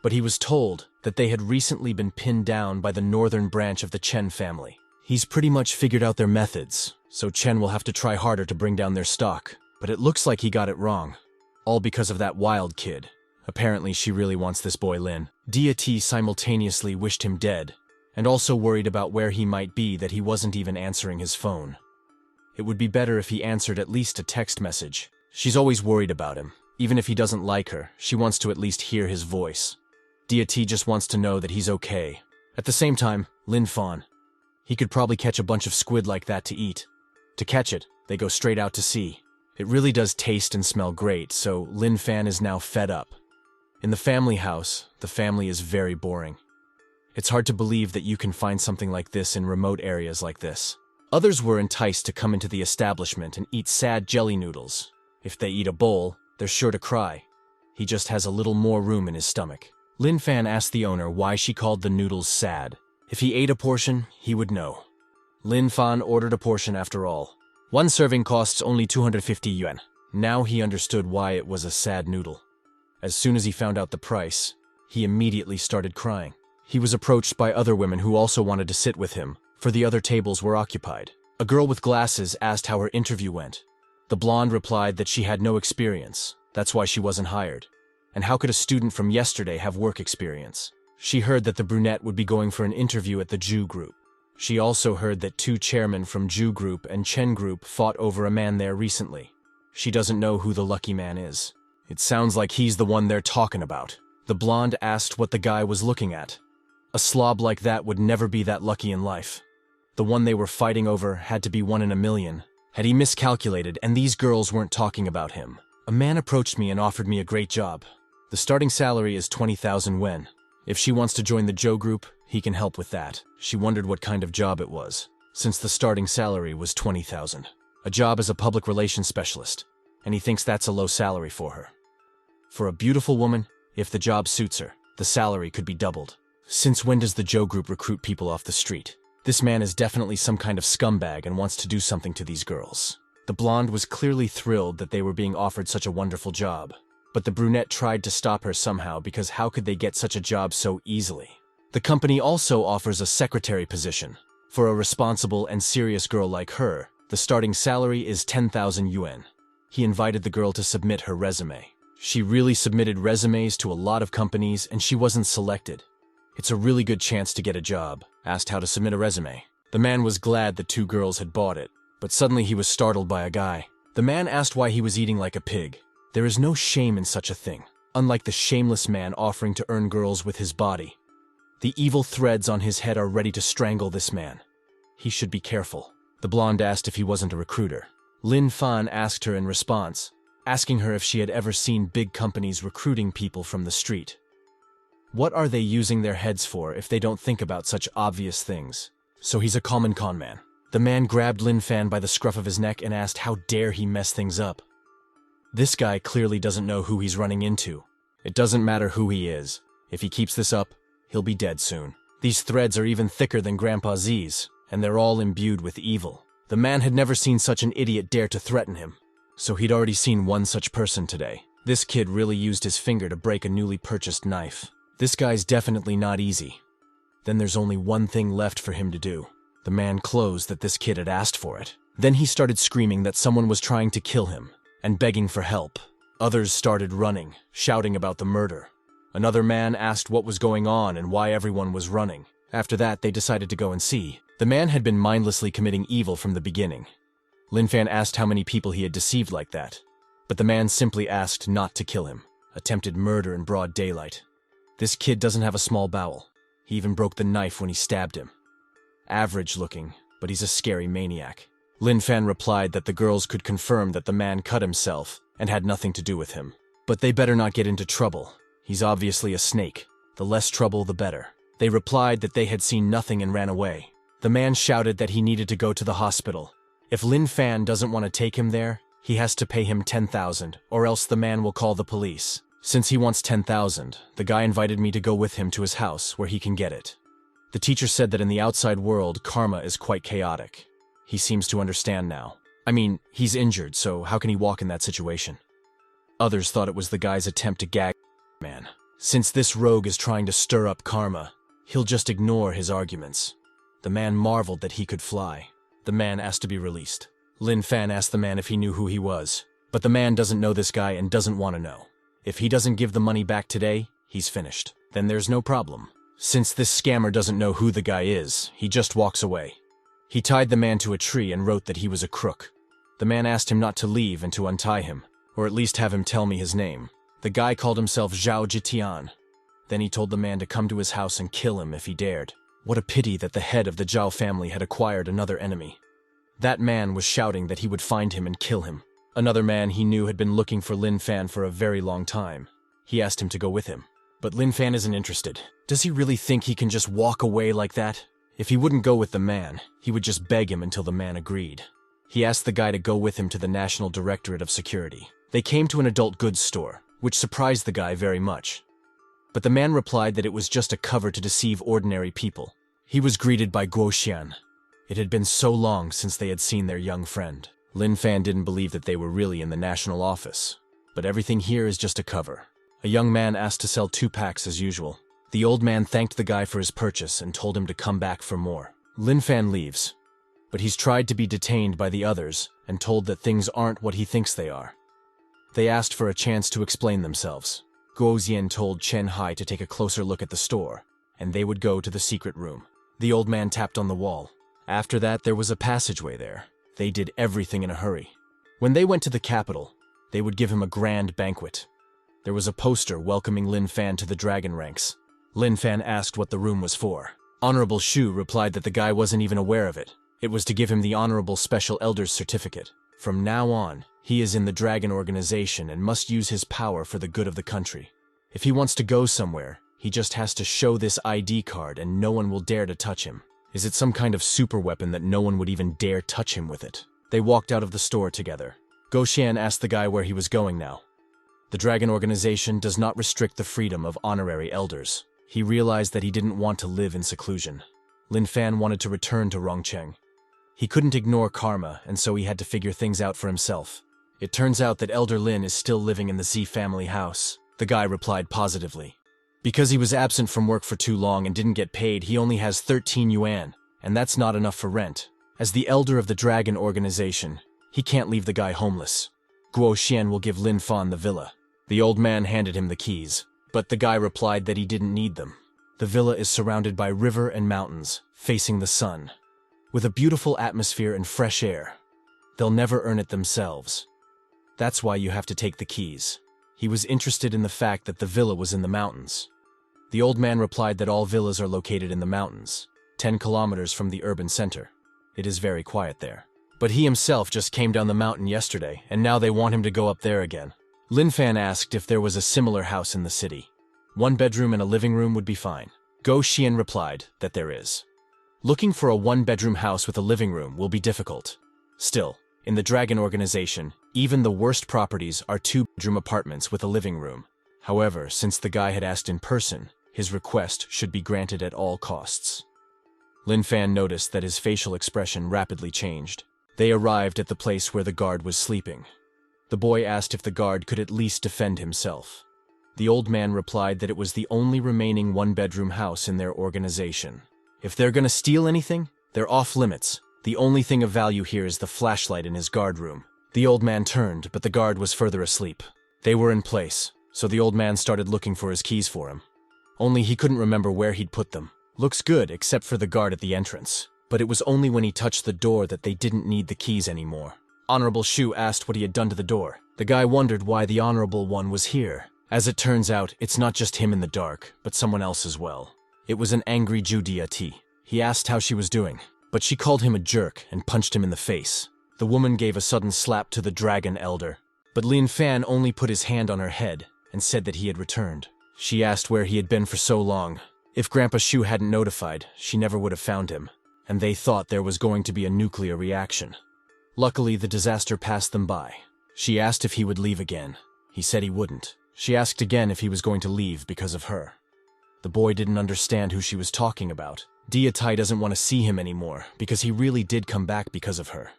But he was told that they had recently been pinned down by the northern branch of the Chen family. He's pretty much figured out their methods, so Chen will have to try harder to bring down their stock. But it looks like he got it wrong. All because of that wild kid. Apparently she really wants this boy Lin. Deity simultaneously wished him dead, and also worried about where he might be that he wasn't even answering his phone. It would be better if he answered at least a text message. She's always worried about him. Even if he doesn't like her, she wants to at least hear his voice. Deity just wants to know that he's okay. At the same time, Lin Fan. He could probably catch a bunch of squid like that to eat. To catch it, they go straight out to sea. It really does taste and smell great, so Lin Fan is now fed up. In the family house, the family is very boring. It's hard to believe that you can find something like this in remote areas like this. Others were enticed to come into the establishment and eat sad jelly noodles. If they eat a bowl, they're sure to cry. He just has a little more room in his stomach. Lin Fan asked the owner why she called the noodles sad. If he ate a portion, he would know. Lin Fan ordered a portion after all. 1 serving costs only 250 yuan. Now he understood why it was a sad noodle. As soon as he found out the price, he immediately started crying. He was approached by other women who also wanted to sit with him, for the other tables were occupied. A girl with glasses asked how her interview went. The blonde replied that she had no experience, that's why she wasn't hired. And how could a student from yesterday have work experience? She heard that the brunette would be going for an interview at the Zhu group. She also heard that 2 chairmen from Zhu group and Chen group fought over a man there recently. She doesn't know who the lucky man is. It sounds like he's the one they're talking about. The blonde asked what the guy was looking at. A slob like that would never be that lucky in life. The one they were fighting over had to be 1 in a million. Had he miscalculated and these girls weren't talking about him? A man approached me and offered me a great job. The starting salary is 20,000 yuan. If she wants to join the Zhou group, he can help with that. She wondered what kind of job it was, since the starting salary was 20,000. A job as a public relations specialist, and he thinks that's a low salary for her. For a beautiful woman, if the job suits her, the salary could be doubled. Since when does the Zhou group recruit people off the street? This man is definitely some kind of scumbag and wants to do something to these girls. The blonde was clearly thrilled that they were being offered such a wonderful job. But the brunette tried to stop her somehow because how could they get such a job so easily? The company also offers a secretary position. For a responsible and serious girl like her, the starting salary is 10,000 yuan. He invited the girl to submit her resume. She really submitted resumes to a lot of companies and she wasn't selected. It's a really good chance to get a job. Asked how to submit a resume. The man was glad the two girls had bought it, but suddenly he was startled by a guy. The man asked why he was eating like a pig. There is no shame in such a thing, unlike the shameless man offering to earn girls with his body. The evil threads on his head are ready to strangle this man. He should be careful. The blonde asked if he wasn't a recruiter. Lin Fan asked her in response, asking her if she had ever seen big companies recruiting people from the street. What are they using their heads for if they don't think about such obvious things? So he's a common con man. The man grabbed Lin Fan by the scruff of his neck and asked how dare he mess things up. This guy clearly doesn't know who he's running into. It doesn't matter who he is. If he keeps this up, he'll be dead soon. These threads are even thicker than Grandpa Z's, and they're all imbued with evil. The man had never seen such an idiot dare to threaten him, so he'd already seen one such person today. This kid really used his finger to break a newly purchased knife. This guy's definitely not easy. Then there's only one thing left for him to do. The man closed that this kid had asked for it. Then he started screaming that someone was trying to kill him and begging for help. Others started running, shouting about the murder. Another man asked what was going on and why everyone was running. After that, they decided to go and see. The man had been mindlessly committing evil from the beginning. Lin Fan asked how many people he had deceived like that, but the man simply asked not to kill him. Attempted murder in broad daylight. This kid doesn't have a small bowel. He even broke the knife when he stabbed him. Average looking, but he's a scary maniac. Lin Fan replied that the girls could confirm that the man cut himself and had nothing to do with him. But they better not get into trouble. He's obviously a snake. The less trouble, the better. They replied that they had seen nothing and ran away. The man shouted that he needed to go to the hospital. If Lin Fan doesn't want to take him there, he has to pay him 10,000, or else the man will call the police. Since he wants 10,000, the guy invited me to go with him to his house where he can get it. The teacher said that in the outside world, karma is quite chaotic. He seems to understand now. I mean, he's injured, so how can he walk in that situation? Others thought it was the guy's attempt to gag the man. Since this rogue is trying to stir up karma, he'll just ignore his arguments. The man marveled that he could fly. The man asked to be released. Lin Fan asked the man if he knew who he was, but the man doesn't know this guy and doesn't want to know. If he doesn't give the money back today, he's finished. Then there's no problem. Since this scammer doesn't know who the guy is, he just walks away. He tied the man to a tree and wrote that he was a crook. The man asked him not to leave and to untie him, or at least have him tell me his name. The guy called himself Zhao Jitian. Then he told the man to come to his house and kill him if he dared. What a pity that the head of the Zhao family had acquired another enemy. That man was shouting that he would find him and kill him. Another man he knew had been looking for Lin Fan for a very long time. He asked him to go with him. But Lin Fan isn't interested. Does he really think he can just walk away like that? If he wouldn't go with the man, he would just beg him until the man agreed. He asked the guy to go with him to the National Directorate of Security. They came to an adult goods store, which surprised the guy very much. But the man replied that it was just a cover to deceive ordinary people. He was greeted by Guo Xian. It had been so long since they had seen their young friend. Lin Fan didn't believe that they were really in the national office. But everything here is just a cover. A young man asked to sell 2 packs as usual. The old man thanked the guy for his purchase and told him to come back for more. Lin Fan leaves, but he's tried to be detained by the others and told that things aren't what he thinks they are. They asked for a chance to explain themselves. Guo Xian told Chen Hai to take a closer look at the store, and they would go to the secret room. The old man tapped on the wall. After that, there was a passageway there. They did everything in a hurry. When they went to the capital, they would give him a grand banquet. There was a poster welcoming Lin Fan to the dragon ranks. Lin Fan asked what the room was for. Honorable Shu replied that the guy wasn't even aware of it. It was to give him the Honorable Special Elder's certificate. From now on, he is in the dragon organization and must use his power for the good of the country. If he wants to go somewhere, he just has to show this ID card and no one will dare to touch him. Is it some kind of super weapon that no one would even dare touch him with it? They walked out of the store together. Guo Xian asked the guy where he was going now. The dragon organization does not restrict the freedom of honorary elders. He realized that he didn't want to live in seclusion. Lin Fan wanted to return to Rongcheng. He couldn't ignore karma, and so he had to figure things out for himself. It turns out that Elder Lin is still living in the Z family house. The guy replied positively. Because he was absent from work for too long and didn't get paid, he only has 13 yuan, and that's not enough for rent. As the elder of the dragon organization, he can't leave the guy homeless. Guo Xian will give Lin Fan the villa. The old man handed him the keys, but the guy replied that he didn't need them. The villa is surrounded by river and mountains, facing the sun, with a beautiful atmosphere and fresh air. They'll never earn it themselves. That's why you have to take the keys. He was interested in the fact that the villa was in the mountains. The old man replied that all villas are located in the mountains, 10 kilometers from the urban center. It is very quiet there. But he himself just came down the mountain yesterday, and now they want him to go up there again. Lin Fan asked if there was a similar house in the city. 1 bedroom and a living room would be fine. Go Xian replied that there is. Looking for a 1-bedroom house with a living room will be difficult. Still, in the Dragon organization, even the worst properties are 2-bedroom apartments with a living room. However, since the guy had asked in person, his request should be granted at all costs. Lin Fan noticed that his facial expression rapidly changed. They arrived at the place where the guard was sleeping. The boy asked if the guard could at least defend himself. The old man replied that it was the only remaining 1-bedroom house in their organization. If they're gonna steal anything, they're off limits. The only thing of value here is the flashlight in his guard room. The old man turned, but the guard was further asleep. They were in place, so the old man started looking for his keys for him. Only he couldn't remember where he'd put them. Looks good, except for the guard at the entrance. But it was only when he touched the door that they didn't need the keys anymore. Honorable Shu asked what he had done to the door. The guy wondered why the Honorable One was here. As it turns out, it's not just him in the dark, but someone else as well. It was an angry Judia T. He asked how she was doing, but she called him a jerk and punched him in the face. The woman gave a sudden slap to the Dragon Elder, but Lin Fan only put his hand on her head and said that he had returned. She asked where he had been for so long. If Grandpa Shu hadn't notified, she never would have found him, and they thought there was going to be a nuclear reaction. Luckily, the disaster passed them by. She asked if he would leave again. He said he wouldn't. She asked again if he was going to leave because of her. The boy didn't understand who she was talking about. Diatai doesn't want to see him anymore because he really did come back because of her.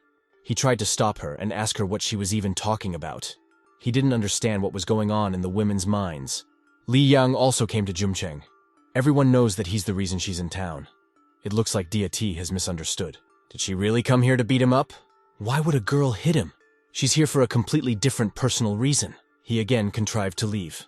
He tried to stop her and ask her what she was even talking about. He didn't understand what was going on in the women's minds. Li Yang also came to Jumcheng. Everyone knows that he's the reason she's in town. It looks like Diatai has misunderstood. Did she really come here to beat him up? Why would a girl hit him? She's here for a completely different personal reason. He again contrived to leave.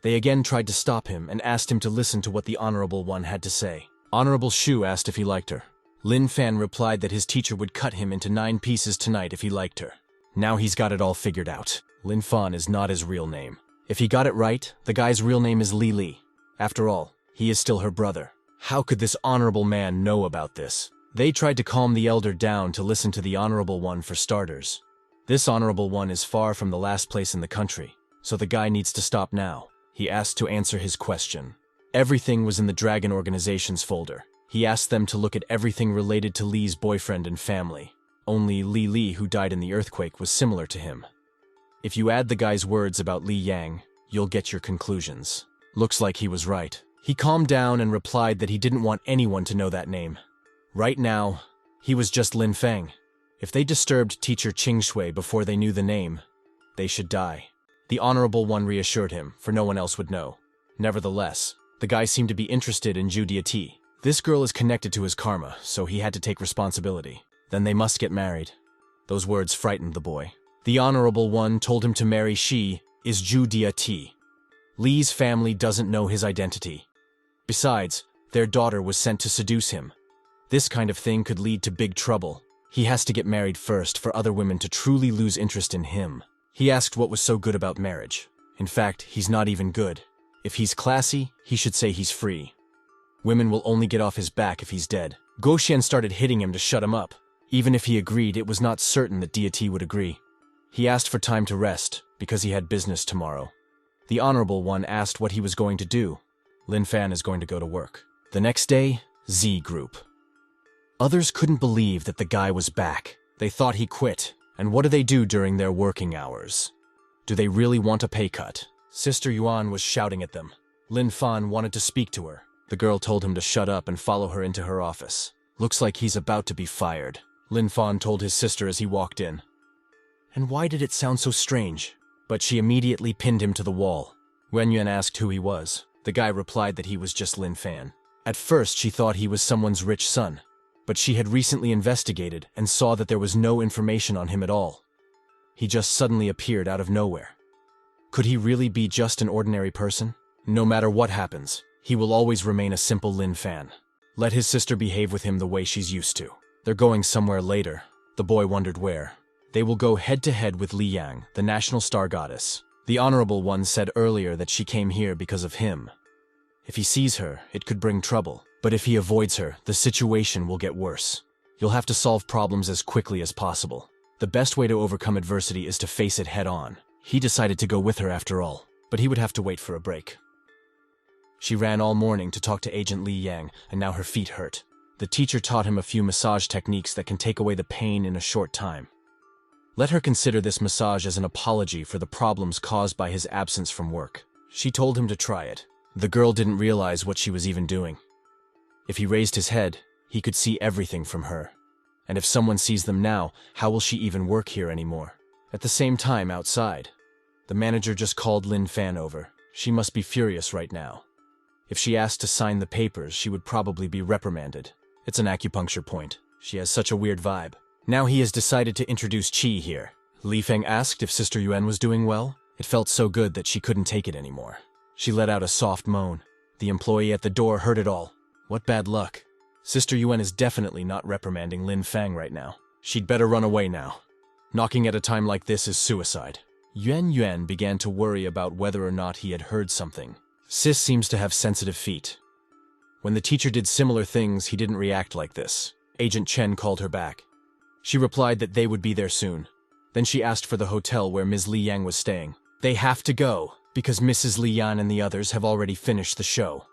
They again tried to stop him and asked him to listen to what the Honorable One had to say. Honorable Shu asked if he liked her. Lin Fan replied that his teacher would cut him into 9 pieces tonight if he liked her. Now he's got it all figured out. Lin Fan is not his real name. If he got it right, the guy's real name is Li Li. After all, he is still her brother. How could this honorable man know about this? They tried to calm the elder down to listen to the Honorable One for starters. This Honorable One is far from the last place in the country, so the guy needs to stop now. He asked to answer his question. Everything was in the Dragon Organization's folder. He asked them to look at everything related to Li's boyfriend and family. Only Li Li, who died in the earthquake, was similar to him. If you add the guy's words about Li Yang, you'll get your conclusions. Looks like he was right. He calmed down and replied that he didn't want anyone to know that name. Right now, he was just Lin Feng. If they disturbed teacher Qing Shui before they knew the name, they should die. The Honorable One reassured him, for no one else would know. Nevertheless, the guy seemed to be interested in Judia T. This girl is connected to his karma, so he had to take responsibility. Then they must get married. Those words frightened the boy. The Honorable One told him to marry she is Judia T. Li's family doesn't know his identity. Besides, their daughter was sent to seduce him. This kind of thing could lead to big trouble. He has to get married first for other women to truly lose interest in him. He asked what was so good about marriage. In fact, he's not even good. If he's classy, he should say he's free. Women will only get off his back if he's dead. Goshen started hitting him to shut him up. Even if he agreed, it was not certain that Deity would agree. He asked for time to rest, because he had business tomorrow. The Honorable One asked what he was going to do. Lin Fan is going to go to work. The next day, Z Group. Others couldn't believe that the guy was back. They thought he quit. And what do they do during their working hours? Do they really want a pay cut? Sister Yuan was shouting at them. Lin Fan wanted to speak to her. The girl told him to shut up and follow her into her office. Looks like he's about to be fired, Lin Fan told his sister as he walked in. And why did it sound so strange? But she immediately pinned him to the wall. Wen Yuan asked who he was. The guy replied that he was just Lin Fan. At first, she thought he was someone's rich son, but she had recently investigated and saw that there was no information on him at all. He just suddenly appeared out of nowhere. Could he really be just an ordinary person? No matter what happens, he will always remain a simple Lin fan. Let his sister behave with him the way she's used to. They're going somewhere later. The boy wondered where. They will go head-to-head with Li Yang, the national star goddess. The Honorable One said earlier that she came here because of him. If he sees her, it could bring trouble. But if he avoids her, the situation will get worse. You'll have to solve problems as quickly as possible. The best way to overcome adversity is to face it head-on. He decided to go with her after all, but he would have to wait for a break. She ran all morning to talk to Agent Li Yang, and now her feet hurt. The teacher taught him a few massage techniques that can take away the pain in a short time. Let her consider this massage as an apology for the problems caused by his absence from work. She told him to try it. The girl didn't realize what she was even doing. If he raised his head, he could see everything from her. And if someone sees them now, how will she even work here anymore? At the same time, outside, the manager just called Lin Fan over. She must be furious right now. If she asked to sign the papers, she would probably be reprimanded. It's an acupuncture point. She has such a weird vibe. Now he has decided to introduce Qi here. Li Feng asked if Sister Yuan was doing well. It felt so good that she couldn't take it anymore. She let out a soft moan. The employee at the door heard it all. What bad luck. Sister Yuan is definitely not reprimanding Lin Fang right now. She'd better run away now. Knocking at a time like this is suicide. Yuan began to worry about whether or not he had heard something. Sis seems to have sensitive feet. When the teacher did similar things, he didn't react like this. Agent Chen called her back. She replied that they would be there soon. Then she asked for the hotel where Ms. Li Yang was staying. They have to go, because Mrs. Li Yan and the others have already finished the show.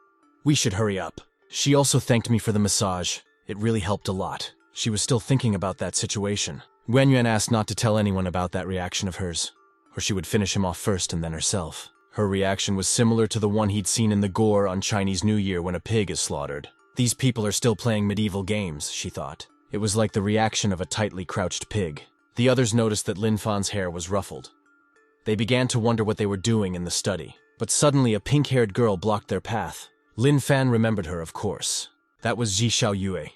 We should hurry up. She also thanked me for the massage. It really helped a lot. She was still thinking about that situation. Yuan asked not to tell anyone about that reaction of hers, or she would finish him off first and then herself. Her reaction was similar to the one he'd seen in the gore on Chinese New Year when a pig is slaughtered. These people are still playing medieval games, she thought. It was like the reaction of a tightly crouched pig. The others noticed that Lin Fan's hair was ruffled. They began to wonder what they were doing in the study. But suddenly a pink-haired girl blocked their path. Lin Fan remembered her, of course. That was Ji Xiaoyue.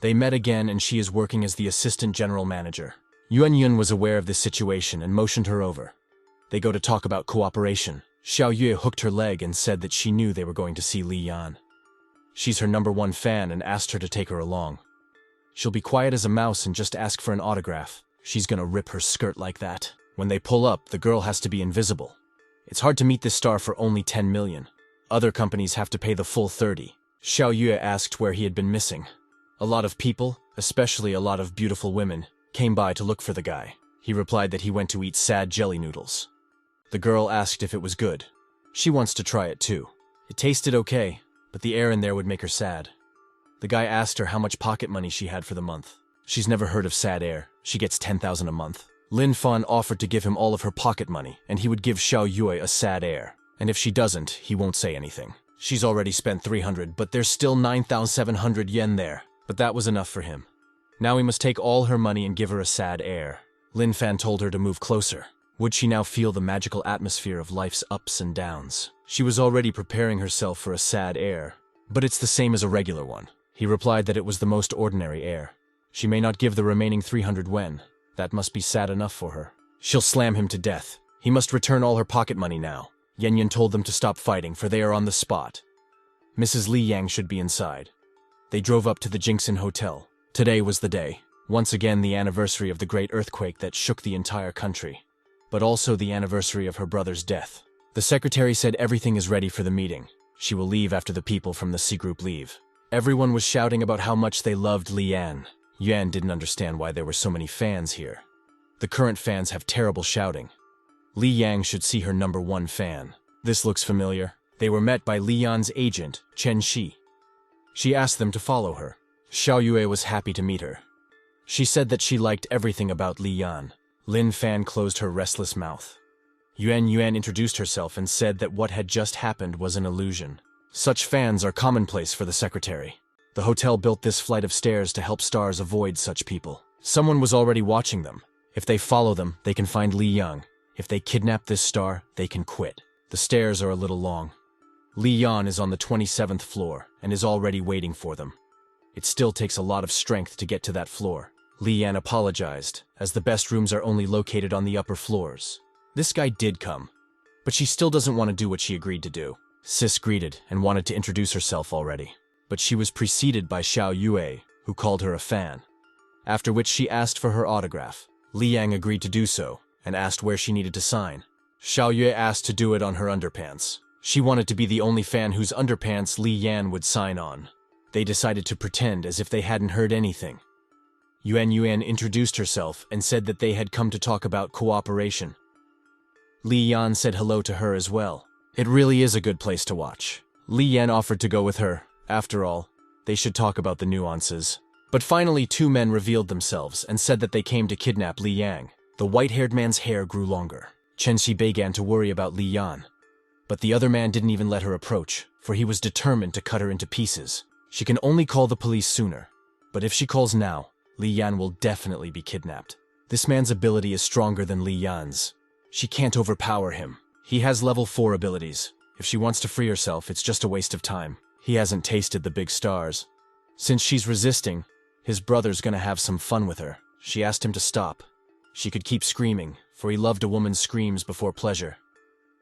They met again, and she is working as the assistant general manager. Yuan was aware of this situation and motioned her over. They go to talk about cooperation. Xiaoyue hooked her leg and said that she knew they were going to see Li Yan. She's her #1 fan and asked her to take her along. She'll be quiet as a mouse and just ask for an autograph. She's gonna rip her skirt like that. When they pull up, the girl has to be invisible. It's hard to meet this star for only 10 million. Other companies have to pay the full 30. Xiaoyue asked where he had been missing. A lot of people, especially a lot of beautiful women, came by to look for the guy. He replied that he went to eat sad jelly noodles. The girl asked if it was good. She wants to try it too. It tasted okay, but the air in there would make her sad. The guy asked her how much pocket money she had for the month. She's never heard of sad air. She gets 10,000 a month. Lin Fan offered to give him all of her pocket money, and he would give Xiaoyue a sad air. And if she doesn't, he won't say anything. She's already spent 300, but there's still 9,700 yen there. But that was enough for him. Now he must take all her money and give her a sad air. Lin Fan told her to move closer. Would she now feel the magical atmosphere of life's ups and downs? She was already preparing herself for a sad air, but it's the same as a regular one. He replied that it was the most ordinary air. She may not give the remaining 300 yen. That must be sad enough for her. She'll slam him to death. He must return all her pocket money now. Yan told them to stop fighting, for they are on the spot. Mrs. Li Yang should be inside. They drove up to the Jingxin Hotel. Today was the day. Once again, the anniversary of the great earthquake that shook the entire country. But also the anniversary of her brother's death. The secretary said everything is ready for the meeting. She will leave after the people from the C group leave. Everyone was shouting about how much they loved Li Yan. Yuan didn't understand why there were so many fans here. The current fans have terrible shouting. Li Yang should see her #1 fan. This looks familiar. They were met by Li Yan's agent, Chen Shi. She asked them to follow her. Xiaoyue was happy to meet her. She said that she liked everything about Li Yan. Lin Fan closed her restless mouth. Yuan introduced herself and said that what had just happened was an illusion. Such fans are commonplace for the secretary. The hotel built this flight of stairs to help stars avoid such people. Someone was already watching them. If they follow them, they can find Li Yang. If they kidnap this star, they can quit. The stairs are a little long. Li Yan is on the 27th floor and is already waiting for them. It still takes a lot of strength to get to that floor. Li Yan apologized, as the best rooms are only located on the upper floors. This guy did come. but she still doesn't want to do what she agreed to do. Sis greeted and wanted to introduce herself already, but she was preceded by Xiao Yue, who called her a fan. After which she asked for her autograph. Li Yang agreed to do so and asked where she needed to sign. Xiao Yue asked to do it on her underpants. She wanted to be the only fan whose underpants Li Yan would sign on. They decided to pretend as if they hadn't heard anything. Yuan introduced herself and said that they had come to talk about cooperation. Li Yan said hello to her as well. It really is a good place to watch. Li Yan offered to go with her. After all, they should talk about the nuances. But finally, two men revealed themselves and said that they came to kidnap Li Yang. The white-haired man's hair grew longer. Chen Xi began to worry about Li Yan. But the other man didn't even let her approach, for he was determined to cut her into pieces. She can only call the police sooner. But if she calls now, Li Yan will definitely be kidnapped. This man's ability is stronger than Li Yan's. She can't overpower him. He has level 4 abilities. If she wants to free herself, it's just a waste of time. He hasn't tasted the big stars. Since she's resisting, his brother's gonna have some fun with her. She asked him to stop. She could keep screaming, for he loved a woman's screams before pleasure.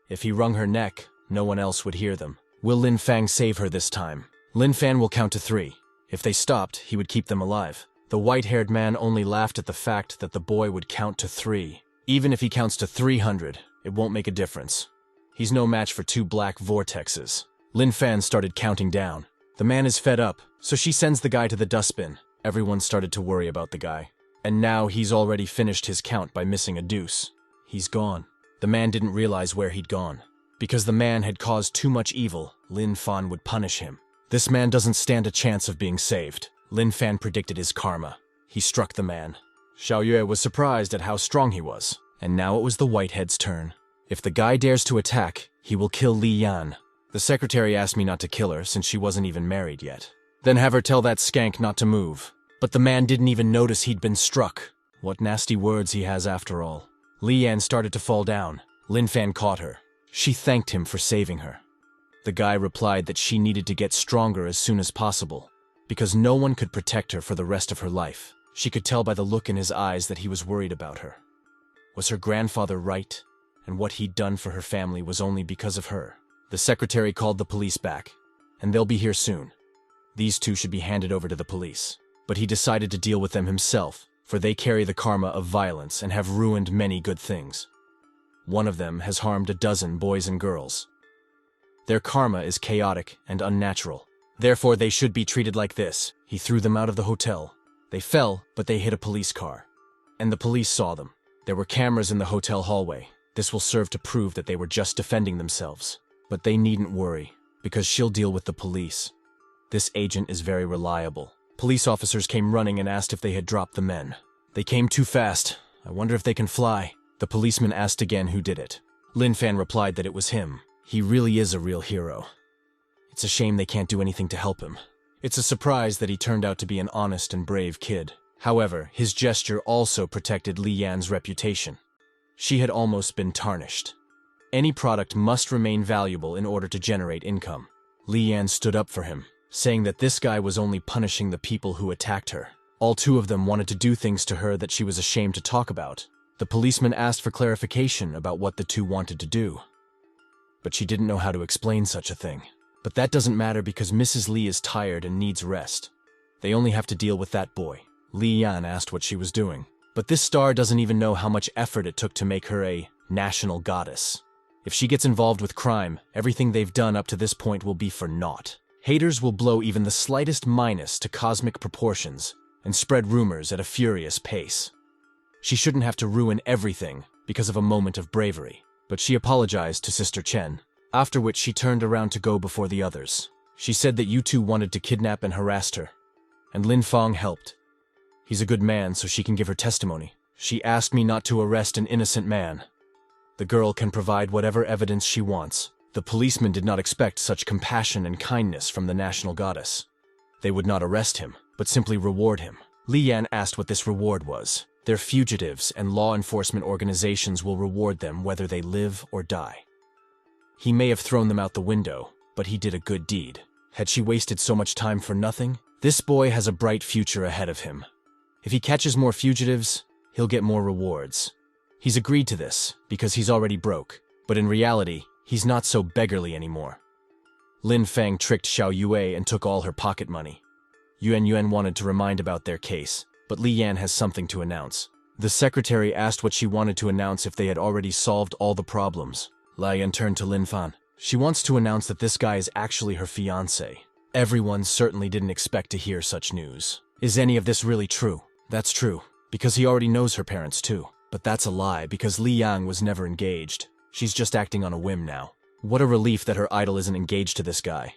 If he wrung her neck, no one else would hear them. Will Lin Fang save her this time? Lin Fan will count to 3. If they stopped, he would keep them alive. The white-haired man only laughed at the fact that the boy would count to 3. Even if he counts to 300, it won't make a difference. He's no match for 2 black vortexes. Lin Fan started counting down. The man is fed up, so she sends the guy to the dustbin. Everyone started to worry about the guy. And now he's already finished his count by missing a deuce. He's gone. The man didn't realize where he'd gone. Because the man had caused too much evil, Lin Fan would punish him. This man doesn't stand a chance of being saved. Lin Fan predicted his karma. He struck the man. Xiao Yue was surprised at how strong he was. And now it was the whitehead's turn. If the guy dares to attack, he will kill Li Yan. The secretary asked me not to kill her since she wasn't even married yet. Then have her tell that skank not to move. But the man didn't even notice he'd been struck. What nasty words he has after all. Li Yan started to fall down. Lin Fan caught her. She thanked him for saving her. The guy replied that she needed to get stronger as soon as possible, because no one could protect her for the rest of her life. She could tell by the look in his eyes that he was worried about her. Was her grandfather right? And what he'd done for her family was only because of her. The secretary called the police back, and they'll be here soon. These two should be handed over to the police. But he decided to deal with them himself, for they carry the karma of violence and have ruined many good things. One of them has harmed a dozen boys and girls. Their karma is chaotic and unnatural. Therefore, they should be treated like this. He threw them out of the hotel. They fell, but they hit a police car. And the police saw them. There were cameras in the hotel hallway. This will serve to prove that they were just defending themselves. But they needn't worry, because she'll deal with the police. This agent is very reliable. Police officers came running and asked if they had dropped the men. They came too fast. I wonder if they can fly. The policeman asked again who did it. Lin Fan replied that it was him. He really is a real hero. It's a shame they can't do anything to help him. It's a surprise that he turned out to be an honest and brave kid. However, his gesture also protected Li Yan's reputation. She had almost been tarnished. Any product must remain valuable in order to generate income. Li Yan stood up for him, saying that this guy was only punishing the people who attacked her. All 2 of them wanted to do things to her that she was ashamed to talk about. The policeman asked for clarification about what the 2 wanted to do. But she didn't know how to explain such a thing. But that doesn't matter because Mrs. Li is tired and needs rest. They only have to deal with that boy. Li Yan asked what she was doing. But this star doesn't even know how much effort it took to make her a national goddess. If she gets involved with crime, everything they've done up to this point will be for naught. Haters will blow even the slightest minus to cosmic proportions and spread rumors at a furious pace. She shouldn't have to ruin everything because of a moment of bravery, but she apologized to Sister Chen, after which she turned around to go before the others. She said that you 2 wanted to kidnap and harass her, and Lin Fang helped. He's a good man, so she can give her testimony. She asked me not to arrest an innocent man. The girl can provide whatever evidence she wants. The policeman did not expect such compassion and kindness from the national goddess. They would not arrest him, but simply reward him. Li Yan asked what this reward was. Their fugitives and law enforcement organizations will reward them whether they live or die. He may have thrown them out the window, but he did a good deed. Had she wasted so much time for nothing? This boy has a bright future ahead of him. If he catches more fugitives, he'll get more rewards. He's agreed to this because he's already broke. But in reality, he's not so beggarly anymore. Lin Fang tricked Xiao Yue and took all her pocket money. Yuan Yuan wanted to remind about their case, but Li Yan has something to announce. The secretary asked what she wanted to announce if they had already solved all the problems. Li Yan turned to Lin Fan. She wants to announce that this guy is actually her fiancé. Everyone certainly didn't expect to hear such news. Is any of this really true? That's true, because he already knows her parents too. But that's a lie, because Li Yang was never engaged. She's just acting on a whim now. What a relief that her idol isn't engaged to this guy.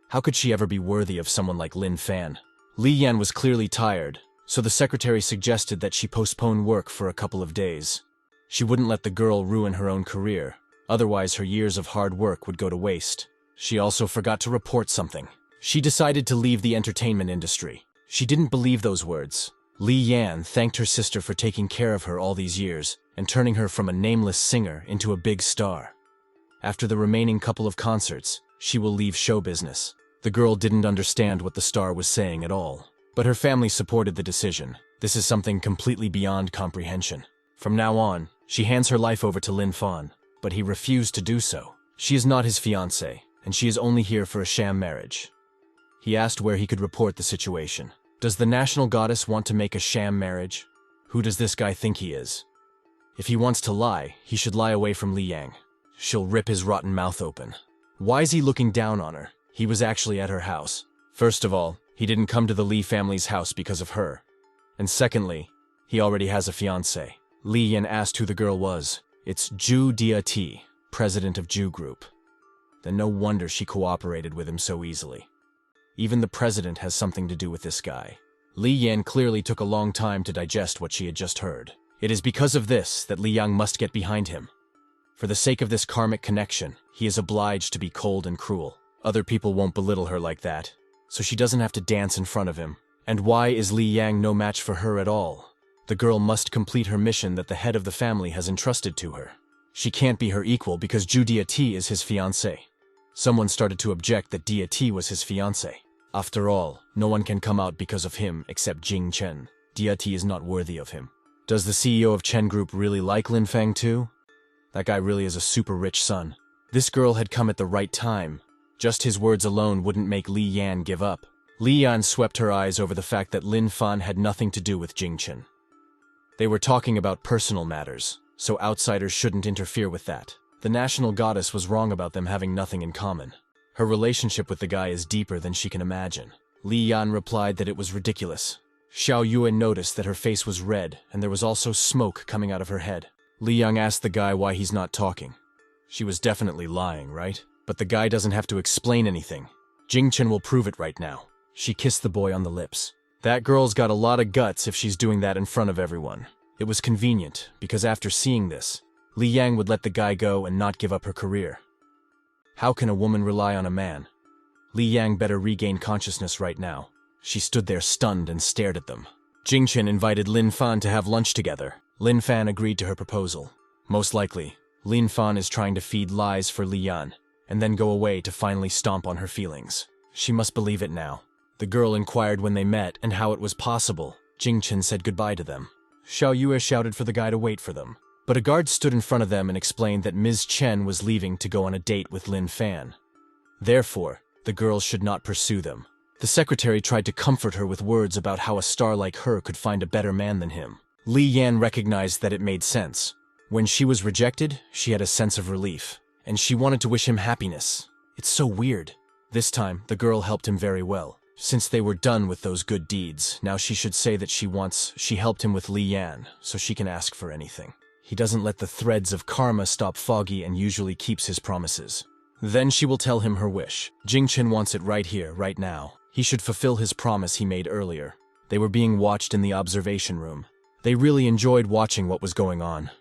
How could she ever be worthy of someone like Lin Fan? Li Yan was clearly tired, so the secretary suggested that she postpone work for a couple of days. She wouldn't let the girl ruin her own career, otherwise her years of hard work would go to waste. She also forgot to report something. She decided to leave the entertainment industry. She didn't believe those words. Li Yan thanked her sister for taking care of her all these years and turning her from a nameless singer into a big star. After the remaining couple of concerts, she will leave show business. The girl didn't understand what the star was saying at all, but her family supported the decision. This is something completely beyond comprehension. From now on, she hands her life over to Lin Fan, but he refused to do so. She is not his fiancée, and she is only here for a sham marriage. He asked where he could report the situation. Does the national goddess want to make a sham marriage? Who does this guy think he is? If he wants to lie, he should lie away from Li Yang. She'll rip his rotten mouth open. Why is he looking down on her? He was actually at her house. First of all, he didn't come to the Li family's house because of her. And secondly, he already has a fiancée. Li Yan asked who the girl was. It's Zhu Diati, president of Zhu Group. Then no wonder she cooperated with him so easily. Even the president has something to do with this guy. Li Yan clearly took a long time to digest what she had just heard. It is because of this that Li Yang must get behind him. For the sake of this karmic connection, he is obliged to be cold and cruel. Other people won't belittle her like that, so she doesn't have to dance in front of him. And why is Li Yang no match for her at all? The girl must complete her mission that the head of the family has entrusted to her. She can't be her equal because Zhu Diati is his fiancé. Someone started to object that Diati was his fiancé. After all, no one can come out because of him except Jing Chen. Diati is not worthy of him. Does the CEO of Chen Group really like Lin Fang too? That guy really is a super rich son. This girl had come at the right time. Just his words alone wouldn't make Li Yan give up. Li Yan swept her eyes over the fact that Lin Fan had nothing to do with Jing Chen. They were talking about personal matters, so outsiders shouldn't interfere with that. The national goddess was wrong about them having nothing in common. Her relationship with the guy is deeper than she can imagine. Li Yan replied that it was ridiculous. Xiao Yue noticed that her face was red and there was also smoke coming out of her head. Li Yang asked the guy why he's not talking. She was definitely lying, right? But the guy doesn't have to explain anything. Jing Chen will prove it right now. She kissed the boy on the lips. That girl's got a lot of guts if she's doing that in front of everyone. It was convenient, because after seeing this, Li Yang would let the guy go and not give up her career. How can a woman rely on a man? Li Yang better regain consciousness right now. She stood there stunned and stared at them. Jing Chen invited Lin Fan to have lunch together. Lin Fan agreed to her proposal. Most likely, Lin Fan is trying to feed lies for Li Yan, and then go away to finally stomp on her feelings. She must believe it now. The girl inquired when they met and how it was possible. Jing Chen said goodbye to them. Xiao Yue shouted for the guy to wait for them. But a guard stood in front of them and explained that Ms. Chen was leaving to go on a date with Lin Fan. Therefore, the girls should not pursue them. The secretary tried to comfort her with words about how a star like her could find a better man than him. Li Yan recognized that it made sense. When she was rejected, she had a sense of relief, and she wanted to wish him happiness. It's so weird. This time, the girl helped him very well. Since they were done with those good deeds, now she should say that she helped him with Li Yan, so she can ask for anything. He doesn't let the threads of karma stop Foggy and usually keeps his promises. Then she will tell him her wish. Jing Chen wants it right here, right now. He should fulfill his promise he made earlier. They were being watched in the observation room. They really enjoyed watching what was going on.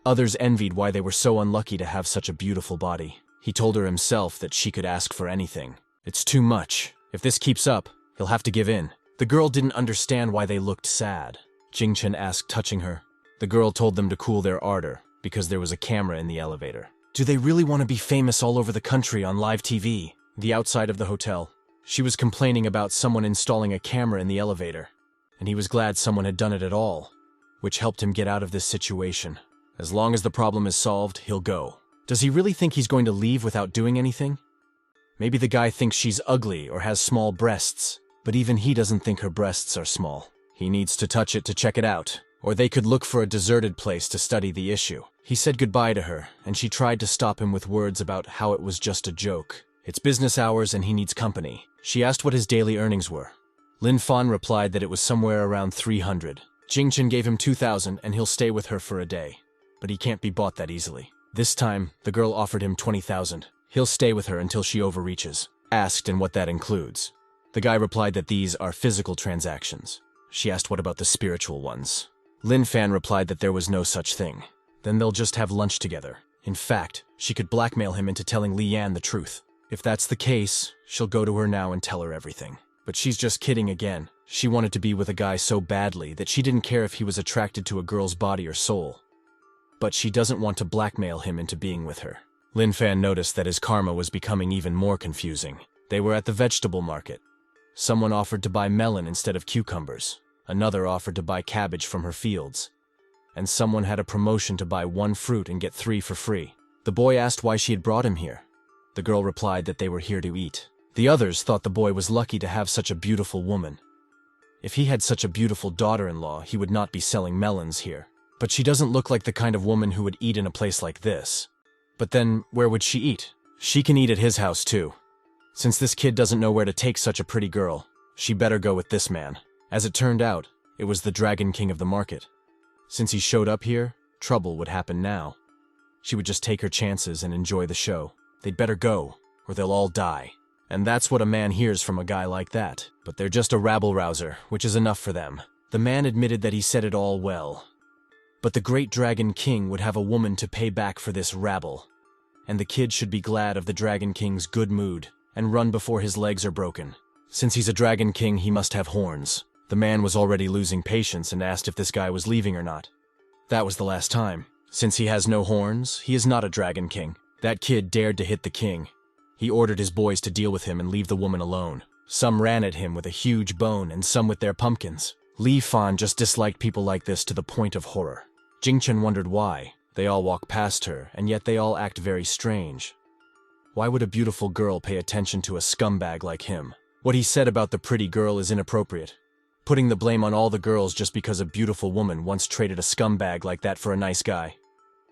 Others envied why they were so unlucky to have such a beautiful body. He told her himself that she could ask for anything. It's too much. If this keeps up, he'll have to give in. The girl didn't understand why they looked sad. Jing Chen asked, touching her. The girl told them to cool their ardor, because there was a camera in the elevator. Do they really want to be famous all over the country on live TV? The outside of the hotel. She was complaining about someone installing a camera in the elevator, and he was glad someone had done it at all, which helped him get out of this situation. As long as the problem is solved, he'll go. Does he really think he's going to leave without doing anything? Maybe the guy thinks she's ugly or has small breasts, but even he doesn't think her breasts are small. He needs to touch it to check it out, or they could look for a deserted place to study the issue. He said goodbye to her, and she tried to stop him with words about how it was just a joke. It's business hours and he needs company. She asked what his daily earnings were. Lin Fan replied that it was somewhere around 300. Jingchen gave him 2,000 and he'll stay with her for a day. But he can't be bought that easily. This time, the girl offered him 20,000. He'll stay with her until she overreaches. Asked and what that includes. The guy replied that these are physical transactions. She asked what about the spiritual ones. Lin Fan replied that there was no such thing. Then they'll just have lunch together. In fact, she could blackmail him into telling Li Yan the truth. If that's the case, she'll go to her now and tell her everything. But she's just kidding again. She wanted to be with a guy so badly that she didn't care if he was attracted to a girl's body or soul. But she doesn't want to blackmail him into being with her. Lin Fan noticed that his karma was becoming even more confusing. They were at the vegetable market. Someone offered to buy melon instead of cucumbers. Another offered to buy cabbage from her fields. And someone had a promotion to buy 1 fruit and get 3 for free. The boy asked why she had brought him here. The girl replied that they were here to eat. The others thought the boy was lucky to have such a beautiful woman. If he had such a beautiful daughter-in-law, he would not be selling melons here. But she doesn't look like the kind of woman who would eat in a place like this. But then, where would she eat? She can eat at his house too. Since this kid doesn't know where to take such a pretty girl, she better go with this man. As it turned out, it was the Dragon King of the market. Since he showed up here, trouble would happen now. She would just take her chances and enjoy the show. They'd better go, or they'll all die. And that's what a man hears from a guy like that. But they're just a rabble-rouser, which is enough for them. The man admitted that he said it all well. But the great Dragon King would have a woman to pay back for this rabble. And the kid should be glad of the Dragon King's good mood and run before his legs are broken. Since he's a Dragon King, he must have horns. The man was already losing patience and asked if this guy was leaving or not. That was the last time. Since he has no horns, he is not a Dragon King. That kid dared to hit the king. He ordered his boys to deal with him and leave the woman alone. Some ran at him with a huge bone and some with their pumpkins. Li Fan just disliked people like this to the point of horror. Jingchen wondered why. They all walk past her, and yet they all act very strange. Why would a beautiful girl pay attention to a scumbag like him? What he said about the pretty girl is inappropriate. Putting the blame on all the girls just because a beautiful woman once traded a scumbag like that for a nice guy.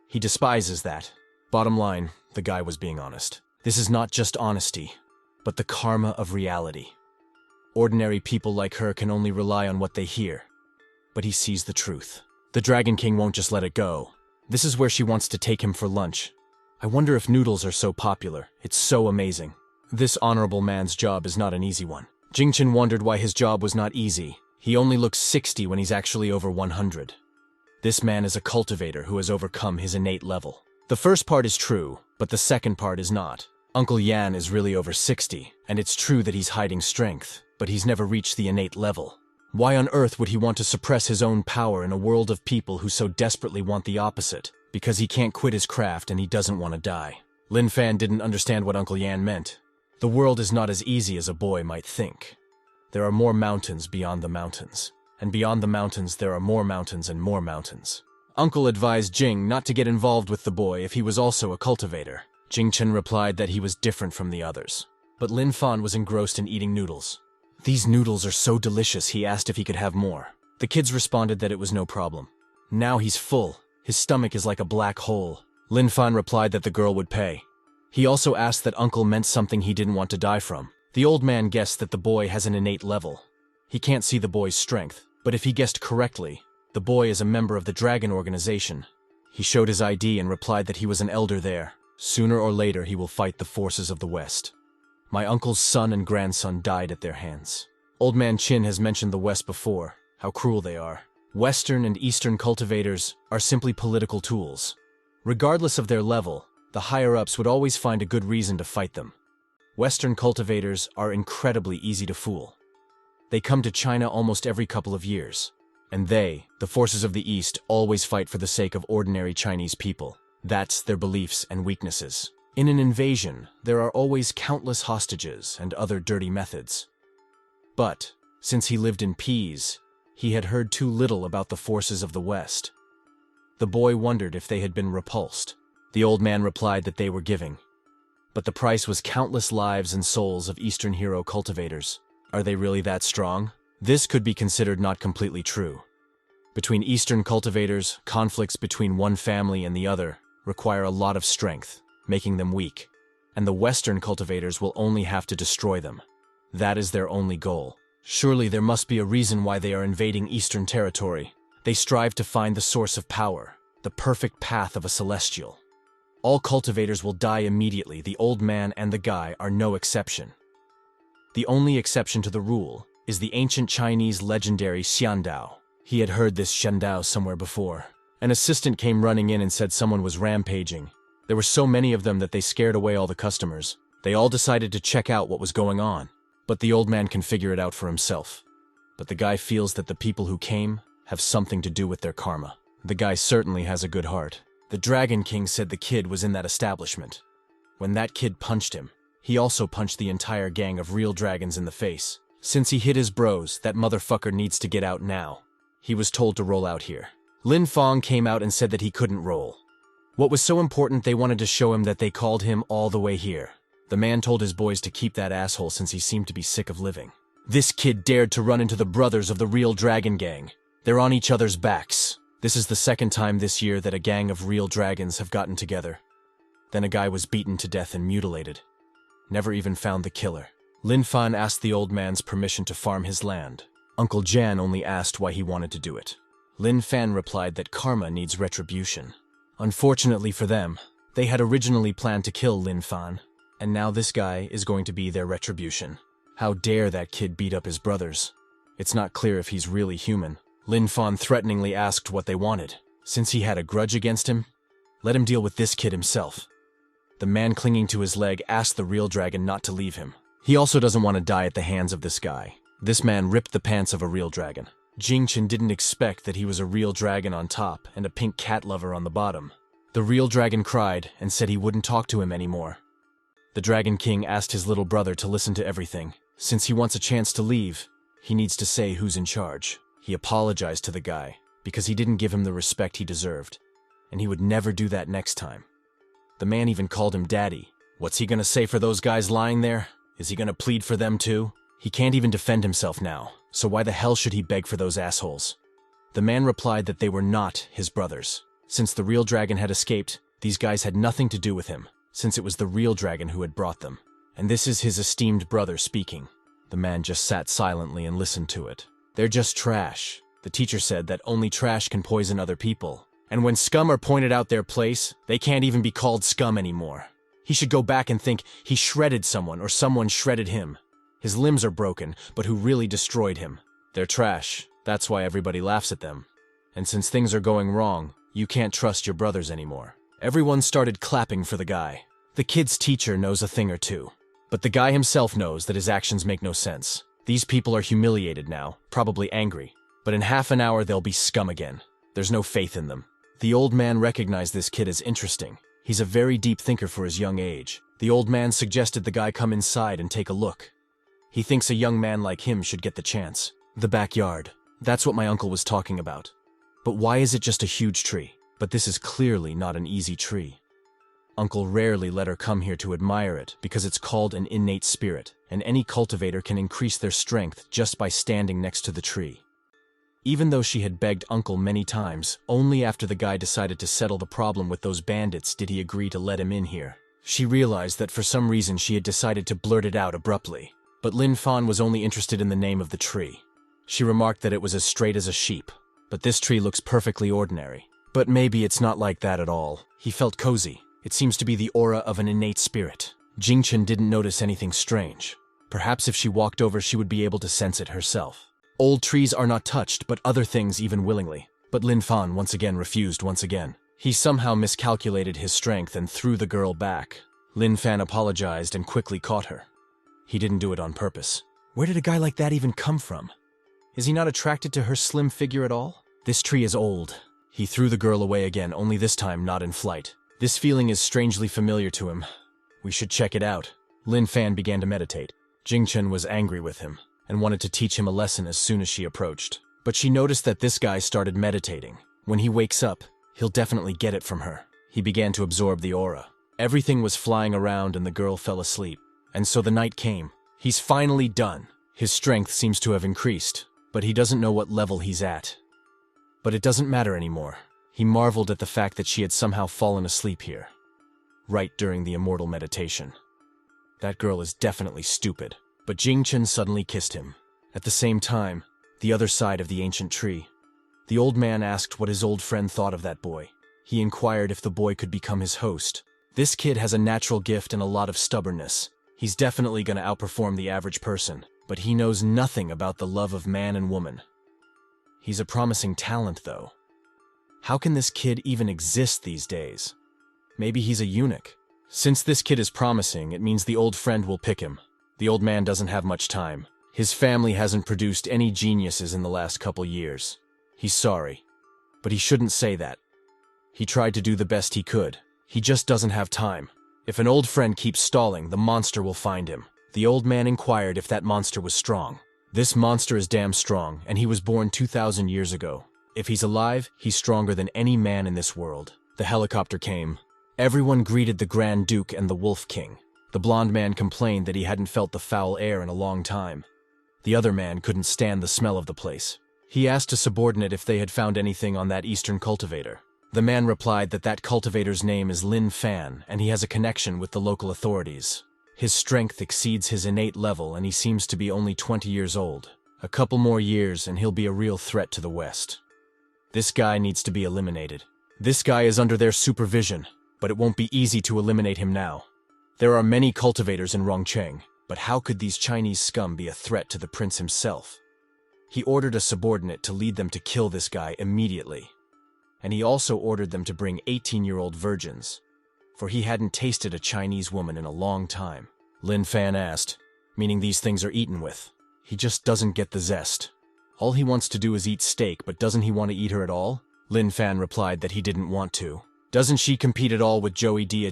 He despises that. Bottom line, the guy was being honest. This is not just honesty, but the karma of reality. Ordinary people like her can only rely on what they hear. But he sees the truth. The Dragon King won't just let it go. This is where she wants to take him for lunch. I wonder if noodles are so popular. It's so amazing. This honorable man's job is not an easy one. Jingchen wondered why his job was not easy. He only looks 60 when he's actually over 100. This man is a cultivator who has overcome his innate level. The first part is true, but the second part is not. Uncle Yan is really over 60, and it's true that he's hiding strength, but he's never reached the innate level. Why on earth would he want to suppress his own power in a world of people who so desperately want the opposite? Because he can't quit his craft and he doesn't want to die. Lin Fan didn't understand what Uncle Yan meant. The world is not as easy as a boy might think. There are more mountains beyond the mountains. And beyond the mountains there are more mountains and more mountains. Uncle advised Jing not to get involved with the boy if he was also a cultivator. Jingchen replied that he was different from the others. But Lin Fan was engrossed in eating noodles. These noodles are so delicious, he asked if he could have more. The kids responded that it was no problem. Now he's full. His stomach is like a black hole. Lin Fan replied that the girl would pay. He also asked that Uncle meant something he didn't want to die from. The old man guessed that the boy has an innate level. He can't see the boy's strength, but if he guessed correctly, the boy is a member of the Dragon Organization. He showed his ID and replied that he was an elder there. Sooner or later he will fight the forces of the West. My uncle's son and grandson died at their hands. Old Man Chin has mentioned the West before, how cruel they are. Western and Eastern cultivators are simply political tools. Regardless of their level, the higher-ups would always find a good reason to fight them. Western cultivators are incredibly easy to fool. They come to China almost every couple of years. And they, the forces of the East, always fight for the sake of ordinary Chinese people. That's their beliefs and weaknesses. In an invasion, there are always countless hostages and other dirty methods. But, since he lived in peace, he had heard too little about the forces of the West. The boy wondered if they had been repulsed. The old man replied that they were giving. But the price was countless lives and souls of Eastern hero cultivators. Are they really that strong? This could be considered not completely true. Between Eastern cultivators, conflicts between one family and the other require a lot of strength, making them weak. And the Western cultivators will only have to destroy them. That is their only goal. Surely there must be a reason why they are invading Eastern territory. They strive to find the source of power, the perfect path of a celestial. All cultivators will die immediately. The old man and the guy are no exception. The only exception to the rule is the ancient Chinese legendary Xiandao. He had heard this Xiandao somewhere before. An assistant came running in and said someone was rampaging. There were so many of them that they scared away all the customers. They all decided to check out what was going on. But the old man can figure it out for himself. But the guy feels that the people who came have something to do with their karma. The guy certainly has a good heart. The Dragon King said the kid was in that establishment. When that kid punched him, he also punched the entire gang of real dragons in the face. Since he hit his bros, that motherfucker needs to get out now. He was told to roll out here. Lin Fong came out and said that he couldn't roll. What was so important they wanted to show him that they called him all the way here. The man told his boys to keep that asshole since he seemed to be sick of living. This kid dared to run into the brothers of the real dragon gang. They're on each other's backs. This is the second time this year that a gang of real dragons have gotten together. Then a guy was beaten to death and mutilated. Never even found the killer. Lin Fan asked the old man's permission to farm his land. Uncle Jan only asked why he wanted to do it. Lin Fan replied that karma needs retribution. Unfortunately for them, they had originally planned to kill Lin Fan, and now this guy is going to be their retribution. How dare that kid beat up his brothers? It's not clear if he's really human. Lin Fan threateningly asked what they wanted. Since he had a grudge against him, let him deal with this kid himself. The man clinging to his leg asked the real dragon not to leave him. He also doesn't want to die at the hands of this guy. This man ripped the pants of a real dragon. Jingchen didn't expect that he was a real dragon on top and a pink cat lover on the bottom. The real dragon cried and said he wouldn't talk to him anymore. The Dragon King asked his little brother to listen to everything. Since he wants a chance to leave, he needs to say who's in charge. He apologized to the guy because he didn't give him the respect he deserved, and he would never do that next time. The man even called him daddy. What's he gonna say for those guys lying there? Is he gonna plead for them too? He can't even defend himself now, so why the hell should he beg for those assholes? The man replied that they were not his brothers. Since the real dragon had escaped, these guys had nothing to do with him, since it was the real dragon who had brought them. And this is his esteemed brother speaking. The man just sat silently and listened to it. They're just trash. The teacher said that only trash can poison other people. And when scum are pointed out their place, they can't even be called scum anymore. He should go back and think he shredded someone or someone shredded him. His limbs are broken, but who really destroyed him? They're trash. That's why everybody laughs at them. And since things are going wrong, you can't trust your brothers anymore. Everyone started clapping for the guy. The kid's teacher knows a thing or two. But the guy himself knows that his actions make no sense. These people are humiliated now, probably angry. But in half an hour they'll be scum again. There's no faith in them. The old man recognized this kid as interesting. He's a very deep thinker for his young age. The old man suggested the guy come inside and take a look. He thinks a young man like him should get the chance. The backyard. That's what my uncle was talking about. But why is it just a huge tree? But this is clearly not an easy tree. Uncle rarely let her come here to admire it because it's called an innate spirit, and any cultivator can increase their strength just by standing next to the tree. Even though she had begged Uncle many times, only after the guy decided to settle the problem with those bandits did he agree to let him in here. She realized that for some reason she had decided to blurt it out abruptly. But Lin Fan was only interested in the name of the tree. She remarked that it was as straight as a sheep. But this tree looks perfectly ordinary. But maybe it's not like that at all. He felt cozy. It seems to be the aura of an innate spirit. Jingchen didn't notice anything strange. Perhaps if she walked over she would be able to sense it herself. Old trees are not touched, but other things even willingly. But Lin Fan once again refused once again. He somehow miscalculated his strength and threw the girl back. Lin Fan apologized and quickly caught her. He didn't do it on purpose. Where did a guy like that even come from? Is he not attracted to her slim figure at all? This tree is old. He threw the girl away again, only this time not in flight. This feeling is strangely familiar to him. We should check it out. Lin Fan began to meditate. Jingchen was angry with him and wanted to teach him a lesson as soon as she approached. But she noticed that this guy started meditating. When he wakes up, he'll definitely get it from her. He began to absorb the aura. Everything was flying around and the girl fell asleep. And so the night came. He's finally done. His strength seems to have increased, but he doesn't know what level he's at. But it doesn't matter anymore. He marveled at the fact that she had somehow fallen asleep here, right during the immortal meditation. That girl is definitely stupid. But Jingchen suddenly kissed him. At the same time, the other side of the ancient tree, the old man asked what his old friend thought of that boy. He inquired if the boy could become his host. This kid has a natural gift and a lot of stubbornness. He's definitely going to outperform the average person, but he knows nothing about the love of man and woman. He's a promising talent, though. How can this kid even exist these days? Maybe he's a eunuch. Since this kid is promising, it means the old friend will pick him. The old man doesn't have much time. His family hasn't produced any geniuses in the last couple years. He's sorry, but he shouldn't say that. He tried to do the best he could. He just doesn't have time. If an old friend keeps stalling, the monster will find him. The old man inquired if that monster was strong. This monster is damn strong, and he was born 2,000 years ago. If he's alive, he's stronger than any man in this world. The helicopter came. Everyone greeted the Grand Duke and the Wolf King. The blonde man complained that he hadn't felt the foul air in a long time. The other man couldn't stand the smell of the place. He asked a subordinate if they had found anything on that Eastern cultivator. The man replied that that cultivator's name is Lin Fan, and he has a connection with the local authorities. His strength exceeds his innate level, and he seems to be only 20 years old. A couple more years, and he'll be a real threat to the West. This guy needs to be eliminated. This guy is under their supervision, but it won't be easy to eliminate him now. There are many cultivators in Rongcheng, but how could these Chinese scum be a threat to the prince himself? He ordered a subordinate to lead them to kill this guy immediately. And he also ordered them to bring 18-year-old virgins, for he hadn't tasted a Chinese woman in a long time. Lin Fan asked, meaning these things are eaten with. He just doesn't get the zest. All he wants to do is eat steak, but doesn't he want to eat her at all? Lin Fan replied that he didn't want to. Doesn't she compete at all with Joey Dia?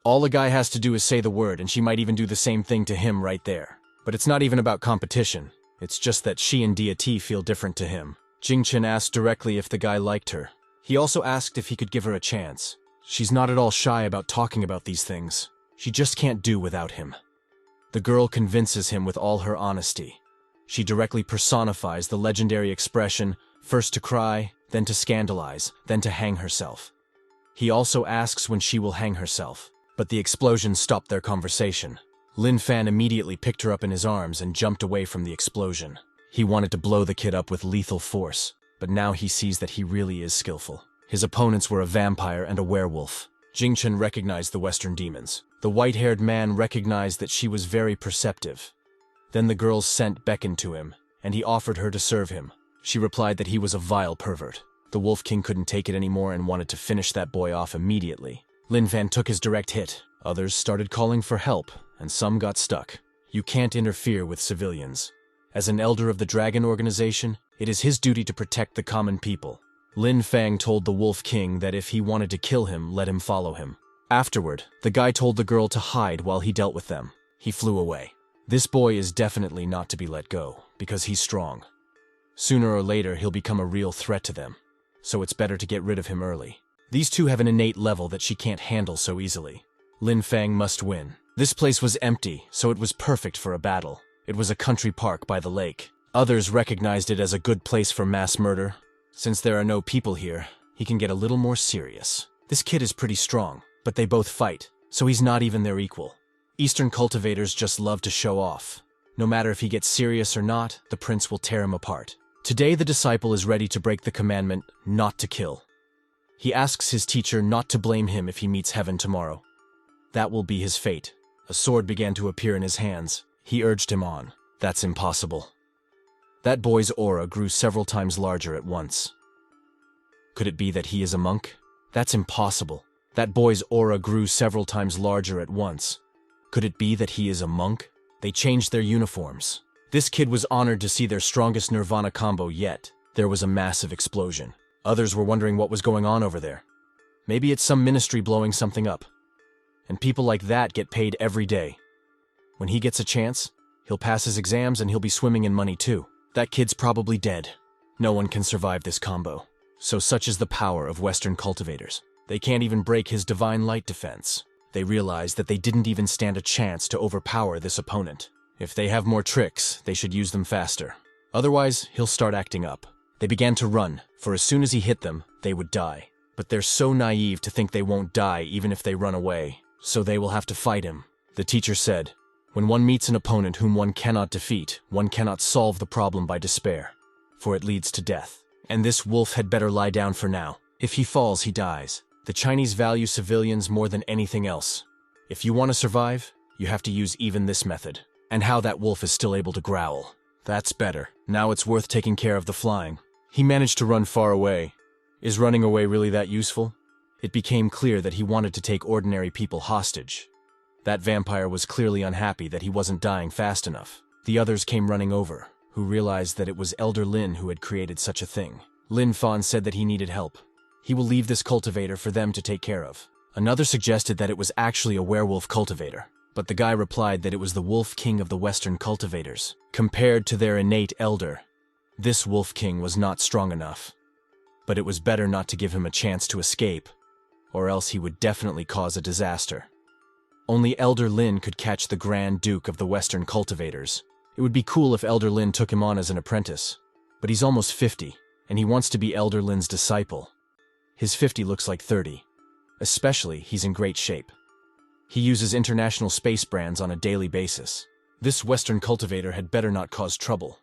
All a guy has to do is say the word, and she might even do the same thing to him right there. But it's not even about competition. It's just that she and Dia feel different to him. Jingchen asked directly if the guy liked her. He also asked if he could give her a chance. She's not at all shy about talking about these things. She just can't do without him. The girl convinces him with all her honesty. She directly personifies the legendary expression, first to cry, then to scandalize, then to hang herself. He also asks when she will hang herself, but the explosion stopped their conversation. Lin Fan immediately picked her up in his arms and jumped away from the explosion. He wanted to blow the kid up with lethal force, but now he sees that he really is skillful. His opponents were a vampire and a werewolf. Jingchen recognized the Western demons. The white-haired man recognized that she was very perceptive. Then the girl's scent beckoned to him, and he offered her to serve him. She replied that he was a vile pervert. The Wolf King couldn't take it anymore and wanted to finish that boy off immediately. Lin Fan took his direct hit. Others started calling for help, and some got stuck. You can't interfere with civilians. As an elder of the Dragon Organization, it is his duty to protect the common people. Lin Fang told the Wolf King that if he wanted to kill him, let him follow him. Afterward, the guy told the girl to hide while he dealt with them. He flew away. This boy is definitely not to be let go, because he's strong. Sooner or later, he'll become a real threat to them, so it's better to get rid of him early. These two have an innate level that she can't handle so easily. Lin Fang must win. This place was empty, so it was perfect for a battle. It was a country park by the lake. Others recognized it as a good place for mass murder. Since there are no people here, he can get a little more serious. This kid is pretty strong, but they both fight, so he's not even their equal. Eastern cultivators just love to show off. No matter if he gets serious or not, the prince will tear him apart. Today the disciple is ready to break the commandment not to kill. He asks his teacher not to blame him if he meets heaven tomorrow. That will be his fate. A sword began to appear in his hands. He urged him on. That's impossible. That boy's aura grew several times larger at once. Could it be that he is a monk? That's impossible. That boy's aura grew several times larger at once. Could it be that he is a monk? They changed their uniforms. This kid was honored to see their strongest Nirvana combo yet. There was a massive explosion. Others were wondering what was going on over there. Maybe it's some ministry blowing something up. And people like that get paid every day. When he gets a chance, he'll pass his exams and he'll be swimming in money too. That kid's probably dead. No one can survive this combo. So such is the power of Western cultivators. They can't even break his divine light defense. They realize that they didn't even stand a chance to overpower this opponent. If they have more tricks, they should use them faster. Otherwise, he'll start acting up. They began to run, for as soon as he hit them, they would die. But they're so naive to think they won't die even if they run away, so they will have to fight him. The teacher said, "When one meets an opponent whom one cannot defeat, one cannot solve the problem by despair, for it leads to death. And this wolf had better lie down for now. If he falls, he dies." The Chinese value civilians more than anything else. If you want to survive, you have to use even this method. And how that wolf is still able to growl. That's better. Now it's worth taking care of the flying. He managed to run far away. Is running away really that useful? It became clear that he wanted to take ordinary people hostage. That vampire was clearly unhappy that he wasn't dying fast enough. The others came running over, who realized that it was Elder Lin who had created such a thing. Lin Fan said that he needed help. He will leave this cultivator for them to take care of. Another suggested that it was actually a werewolf cultivator, but the guy replied that it was the wolf king of the Western cultivators. Compared to their innate elder, this wolf king was not strong enough. But it was better not to give him a chance to escape, or else he would definitely cause a disaster. Only Elder Lin could catch the Grand Duke of the Western cultivators. It would be cool if Elder Lin took him on as an apprentice, but he's almost 50, and he wants to be Elder Lin's disciple. His 50 looks like 30. Especially, he's in great shape. He uses international space brands on a daily basis. This Western cultivator had better not cause trouble.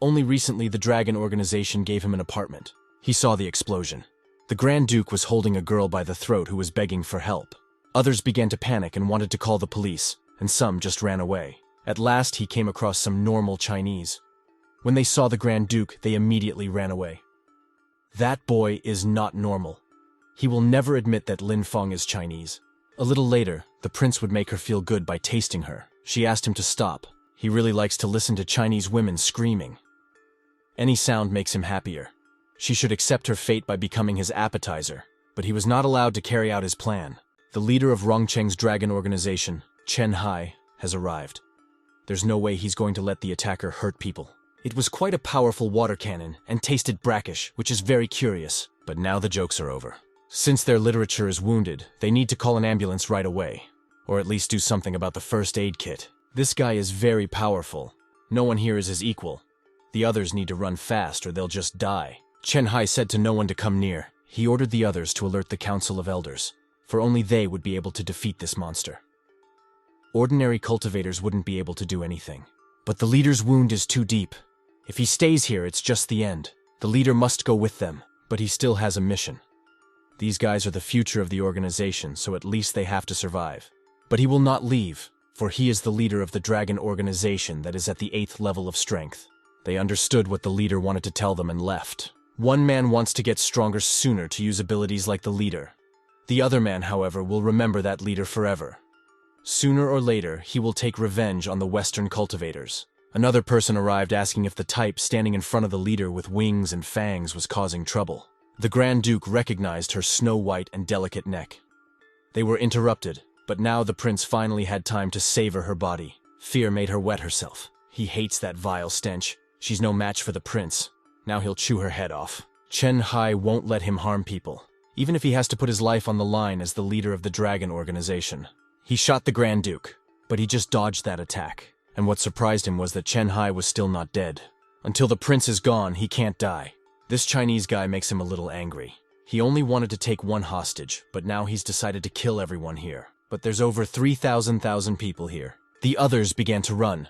Only recently the Dragon organization gave him an apartment. He saw the explosion. The Grand Duke was holding a girl by the throat who was begging for help. Others began to panic and wanted to call the police, and some just ran away. At last he came across some normal Chinese. When they saw the Grand Duke, they immediately ran away. That boy is not normal. He will never admit that Lin Feng is Chinese. A little later, the prince would make her feel good by tasting her. She asked him to stop. He really likes to listen to Chinese women screaming. Any sound makes him happier. She should accept her fate by becoming his appetizer. But he was not allowed to carry out his plan. The leader of Rongcheng's dragon organization, Chen Hai, has arrived. There's no way he's going to let the attacker hurt people. It was quite a powerful water cannon and tasted brackish, which is very curious. But now the jokes are over. Since their literature is wounded, they need to call an ambulance right away. Or at least do something about the first aid kit. This guy is very powerful. No one here is his equal. The others need to run fast or they'll just die. Chen Hai said to no one to come near. He ordered the others to alert the Council of Elders, for only they would be able to defeat this monster. Ordinary cultivators wouldn't be able to do anything. But the leader's wound is too deep. If he stays here, it's just the end. The leader must go with them, but he still has a mission. These guys are the future of the organization, so at least they have to survive. But he will not leave, for he is the leader of the dragon organization that is at the 8th level of strength. They understood what the leader wanted to tell them and left. One man wants to get stronger sooner to use abilities like the leader. The other man, however, will remember that leader forever. Sooner or later, he will take revenge on the Western cultivators. Another person arrived asking if the type standing in front of the leader with wings and fangs was causing trouble. The Grand Duke recognized her snow-white and delicate neck. They were interrupted, but now the prince finally had time to savor her body. Fear made her wet herself. He hates that vile stench. She's no match for the prince. Now he'll chew her head off. Chen Hai won't let him harm people, even if he has to put his life on the line as the leader of the dragon organization. He shot the Grand Duke, but he just dodged that attack. And what surprised him was that Chen Hai was still not dead. Until the prince is gone, he can't die. This Chinese guy makes him a little angry. He only wanted to take one hostage, but now he's decided to kill everyone here. But there's over 3,000 people here. The others began to run.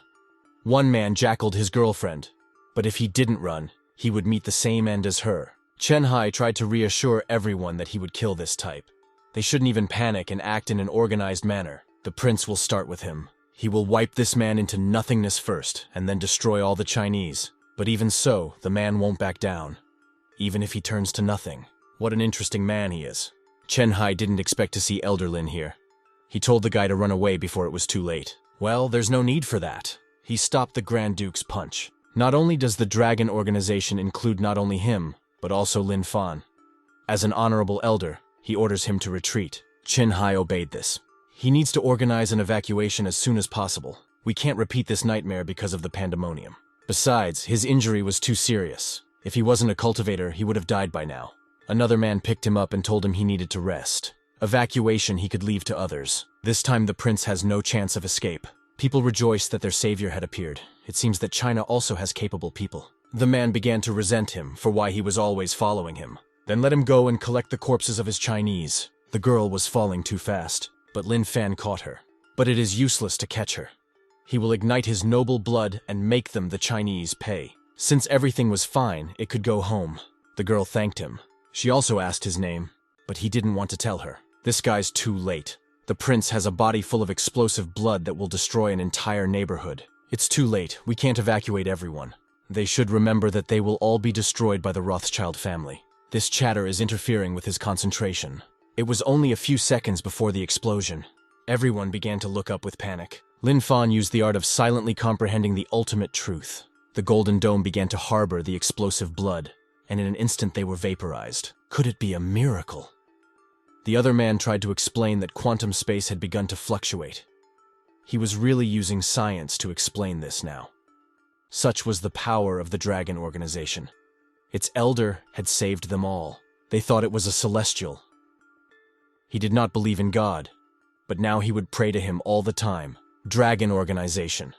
One man jackaled his girlfriend, but if he didn't run, he would meet the same end as her. Chen Hai tried to reassure everyone that he would kill this type. They shouldn't even panic and act in an organized manner. The prince will start with him. He will wipe this man into nothingness first, and then destroy all the Chinese. But even so, the man won't back down. Even if he turns to nothing. What an interesting man he is. Chen Hai didn't expect to see Elder Lin here. He told the guy to run away before it was too late. Well, there's no need for that. He stopped the Grand Duke's punch. Not only does the Dragon organization include not only him, but also Lin Fan. As an honorable elder, he orders him to retreat. Chen Hai obeyed this. He needs to organize an evacuation as soon as possible. We can't repeat this nightmare because of the pandemonium. Besides, his injury was too serious. If he wasn't a cultivator, he would have died by now. Another man picked him up and told him he needed to rest. Evacuation he could leave to others. This time the prince has no chance of escape. People rejoiced that their savior had appeared. It seems that China also has capable people. The man began to resent him for why he was always following him. Then let him go and collect the corpses of his Chinese. The girl was falling too fast, but Lin Fan caught her. But it is useless to catch her. He will ignite his noble blood and make them, the Chinese, pay. Since everything was fine, it could go home. The girl thanked him. She also asked his name, but he didn't want to tell her. This guy's too late. The prince has a body full of explosive blood that will destroy an entire neighborhood. It's too late. We can't evacuate everyone. They should remember that they will all be destroyed by the Rothschild family. This chatter is interfering with his concentration. It was only a few seconds before the explosion. Everyone began to look up with panic. Lin Fan used the art of silently comprehending the ultimate truth. The golden dome began to harbor the explosive blood, and in an instant they were vaporized. Could it be a miracle? The other man tried to explain that quantum space had begun to fluctuate. He was really using science to explain this now. Such was the power of the Dragon Organization. Its elder had saved them all. They thought it was a celestial. He did not believe in God, but now he would pray to him all the time. Dragon Organization.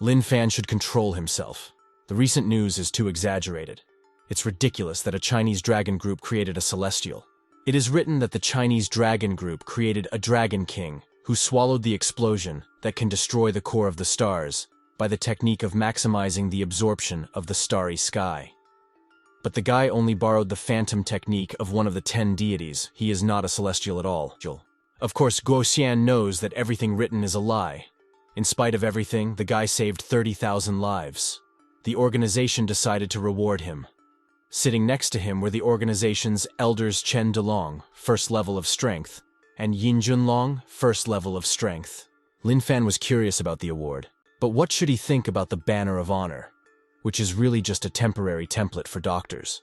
Lin Fan should control himself. The recent news is too exaggerated. It's ridiculous that a Chinese dragon group created a celestial. It is written that the Chinese dragon group created a dragon king who swallowed the explosion that can destroy the core of the stars by the technique of maximizing the absorption of the starry sky. But the guy only borrowed the phantom technique of one of the 10 deities. He is not a celestial at all. Of course, Guo Xian knows that everything written is a lie. In spite of everything, the guy saved 30,000 lives. The organization decided to reward him. Sitting next to him were the organization's elders Chen Delong, first level of strength, and Yin Junlong, first level of strength. Lin Fan was curious about the award, but what should he think about the Banner of Honor, which is really just a temporary template for doctors?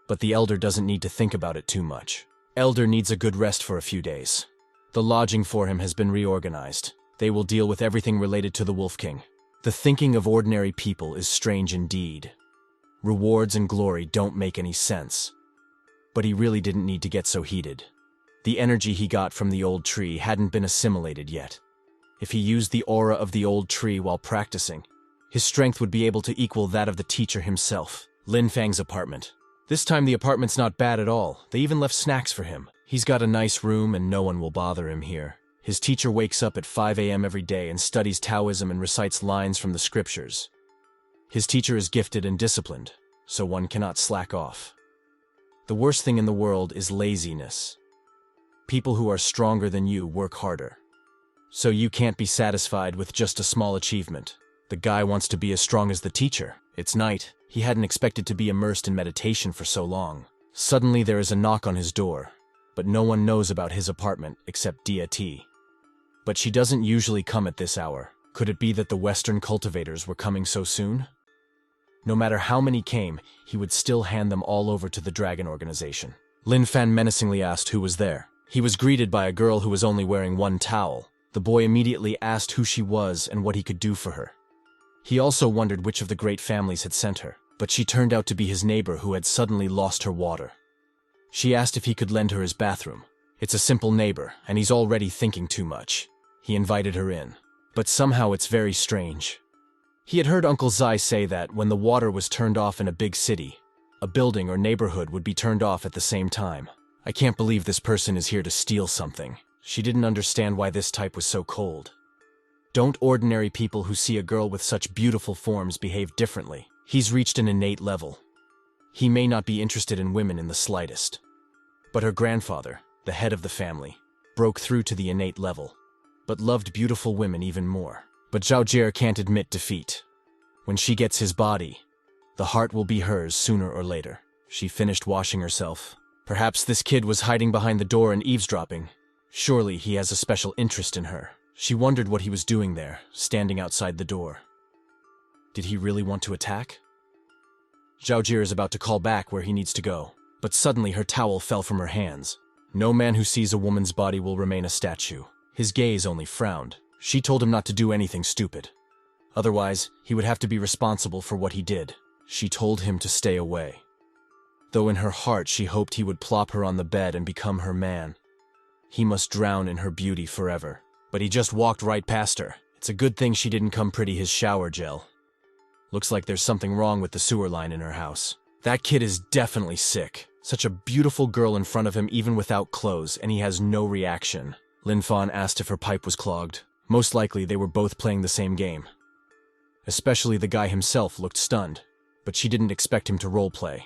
But the elder doesn't need to think about it too much. Elder needs a good rest for a few days. The lodging for him has been reorganized. They will deal with everything related to the Wolf King. The thinking of ordinary people is strange indeed. Rewards and glory don't make any sense. But he really didn't need to get so heated. The energy he got from the old tree hadn't been assimilated yet. If he used the aura of the old tree while practicing, his strength would be able to equal that of the teacher himself. Lin Fang's apartment. This time the apartment's not bad at all. They even left snacks for him. He's got a nice room and no one will bother him here. His teacher wakes up at 5 a.m. every day and studies Taoism and recites lines from the scriptures. His teacher is gifted and disciplined, so one cannot slack off. The worst thing in the world is laziness. People who are stronger than you work harder. So you can't be satisfied with just a small achievement. The guy wants to be as strong as the teacher. It's night. He hadn't expected to be immersed in meditation for so long. Suddenly there is a knock on his door, but no one knows about his apartment except Dia T. But she doesn't usually come at this hour. Could it be that the Western cultivators were coming so soon? No matter how many came, he would still hand them all over to the Dragon Organization. Lin Fan menacingly asked who was there. He was greeted by a girl who was only wearing one towel. The boy immediately asked who she was and what he could do for her. He also wondered which of the great families had sent her, but she turned out to be his neighbor who had suddenly lost her water. She asked if he could lend her his bathroom. It's a simple neighbor, and he's already thinking too much. He invited her in. But somehow it's very strange. He had heard Uncle Zai say that when the water was turned off in a big city, a building or neighborhood would be turned off at the same time. I can't believe this person is here to steal something. She didn't understand why this type was so cold. Don't ordinary people who see a girl with such beautiful forms behave differently? He's reached an innate level. He may not be interested in women in the slightest. But her grandfather, the head of the family, broke through to the innate level, but loved beautiful women even more. But Zhao Jie can't admit defeat. When she gets his body, the heart will be hers sooner or later. She finished washing herself. Perhaps this kid was hiding behind the door and eavesdropping. Surely he has a special interest in her. She wondered what he was doing there, standing outside the door. Did he really want to attack? Zhao Jie is about to call back where he needs to go, but suddenly her towel fell from her hands. No man who sees a woman's body will remain a statue. His gaze only frowned. She told him not to do anything stupid. Otherwise, he would have to be responsible for what he did. She told him to stay away. though in her heart she hoped he would plop her on the bed and become her man. He must drown in her beauty forever. But he just walked right past her. It's a good thing she didn't come pretty his shower gel. Looks like there's something wrong with the sewer line in her house. That kid is definitely sick. Such a beautiful girl in front of him even without clothes, and he has no reaction. Lin Fan asked if her pipe was clogged. Most likely they were both playing the same game. Especially the guy himself looked stunned, but she didn't expect him to roleplay.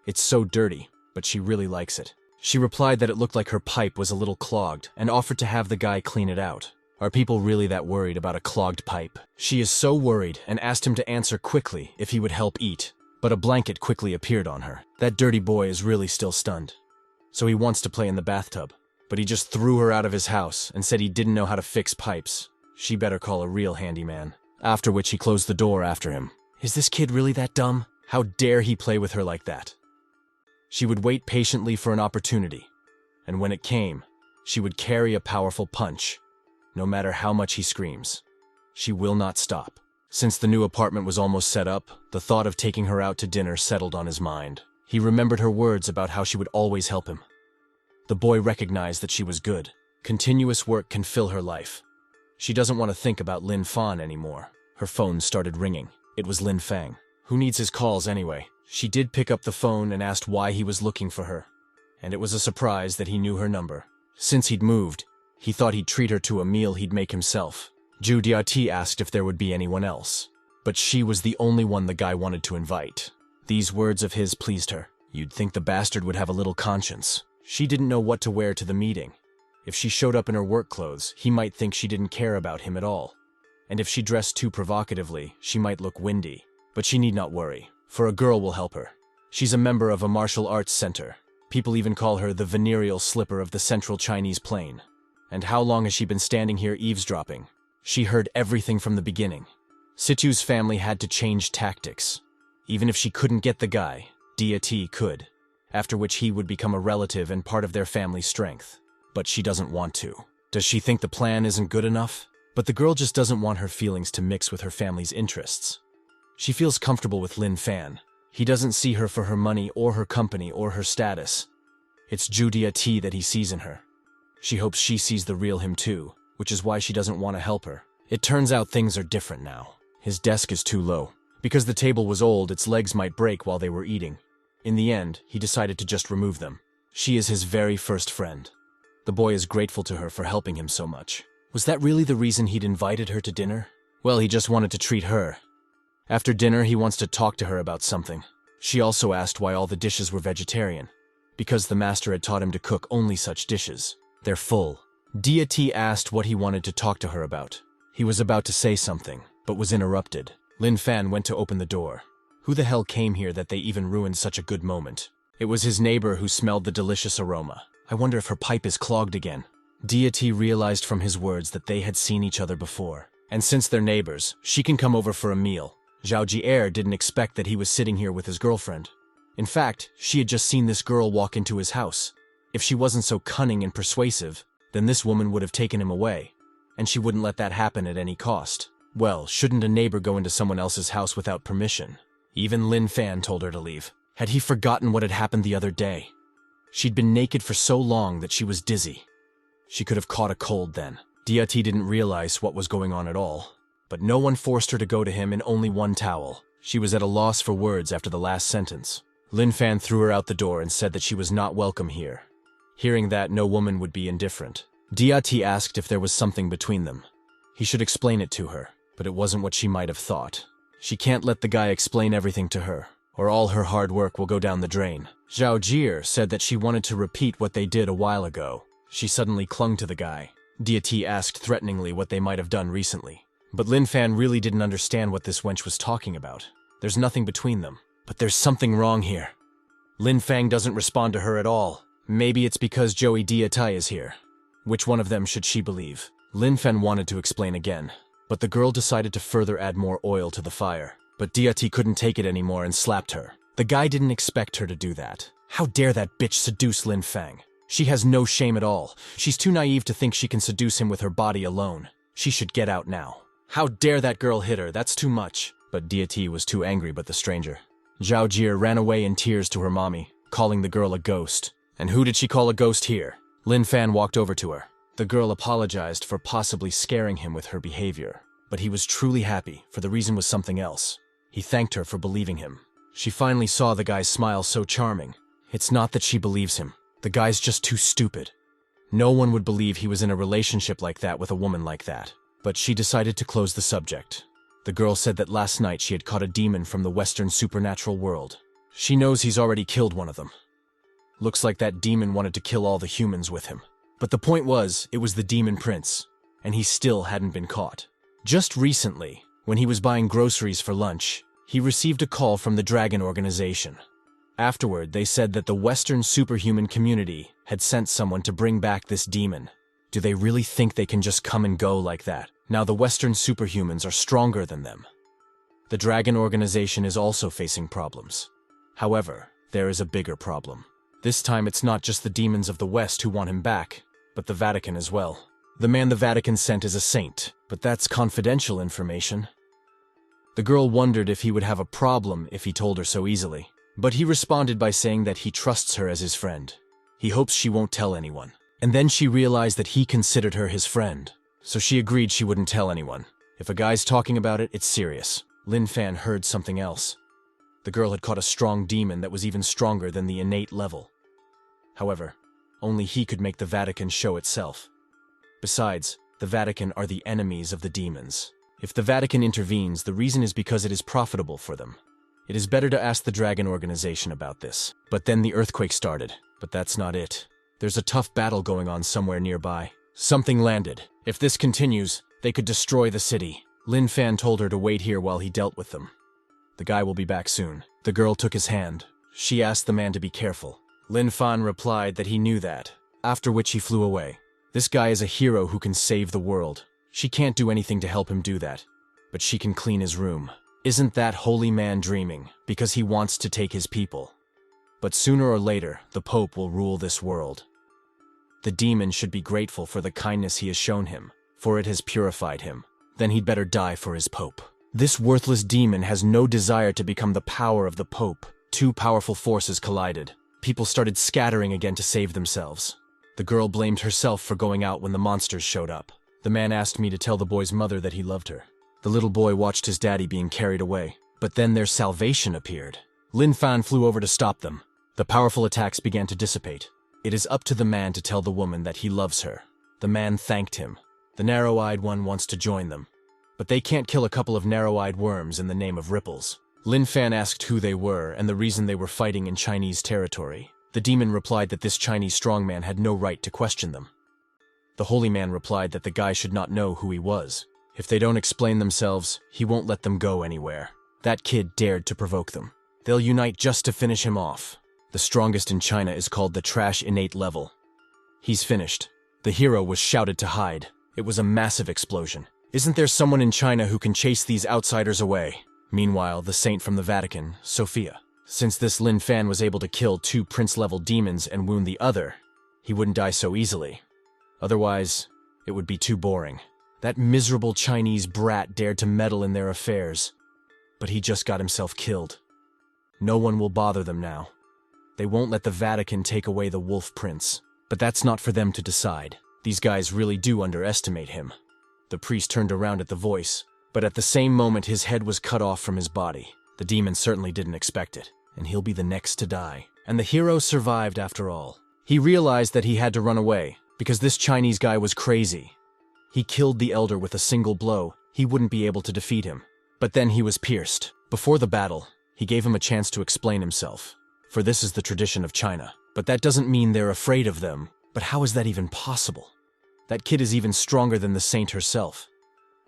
It's so dirty, but she really likes it. She replied that it looked like her pipe was a little clogged and offered to have the guy clean it out. Are people really that worried about a clogged pipe? She is so worried and asked him to answer quickly if he would help eat, but a blanket quickly appeared on her. That dirty boy is really still stunned. So he wants to play in the bathtub, but he just threw her out of his house and said he didn't know how to fix pipes. She better call a real handyman. After which he closed the door after him. Is this kid really that dumb? How dare he play with her like that? She would wait patiently for an opportunity, and when it came, she would carry a powerful punch. No matter how much he screams, she will not stop. Since the new apartment was almost set up, the thought of taking her out to dinner settled on his mind. He remembered her words about how she would always help him. The boy recognized that she was good. Continuous work can fill her life. She doesn't want to think about Lin Fan anymore. Her phone started ringing. It was Lin Fang. Who needs his calls anyway? She did pick up the phone and asked why he was looking for her, and it was a surprise that he knew her number. Since he'd moved, he thought he'd treat her to a meal he'd make himself. Zhu Diati asked if there would be anyone else, but she was the only one the guy wanted to invite. These words of his pleased her. You'd think the bastard would have a little conscience. She didn't know what to wear to the meeting. If she showed up in her work clothes, he might think she didn't care about him at all. And if she dressed too provocatively, she might look windy. But she need not worry, for a girl will help her. She's a member of a martial arts center. People even call her the venereal slipper of the central Chinese plain. And how long has she been standing here eavesdropping? She heard everything from the beginning. Situ's family had to change tactics. Even if she couldn't get the guy, Diati could, after which he would become a relative and part of their family strength. But she doesn't want to. Does she think the plan isn't good enough? But the girl just doesn't want her feelings to mix with her family's interests. She feels comfortable with Lin Fan. He doesn't see her for her money or her company or her status. It's Zhu Diati that he sees in her. She hopes she sees the real him too, which is why she doesn't want to help her. It turns out things are different now. His desk is too low. Because the table was old, its legs might break while they were eating. In the end, he decided to just remove them. She is his very first friend. The boy is grateful to her for helping him so much. Was that really the reason he'd invited her to dinner? Well, he just wanted to treat her. After dinner, he wants to talk to her about something. She also asked why all the dishes were vegetarian. Because the master had taught him to cook only such dishes. They're full. Diati asked what he wanted to talk to her about. He was about to say something, but was interrupted. Lin Fan went to open the door. Who the hell came here that they even ruined such a good moment? It was his neighbor who smelled the delicious aroma. I wonder if her pipe is clogged again. Diati realized from his words that they had seen each other before. And since they're neighbors, she can come over for a meal. Zhao Ji'er didn't expect that he was sitting here with his girlfriend. In fact, she had just seen this girl walk into his house. If she wasn't so cunning and persuasive, then this woman would have taken him away. And she wouldn't let that happen at any cost. Well, shouldn't a neighbor go into someone else's house without permission? Even Lin Fan told her to leave. Had he forgotten what had happened the other day? She'd been naked for so long that she was dizzy. She could have caught a cold then. Diati didn't realize what was going on at all. But no one forced her to go to him in only one towel. She was at a loss for words after the last sentence. Lin Fan threw her out the door and said that she was not welcome here. Hearing that, no woman would be indifferent. Diati asked if there was something between them. He should explain it to her, but it wasn't what she might have thought. She can't let the guy explain everything to her, or all her hard work will go down the drain. Zhao Ji'er said that she wanted to repeat what they did a while ago. She suddenly clung to the guy. Diati asked threateningly what they might have done recently. But Lin Fan really didn't understand what this wench was talking about. There's nothing between them. But there's something wrong here. Lin Fang doesn't respond to her at all. Maybe it's because Joey Diatai is here. Which one of them should she believe? Lin Fan wanted to explain again, but the girl decided to further add more oil to the fire. But Diati couldn't take it anymore and slapped her. The guy didn't expect her to do that. How dare that bitch seduce Lin Fang? She has no shame at all. She's too naive to think she can seduce him with her body alone. She should get out now. How dare that girl hit her? That's too much. But Diati was too angry but the stranger. Zhao Jie ran away in tears to her mommy, calling the girl a ghost. And who did she call a ghost here? Lin Fan walked over to her. The girl apologized for possibly scaring him with her behavior. But he was truly happy, for the reason was something else. He thanked her for believing him. She finally saw the guy's smile so charming. It's not that she believes him. The guy's just too stupid. No one would believe he was in a relationship like that with a woman like that. But she decided to close the subject. The girl said that last night she had caught a demon from the Western supernatural world. She knows he's already killed one of them. Looks like that demon wanted to kill all the humans with him. But the point was, it was the demon prince, and he still hadn't been caught. Just recently, when he was buying groceries for lunch, he received a call from the Dragon Organization. Afterward, they said that the Western superhuman community had sent someone to bring back this demon. Do they really think they can just come and go like that? Now the Western superhumans are stronger than them. The Dragon Organization is also facing problems. However, there is a bigger problem. This time it's not just the demons of the West who want him back, but the Vatican as well. The man the Vatican sent is a saint, but that's confidential information. The girl wondered if he would have a problem if he told her so easily, but he responded by saying that he trusts her as his friend. He hopes she won't tell anyone. And then she realized that he considered her his friend, so she agreed she wouldn't tell anyone. If a guy's talking about it, it's serious. Lin Fan heard something else. The girl had caught a strong demon that was even stronger than the innate level. However, only he could make the Vatican show itself. Besides, the Vatican are the enemies of the demons. If the Vatican intervenes, the reason is because it is profitable for them. It is better to ask the Dragon Organization about this. But then the earthquake started. But that's not it. There's a tough battle going on somewhere nearby. Something landed. If this continues, they could destroy the city. Lin Fan told her to wait here while he dealt with them. The guy will be back soon. The girl took his hand. She asked the man to be careful. Lin Fan replied that he knew that, after which he flew away. This guy is a hero who can save the world. She can't do anything to help him do that, but she can clean his room. Isn't that holy man dreaming, because he wants to take his people? But sooner or later, the Pope will rule this world. The demon should be grateful for the kindness he has shown him, for it has purified him. Then he'd better die for his Pope. This worthless demon has no desire to become the power of the Pope. Two powerful forces collided. People started scattering again to save themselves. The girl blamed herself for going out when the monsters showed up. The man asked me to tell the boy's mother that he loved her. The little boy watched his daddy being carried away. But then their salvation appeared. Lin Fan flew over to stop them. The powerful attacks began to dissipate. It is up to the man to tell the woman that he loves her. The man thanked him. The narrow-eyed one wants to join them. But they can't kill a couple of narrow-eyed worms in the name of ripples. Lin Fan asked who they were and the reason they were fighting in Chinese territory. The demon replied that this Chinese strongman had no right to question them. The holy man replied that the guy should not know who he was. If they don't explain themselves, he won't let them go anywhere. That kid dared to provoke them. They'll unite just to finish him off. The strongest in China is called the Trash Innate Level. He's finished. The hero was shouted to hide. It was a massive explosion. Isn't there someone in China who can chase these outsiders away? Meanwhile, the saint from the Vatican, Sophia. Since this Lin Fan was able to kill two prince-level demons and wound the other, he wouldn't die so easily. Otherwise, it would be too boring. That miserable Chinese brat dared to meddle in their affairs, but he just got himself killed. No one will bother them now. They won't let the Vatican take away the Wolf Prince, but that's not for them to decide. These guys really do underestimate him. The priest turned around at the voice, but at the same moment his head was cut off from his body. The demon certainly didn't expect it, and he'll be the next to die. And the hero survived after all. He realized that he had to run away, because this Chinese guy was crazy. He killed the elder with a single blow. He wouldn't be able to defeat him. But then he was pierced. Before the battle, he gave him a chance to explain himself. For this is the tradition of China. But that doesn't mean they're afraid of them. But how is that even possible? That kid is even stronger than the saint herself.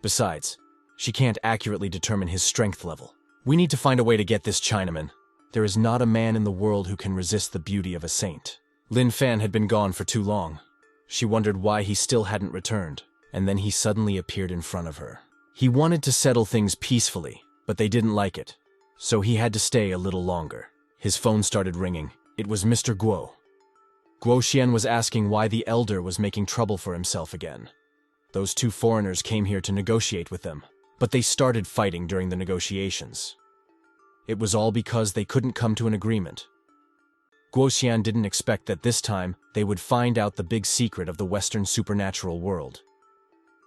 Besides, she can't accurately determine his strength level. We need to find a way to get this Chinaman. There is not a man in the world who can resist the beauty of a saint. Lin Fan had been gone for too long. She wondered why he still hadn't returned, and then he suddenly appeared in front of her. He wanted to settle things peacefully, but they didn't like it, so he had to stay a little longer. His phone started ringing. It was Mr. Guo. Guo Xian was asking why the elder was making trouble for himself again. Those two foreigners came here to negotiate with them, but they started fighting during the negotiations. It was all because they couldn't come to an agreement. Guoxian didn't expect that this time they would find out the big secret of the Western supernatural world.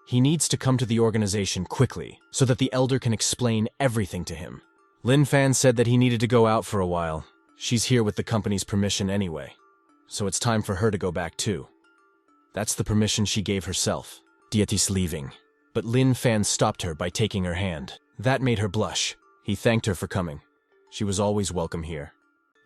He needs to come to the organization quickly so that the elder can explain everything to him. Lin Fan said that he needed to go out for a while. She's here with the company's permission anyway, so it's time for her to go back too. That's the permission she gave herself. Dietis leaving. But Lin Fan stopped her by taking her hand. That made her blush. He thanked her for coming. She was always welcome here.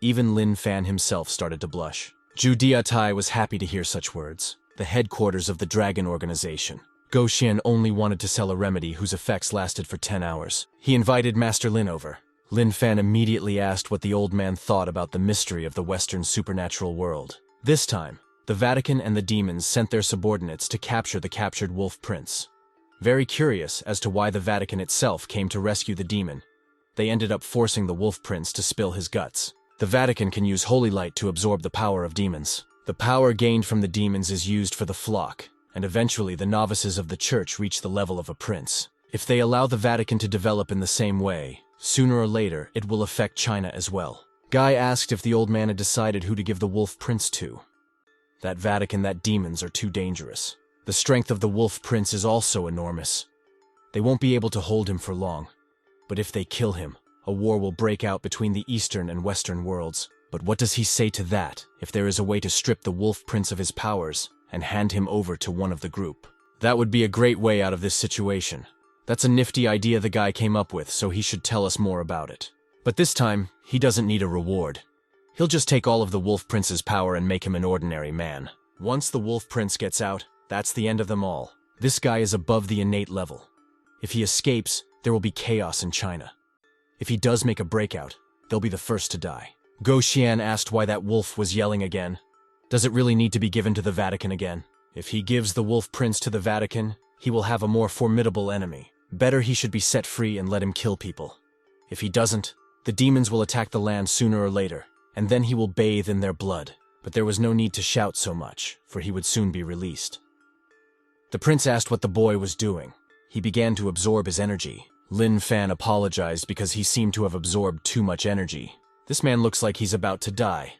Even Lin Fan himself started to blush. Zhu Diatai was happy to hear such words. The headquarters of the Dragon Organization. Guoxian only wanted to sell a remedy whose effects lasted for 10 hours. He invited Master Lin over. Lin Fan immediately asked what the old man thought about the mystery of the Western supernatural world. This time, the Vatican and the demons sent their subordinates to capture the captured Wolf Prince. Very curious as to why the Vatican itself came to rescue the demon, they ended up forcing the Wolf Prince to spill his guts. The Vatican can use holy light to absorb the power of demons. The power gained from the demons is used for the flock, and eventually the novices of the church reach the level of a prince. If they allow the Vatican to develop in the same way, sooner or later it will affect China as well. Guy asked if the old man had decided who to give the Wolf Prince to. That Vatican, that demons are too dangerous. The strength of the Wolf Prince is also enormous. They won't be able to hold him for long. But if they kill him, a war will break out between the Eastern and Western worlds. But what does he say to that, if there is a way to strip the Wolf Prince of his powers and hand him over to one of the group? That would be a great way out of this situation. That's a nifty idea the guy came up with, so he should tell us more about it. But this time, he doesn't need a reward. He'll just take all of the Wolf Prince's power and make him an ordinary man. Once the Wolf Prince gets out, that's the end of them all. This guy is above the innate level. If he escapes, there will be chaos in China. If he does make a breakout, they'll be the first to die. Guoxian asked why that wolf was yelling again. Does it really need to be given to the Vatican again? If he gives the Wolf Prince to the Vatican, he will have a more formidable enemy. Better he should be set free and let him kill people. If he doesn't, the demons will attack the land sooner or later, and then he will bathe in their blood. But there was no need to shout so much, for he would soon be released. The prince asked what the boy was doing. He began to absorb his energy. Lin Fan apologized because he seemed to have absorbed too much energy. This man looks like he's about to die.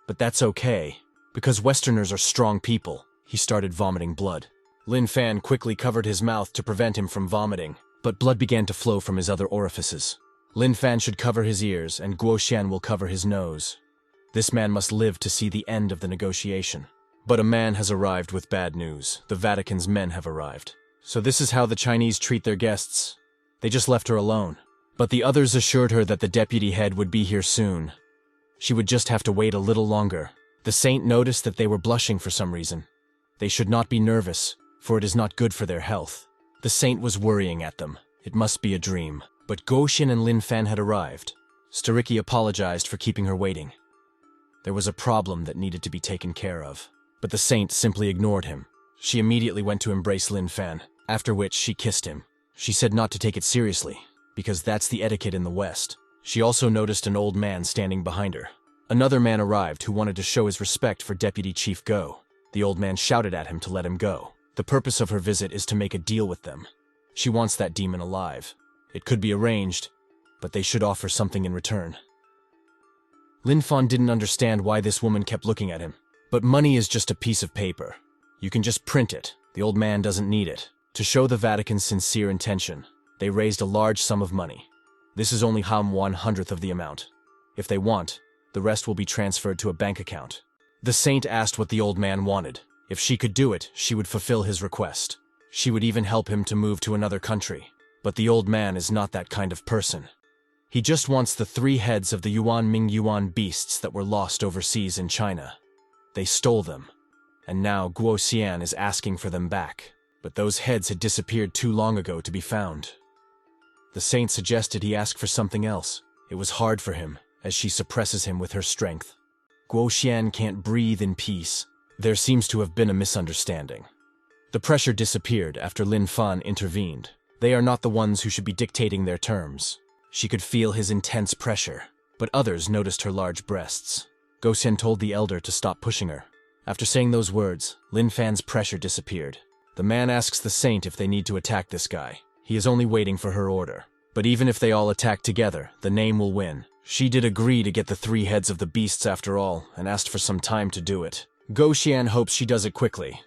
But that's okay, because Westerners are strong people. He started vomiting blood. Lin Fan quickly covered his mouth to prevent him from vomiting, but blood began to flow from his other orifices. Lin Fan should cover his ears, and Guoxian will cover his nose. This man must live to see the end of the negotiation. But a man has arrived with bad news. The Vatican's men have arrived. So this is how the Chinese treat their guests. They just left her alone. But the others assured her that the deputy head would be here soon. She would just have to wait a little longer. The saint noticed that they were blushing for some reason. They should not be nervous, for it is not good for their health. The saint was worrying at them. It must be a dream. But Guoxian and Lin Fan had arrived. Staricki apologized for keeping her waiting. There was a problem that needed to be taken care of. But the saint simply ignored him. She immediately went to embrace Lin Fan, after which she kissed him. She said not to take it seriously, because that's the etiquette in the West. She also noticed an old man standing behind her. Another man arrived who wanted to show his respect for Deputy Chief Go. The old man shouted at him to let him go. The purpose of her visit is to make a deal with them. She wants that demon alive. It could be arranged, but they should offer something in return. Lin Fan didn't understand why this woman kept looking at him. But money is just a piece of paper. You can just print it. The old man doesn't need it. To show the Vatican's sincere intention, they raised a large sum of money. This is only 1/100th of the amount. If they want, the rest will be transferred to a bank account. The saint asked what the old man wanted. If she could do it, she would fulfill his request. She would even help him to move to another country. But the old man is not that kind of person. He just wants the 3 heads of the Yuan Ming Yuan beasts that were lost overseas in China. They stole them, and now Guoxian is asking for them back. But those heads had disappeared too long ago to be found. The saint suggested he ask for something else. It was hard for him, as she suppresses him with her strength. Guoxian can't breathe in peace. There seems to have been a misunderstanding. The pressure disappeared after Lin Fan intervened. They are not the ones who should be dictating their terms. She could feel his intense pressure, but others noticed her large breasts. Guoxian told the elder to stop pushing her. After saying those words, Lin Fan's pressure disappeared. The man asks the saint if they need to attack this guy. He is only waiting for her order. But even if they all attack together, the name will win. She did agree to get the 3 heads of the beasts after all, and asked for some time to do it. Go Xian hopes she does it quickly.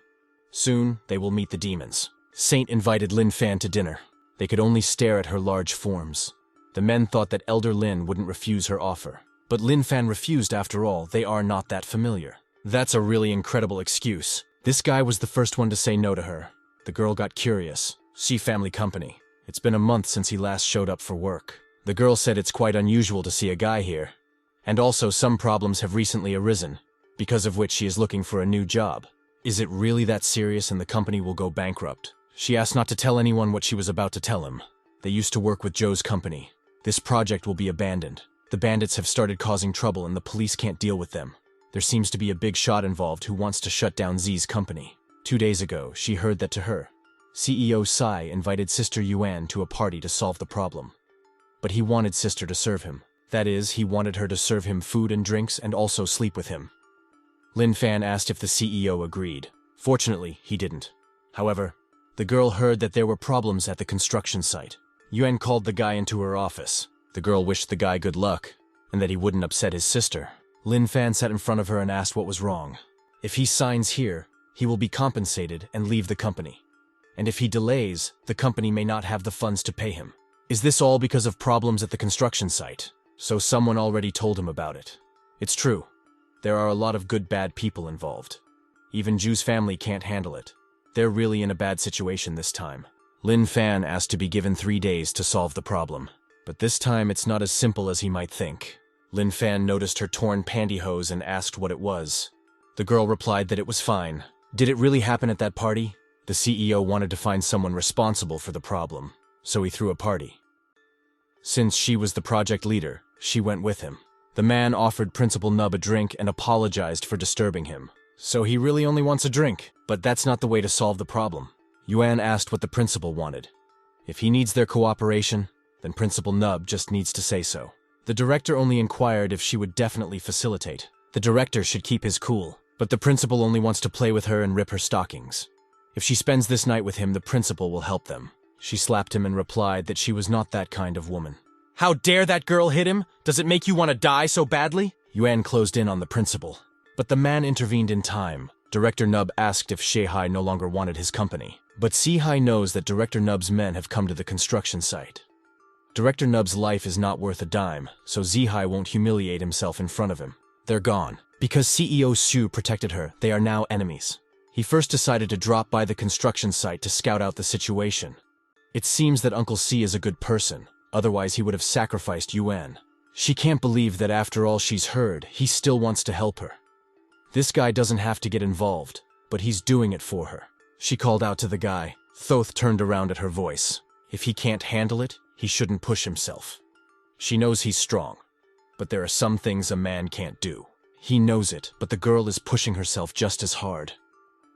Soon, they will meet the demons. Saint invited Lin Fan to dinner. They could only stare at her large forms. The men thought that Elder Lin wouldn't refuse her offer. But Lin Fan refused after all, they are not that familiar. That's a really incredible excuse. This guy was the first one to say no to her. The girl got curious. See family company. It's been a month since he last showed up for work. The girl said it's quite unusual to see a guy here. And also some problems have recently arisen, because of which she is looking for a new job. Is it really that serious and the company will go bankrupt? She asked not to tell anyone what she was about to tell him. They used to work with Joe's company. This project will be abandoned. The bandits have started causing trouble and the police can't deal with them. There seems to be a big shot involved who wants to shut down Z's company. 2 days ago, she heard that to her, CEO Sai invited Sister Yuan to a party to solve the problem. But he wanted Sister to serve him. That is, he wanted her to serve him food and drinks and also sleep with him. Lin Fan asked if the CEO agreed. Fortunately, he didn't. However, the girl heard that there were problems at the construction site. Yuan called the guy into her office. The girl wished the guy good luck, and that he wouldn't upset his sister. Lin Fan sat in front of her and asked what was wrong. If he signs here, he will be compensated and leave the company. And if he delays, the company may not have the funds to pay him. Is this all because of problems at the construction site? So someone already told him about it. It's true. There are a lot of good bad people involved. Even Ju's family can't handle it. They're really in a bad situation this time. Lin Fan asked to be given 3 days to solve the problem. But this time it's not as simple as he might think. Lin Fan noticed her torn pantyhose and asked what it was. The girl replied that it was fine. Did it really happen at that party? The CEO wanted to find someone responsible for the problem, so he threw a party. Since she was the project leader, she went with him. The man offered Principal Nub a drink and apologized for disturbing him. So he really only wants a drink, but that's not the way to solve the problem. Yuan asked what the principal wanted. If he needs their cooperation, then Principal Nub just needs to say so. The director only inquired if she would definitely facilitate. The director should keep his cool, but the principal only wants to play with her and rip her stockings. If she spends this night with him, the principal will help them. She slapped him and replied that she was not that kind of woman. How dare that girl hit him? Does it make you want to die so badly? Yuan closed in on the principal. But the man intervened in time. Director Nub asked if Shehai no longer wanted his company. But Sehai knows that Director Nub's men have come to the construction site. Director Nub's life is not worth a dime, so Zehai won't humiliate himself in front of him. They're gone. Because CEO Xu protected her, they are now enemies. He first decided to drop by the construction site to scout out the situation. It seems that Uncle C is a good person, otherwise he would have sacrificed Yuan. She can't believe that after all she's heard, he still wants to help her. This guy doesn't have to get involved, but he's doing it for her. She called out to the guy. Thoth turned around at her voice. If he can't handle it, he shouldn't push himself. She knows he's strong, but there are some things a man can't do. He knows it, but the girl is pushing herself just as hard.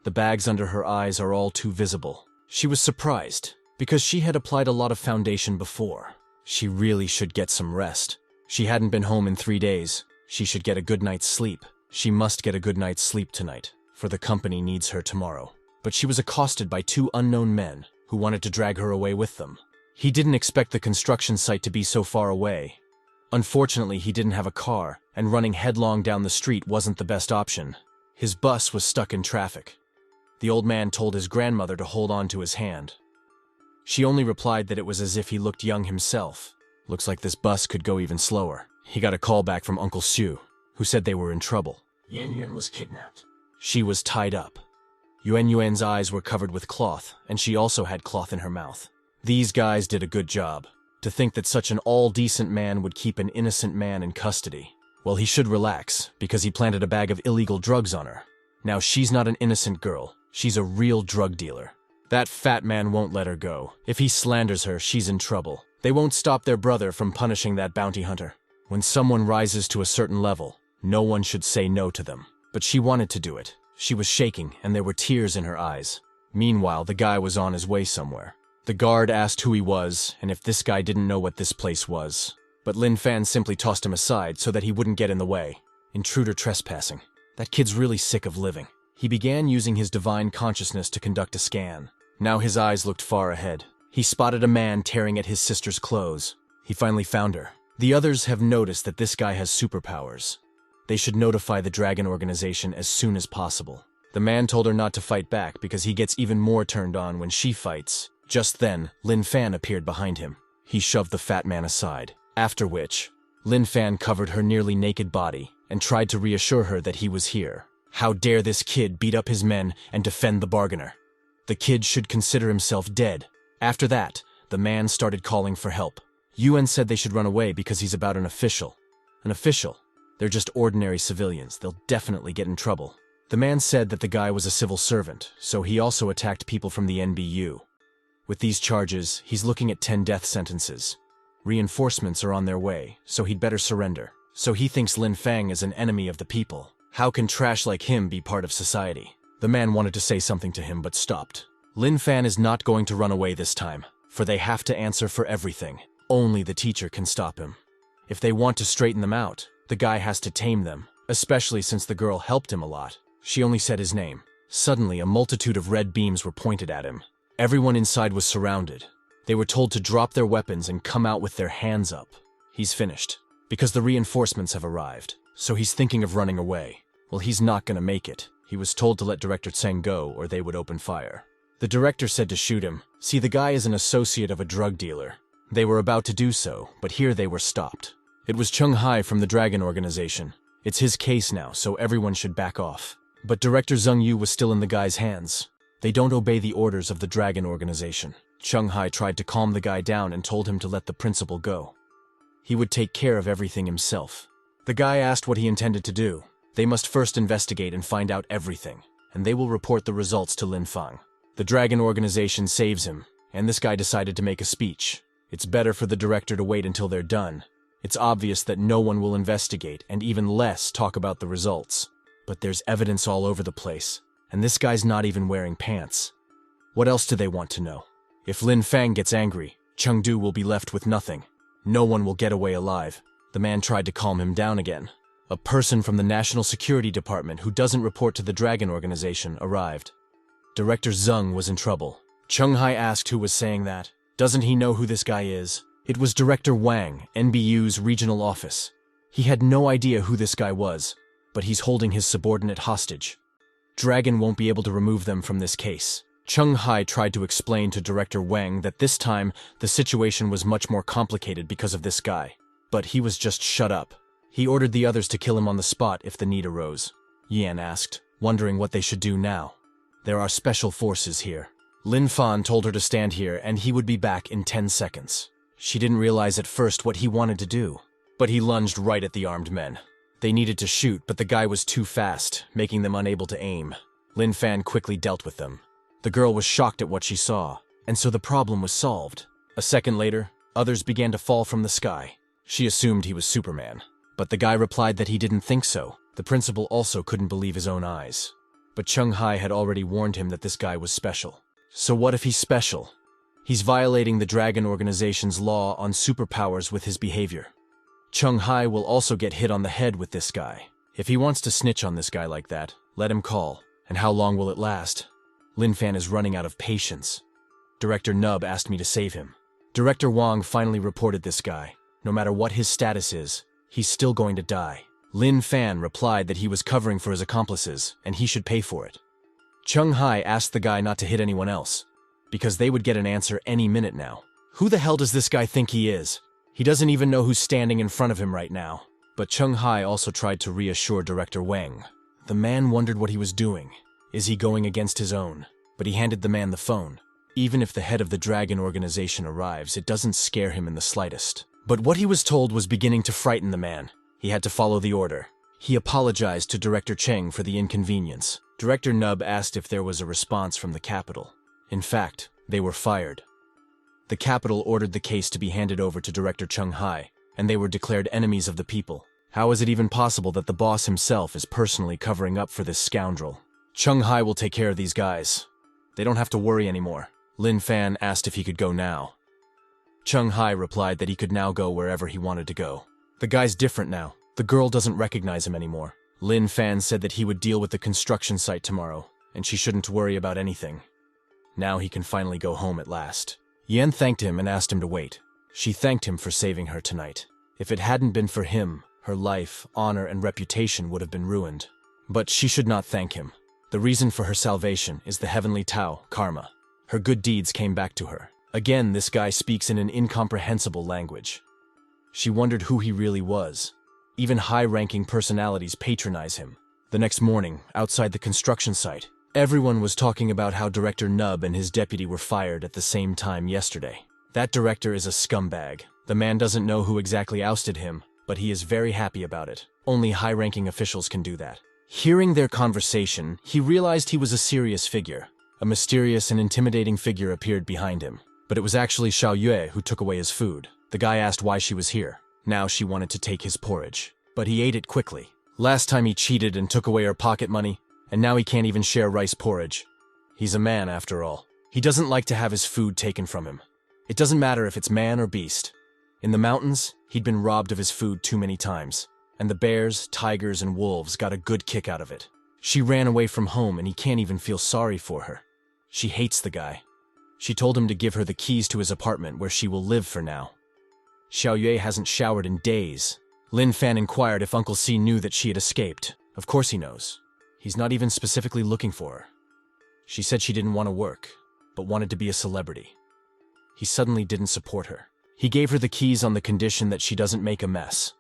The bags under her eyes are all too visible. She was surprised, because she had applied a lot of foundation before. She really should get some rest. She hadn't been home in 3 days. She should get a good night's sleep. She must get a good night's sleep tonight, for the company needs her tomorrow. But she was accosted by 2 unknown men who wanted to drag her away with them. He didn't expect the construction site to be so far away. Unfortunately, he didn't have a car, and running headlong down the street wasn't the best option. His bus was stuck in traffic. The old man told his grandmother to hold on to his hand. She only replied that it was as if he looked young himself. Looks like this bus could go even slower. He got a call back from Uncle Xu, who said they were in trouble. Yuan was kidnapped. She was tied up. Yuan's eyes were covered with cloth, and she also had cloth in her mouth. These guys did a good job. To think that such an all-decent man would keep an innocent man in custody. Well, he should relax, because he planted a bag of illegal drugs on her. Now she's not an innocent girl. She's a real drug dealer. That fat man won't let her go. If he slanders her, she's in trouble. They won't stop their brother from punishing that bounty hunter. When someone rises to a certain level, no one should say no to them. But she wanted to do it. She was shaking, and there were tears in her eyes. Meanwhile, the guy was on his way somewhere. The guard asked who he was, and if this guy didn't know what this place was. But Lin Fan simply tossed him aside so that he wouldn't get in the way. Intruder trespassing. That kid's really sick of living. He began using his divine consciousness to conduct a scan. Now his eyes looked far ahead. He spotted a man tearing at his sister's clothes. He finally found her. The others have noticed that this guy has superpowers. They should notify the Dragon Organization as soon as possible. The man told her not to fight back because he gets even more turned on when she fights. Just then, Lin Fan appeared behind him. He shoved the fat man aside, after which, Lin Fan covered her nearly naked body and tried to reassure her that he was here. How dare this kid beat up his men and defend the bargainer? The kid should consider himself dead. After that, the man started calling for help. Yuan said they should run away because he's about an official. An official? They're just ordinary civilians. They'll definitely get in trouble. The man said that the guy was a civil servant, so he also attacked people from the NBU. With these charges, he's looking at 10 death sentences. Reinforcements are on their way, so he'd better surrender. So he thinks Lin Fang is an enemy of the people. How can trash like him be part of society? The man wanted to say something to him but stopped. Lin Fan is not going to run away this time, for they have to answer for everything. Only the teacher can stop him. If they want to straighten them out, the guy has to tame them, especially since the girl helped him a lot. She only said his name. Suddenly, a multitude of red beams were pointed at him. Everyone inside was surrounded. They were told to drop their weapons and come out with their hands up. He's finished, because the reinforcements have arrived, so he's thinking of running away. Well, he's not gonna make it. He was told to let Director Tseng go or they would open fire. The director said to shoot him. See, the guy is an associate of a drug dealer. They were about to do so, but here they were stopped. It was Chung Hai from the Dragon Organization. It's his case now, so everyone should back off. But Director Zheng Yu was still in the guy's hands. They don't obey the orders of the Dragon Organization. Chung Hai tried to calm the guy down and told him to let the principal go. He would take care of everything himself. The guy asked what he intended to do. They must first investigate and find out everything, and they will report the results to Lin Fang. The Dragon Organization saves him, and this guy decided to make a speech. It's better for the director to wait until they're done. It's obvious that no one will investigate, and even less talk about the results. But there's evidence all over the place, and this guy's not even wearing pants. What else do they want to know? If Lin Fang gets angry, Chengdu will be left with nothing. No one will get away alive. The man tried to calm him down again. A person from the National Security Department who doesn't report to the Dragon Organization arrived. Director Zheng was in trouble. Chung Hai asked who was saying that. Doesn't he know who this guy is? It was Director Wang, NBU's regional office. He had no idea who this guy was, but he's holding his subordinate hostage. Dragon won't be able to remove them from this case. Chung Hai tried to explain to Director Wang that this time the situation was much more complicated because of this guy. But he was just shut up. He ordered the others to kill him on the spot if the need arose. Yan asked, wondering what they should do now. There are special forces here. Lin Fan told her to stand here and he would be back in 10 seconds. She didn't realize at first what he wanted to do, but he lunged right at the armed men. They needed to shoot, but the guy was too fast, making them unable to aim. Lin Fan quickly dealt with them. The girl was shocked at what she saw, and so the problem was solved. A second later, others began to fall from the sky. She assumed he was Superman, but the guy replied that he didn't think so. The principal also couldn't believe his own eyes. But Chung Hai had already warned him that this guy was special. So what if he's special? He's violating the Dragon Organization's law on superpowers with his behavior. Chung Hai will also get hit on the head with this guy. If he wants to snitch on this guy like that, let him call. And how long will it last? Lin Fan is running out of patience. Director Nub asked me to save him. Director Wang finally reported this guy. No matter what his status is, he's still going to die. Lin Fan replied that he was covering for his accomplices, and he should pay for it. Chung Hai asked the guy not to hit anyone else, because they would get an answer any minute now. Who the hell does this guy think he is? He doesn't even know who's standing in front of him right now. But Chung Hai also tried to reassure Director Wang. The man wondered what he was doing. Is he going against his own? But he handed the man the phone. Even if the head of the Dragon Organization arrives, it doesn't scare him in the slightest. But what he was told was beginning to frighten the man. He had to follow the order. He apologized to Director Cheng for the inconvenience. Director Nub asked if there was a response from the capital. In fact, they were fired. The capital ordered the case to be handed over to Director Chung Hai, and they were declared enemies of the people. How is it even possible that the boss himself is personally covering up for this scoundrel? Chung Hai will take care of these guys. They don't have to worry anymore. Lin Fan asked if he could go now. Chung Hai replied that he could now go wherever he wanted to go. The guy's different now. The girl doesn't recognize him anymore. Lin Fan said that he would deal with the construction site tomorrow, and she shouldn't worry about anything. Now he can finally go home at last. Yan thanked him and asked him to wait. She thanked him for saving her tonight. If it hadn't been for him, her life, honor, and reputation would have been ruined. But she should not thank him. The reason for her salvation is the heavenly Tao, karma. Her good deeds came back to her. Again, this guy speaks in an incomprehensible language. She wondered who he really was. Even high-ranking personalities patronize him. The next morning, outside the construction site, everyone was talking about how Director Nub and his deputy were fired at the same time yesterday. That director is a scumbag. The man doesn't know who exactly ousted him, but he is very happy about it. Only high-ranking officials can do that. Hearing their conversation, he realized he was a serious figure. A mysterious and intimidating figure appeared behind him. But it was actually Xiao Yue who took away his food. The guy asked why she was here. Now she wanted to take his porridge. But he ate it quickly. Last time he cheated and took away her pocket money, and now he can't even share rice porridge. He's a man, after all. He doesn't like to have his food taken from him. It doesn't matter if it's man or beast. In the mountains, he'd been robbed of his food too many times, and the bears, tigers, and wolves got a good kick out of it. She ran away from home and he can't even feel sorry for her. She hates the guy. She told him to give her the keys to his apartment where she will live for now. Xiao Yue hasn't showered in days. Lin Fan inquired if Uncle C knew that she had escaped. Of course he knows. He's not even specifically looking for her. She said she didn't want to work, but wanted to be a celebrity. He suddenly didn't support her. He gave her the keys on the condition that she doesn't make a mess.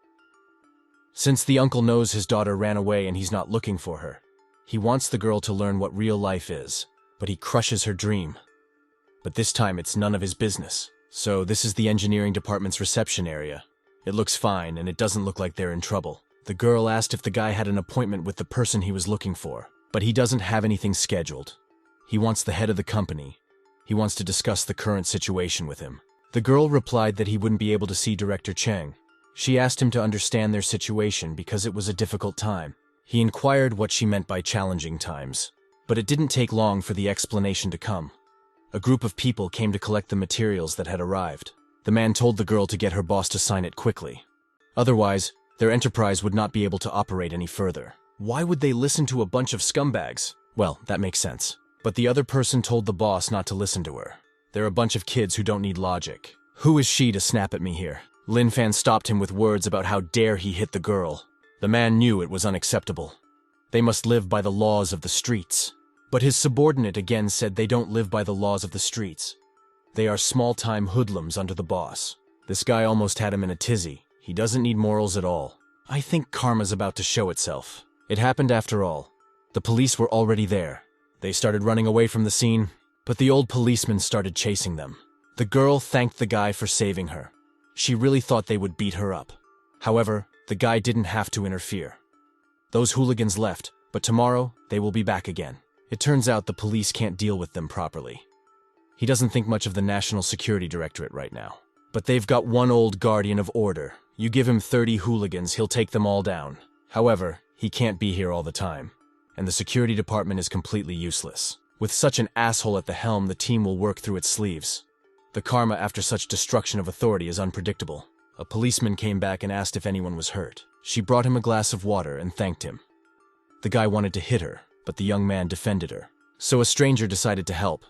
Since the uncle knows his daughter ran away and he's not looking for her, he wants the girl to learn what real life is, but he crushes her dream. But this time it's none of his business. So this is the engineering department's reception area. It looks fine and it doesn't look like they're in trouble. The girl asked if the guy had an appointment with the person he was looking for, but he doesn't have anything scheduled. He wants the head of the company. He wants to discuss the current situation with him. The girl replied that he wouldn't be able to see Director Cheng. She asked him to understand their situation because it was a difficult time. He inquired what she meant by challenging times, but it didn't take long for the explanation to come. A group of people came to collect the materials that had arrived. The man told the girl to get her boss to sign it quickly. Otherwise, their enterprise would not be able to operate any further. Why would they listen to a bunch of scumbags? Well, that makes sense. But the other person told the boss not to listen to her. They're a bunch of kids who don't need logic. Who is she to snap at me here? Lin Fan stopped him with words about how dare he hit the girl. The man knew it was unacceptable. They must live by the laws of the streets. But his subordinate again said they don't live by the laws of the streets. They are small-time hoodlums under the boss. This guy almost had him in a tizzy. He doesn't need morals at all. I think karma's about to show itself. It happened after all. The police were already there. They started running away from the scene, but the old policeman started chasing them. The girl thanked the guy for saving her. She really thought they would beat her up. However, the guy didn't have to interfere. Those hooligans left, but tomorrow they will be back again. It turns out the police can't deal with them properly. He doesn't think much of the National Security Directorate right now. But they've got one old guardian of order. You give him 30 hooligans, he'll take them all down. However, he can't be here all the time. And the security department is completely useless. With such an asshole at the helm, the team will work through its sleeves. The karma after such destruction of authority is unpredictable. A policeman came back and asked if anyone was hurt. She brought him a glass of water and thanked him. The guy wanted to hit her, but the young man defended her. So a stranger decided to help.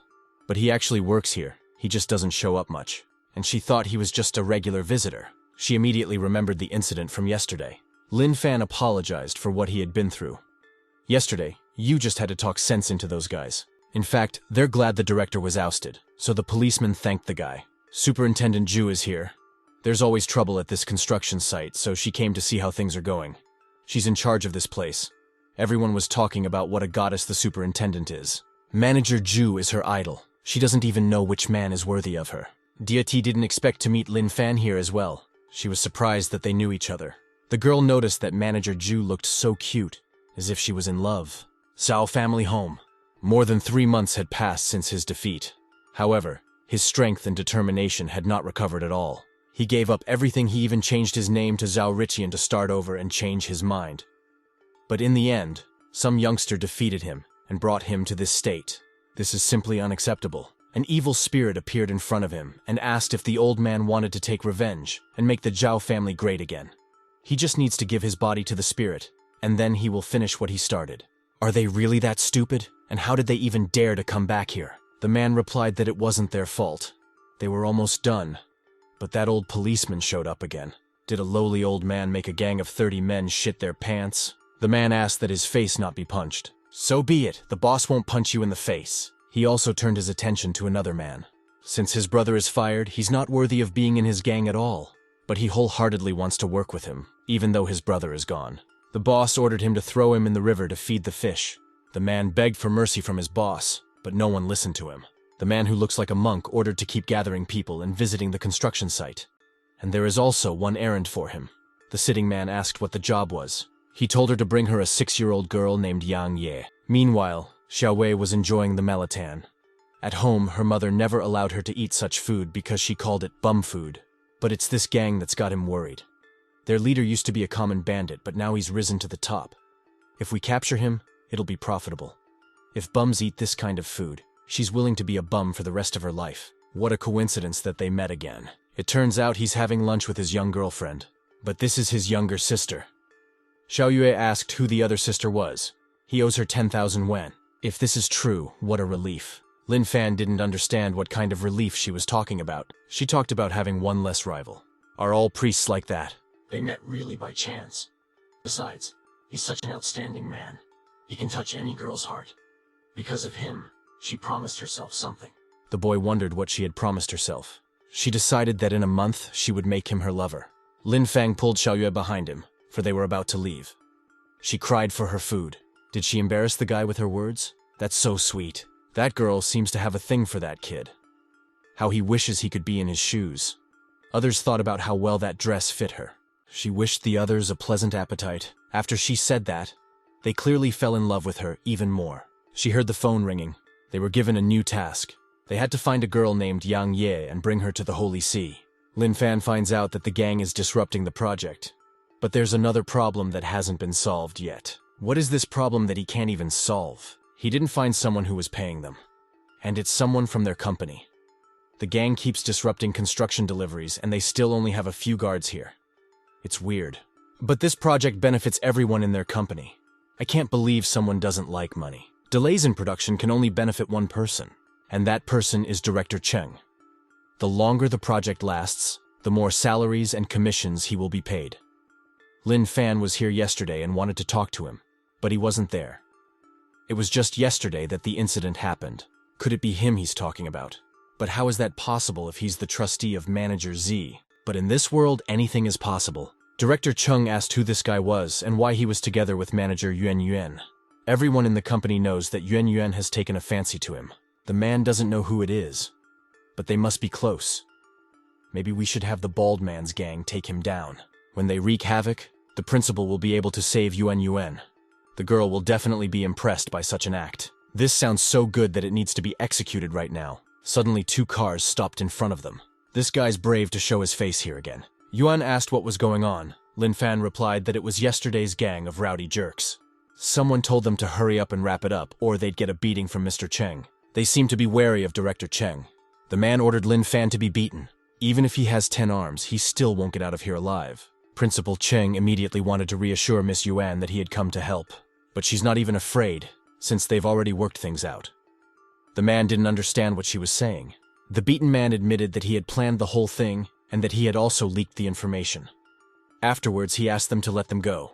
But he actually works here. He just doesn't show up much. And she thought he was just a regular visitor. She immediately remembered the incident from yesterday. Lin Fan apologized for what he had been through. Yesterday, you just had to talk sense into those guys. In fact, they're glad the director was ousted, so the policeman thanked the guy. Superintendent Zhu is here. There's always trouble at this construction site, so she came to see how things are going. She's in charge of this place. Everyone was talking about what a goddess the superintendent is. Manager Zhu is her idol. She doesn't even know which man is worthy of her. Deity didn't expect to meet Lin Fan here as well. She was surprised that they knew each other. The girl noticed that Manager Zhu looked so cute, as if she was in love. Zhao family home. More than 3 months had passed since his defeat. However, his strength and determination had not recovered at all. He gave up everything. He even changed his name to Zhao Richian to start over and change his mind. But in the end, some youngster defeated him and brought him to this state. This is simply unacceptable. An evil spirit appeared in front of him and asked if the old man wanted to take revenge and make the Zhao family great again. He just needs to give his body to the spirit, and then he will finish what he started. Are they really that stupid? And how did they even dare to come back here? The man replied that it wasn't their fault. They were almost done, but that old policeman showed up again. Did a lowly old man make a gang of 30 men shit their pants? The man asked that his face not be punched. So be it, the boss won't punch you in the face. He also turned his attention to another man. Since his brother is fired, he's not worthy of being in his gang at all. But he wholeheartedly wants to work with him, even though his brother is gone. The boss ordered him to throw him in the river to feed the fish. The man begged for mercy from his boss, but no one listened to him. The man who looks like a monk ordered to keep gathering people and visiting the construction site. And there is also one errand for him. The sitting man asked what the job was. He told her to bring her a 6-year-old girl named Yang Ye. Meanwhile, Xiao Wei was enjoying the melatan. At home, her mother never allowed her to eat such food because she called it bum food. But it's this gang that's got him worried. Their leader used to be a common bandit, but now he's risen to the top. If we capture him, it'll be profitable. If bums eat this kind of food, she's willing to be a bum for the rest of her life. What a coincidence that they met again. It turns out he's having lunch with his young girlfriend. But this is his younger sister. Xiao Yue asked who the other sister was. He owes her 10,000 wen. If this is true, what a relief. Lin Fan didn't understand what kind of relief she was talking about. She talked about having one less rival. Are all priests like that? They met really by chance. Besides, he's such an outstanding man. He can touch any girl's heart. Because of him, she promised herself something. The boy wondered what she had promised herself. She decided that in a month she would make him her lover. Lin Fang pulled Xiao Yue behind him, for they were about to leave. She cried for her food. Did she embarrass the guy with her words? That's so sweet. That girl seems to have a thing for that kid. How he wishes he could be in his shoes. Others thought about how well that dress fit her. She wished the others a pleasant appetite. After she said that, they clearly fell in love with her even more. She heard the phone ringing. They were given a new task. They had to find a girl named Yang Ye and bring her to the Holy See. Lin Fan finds out that the gang is disrupting the project. But there's another problem that hasn't been solved yet. What is this problem that he can't even solve? He didn't find someone who was paying them. And it's someone from their company. The gang keeps disrupting construction deliveries and they still only have a few guards here. It's weird. But this project benefits everyone in their company. I can't believe someone doesn't like money. Delays in production can only benefit one person, and that person is Director Cheng. The longer the project lasts, the more salaries and commissions he will be paid. Lin Fan was here yesterday and wanted to talk to him, but he wasn't there. It was just yesterday that the incident happened. Could it be him he's talking about? But how is that possible if he's the trustee of Manager Z? But in this world, anything is possible. Director Chung asked who this guy was and why he was together with Manager Yuan Yuan. Everyone in the company knows that Yuan Yuan has taken a fancy to him. The man doesn't know who it is, but they must be close. Maybe we should have the bald man's gang take him down. When they wreak havoc, the principal will be able to save Yuan Yuan. The girl will definitely be impressed by such an act. This sounds so good that it needs to be executed right now. Suddenly 2 cars stopped in front of them. This guy's brave to show his face here again. Yuan asked what was going on. Lin Fan replied that it was yesterday's gang of rowdy jerks. Someone told them to hurry up and wrap it up, or they'd get a beating from Mr. Cheng. They seemed to be wary of Director Cheng. The man ordered Lin Fan to be beaten. Even if he has 10 arms, he still won't get out of here alive. Principal Cheng immediately wanted to reassure Miss Yuan that he had come to help. But she's not even afraid, since they've already worked things out. The man didn't understand what she was saying. The beaten man admitted that he had planned the whole thing and that he had also leaked the information. Afterwards, he asked them to let them go.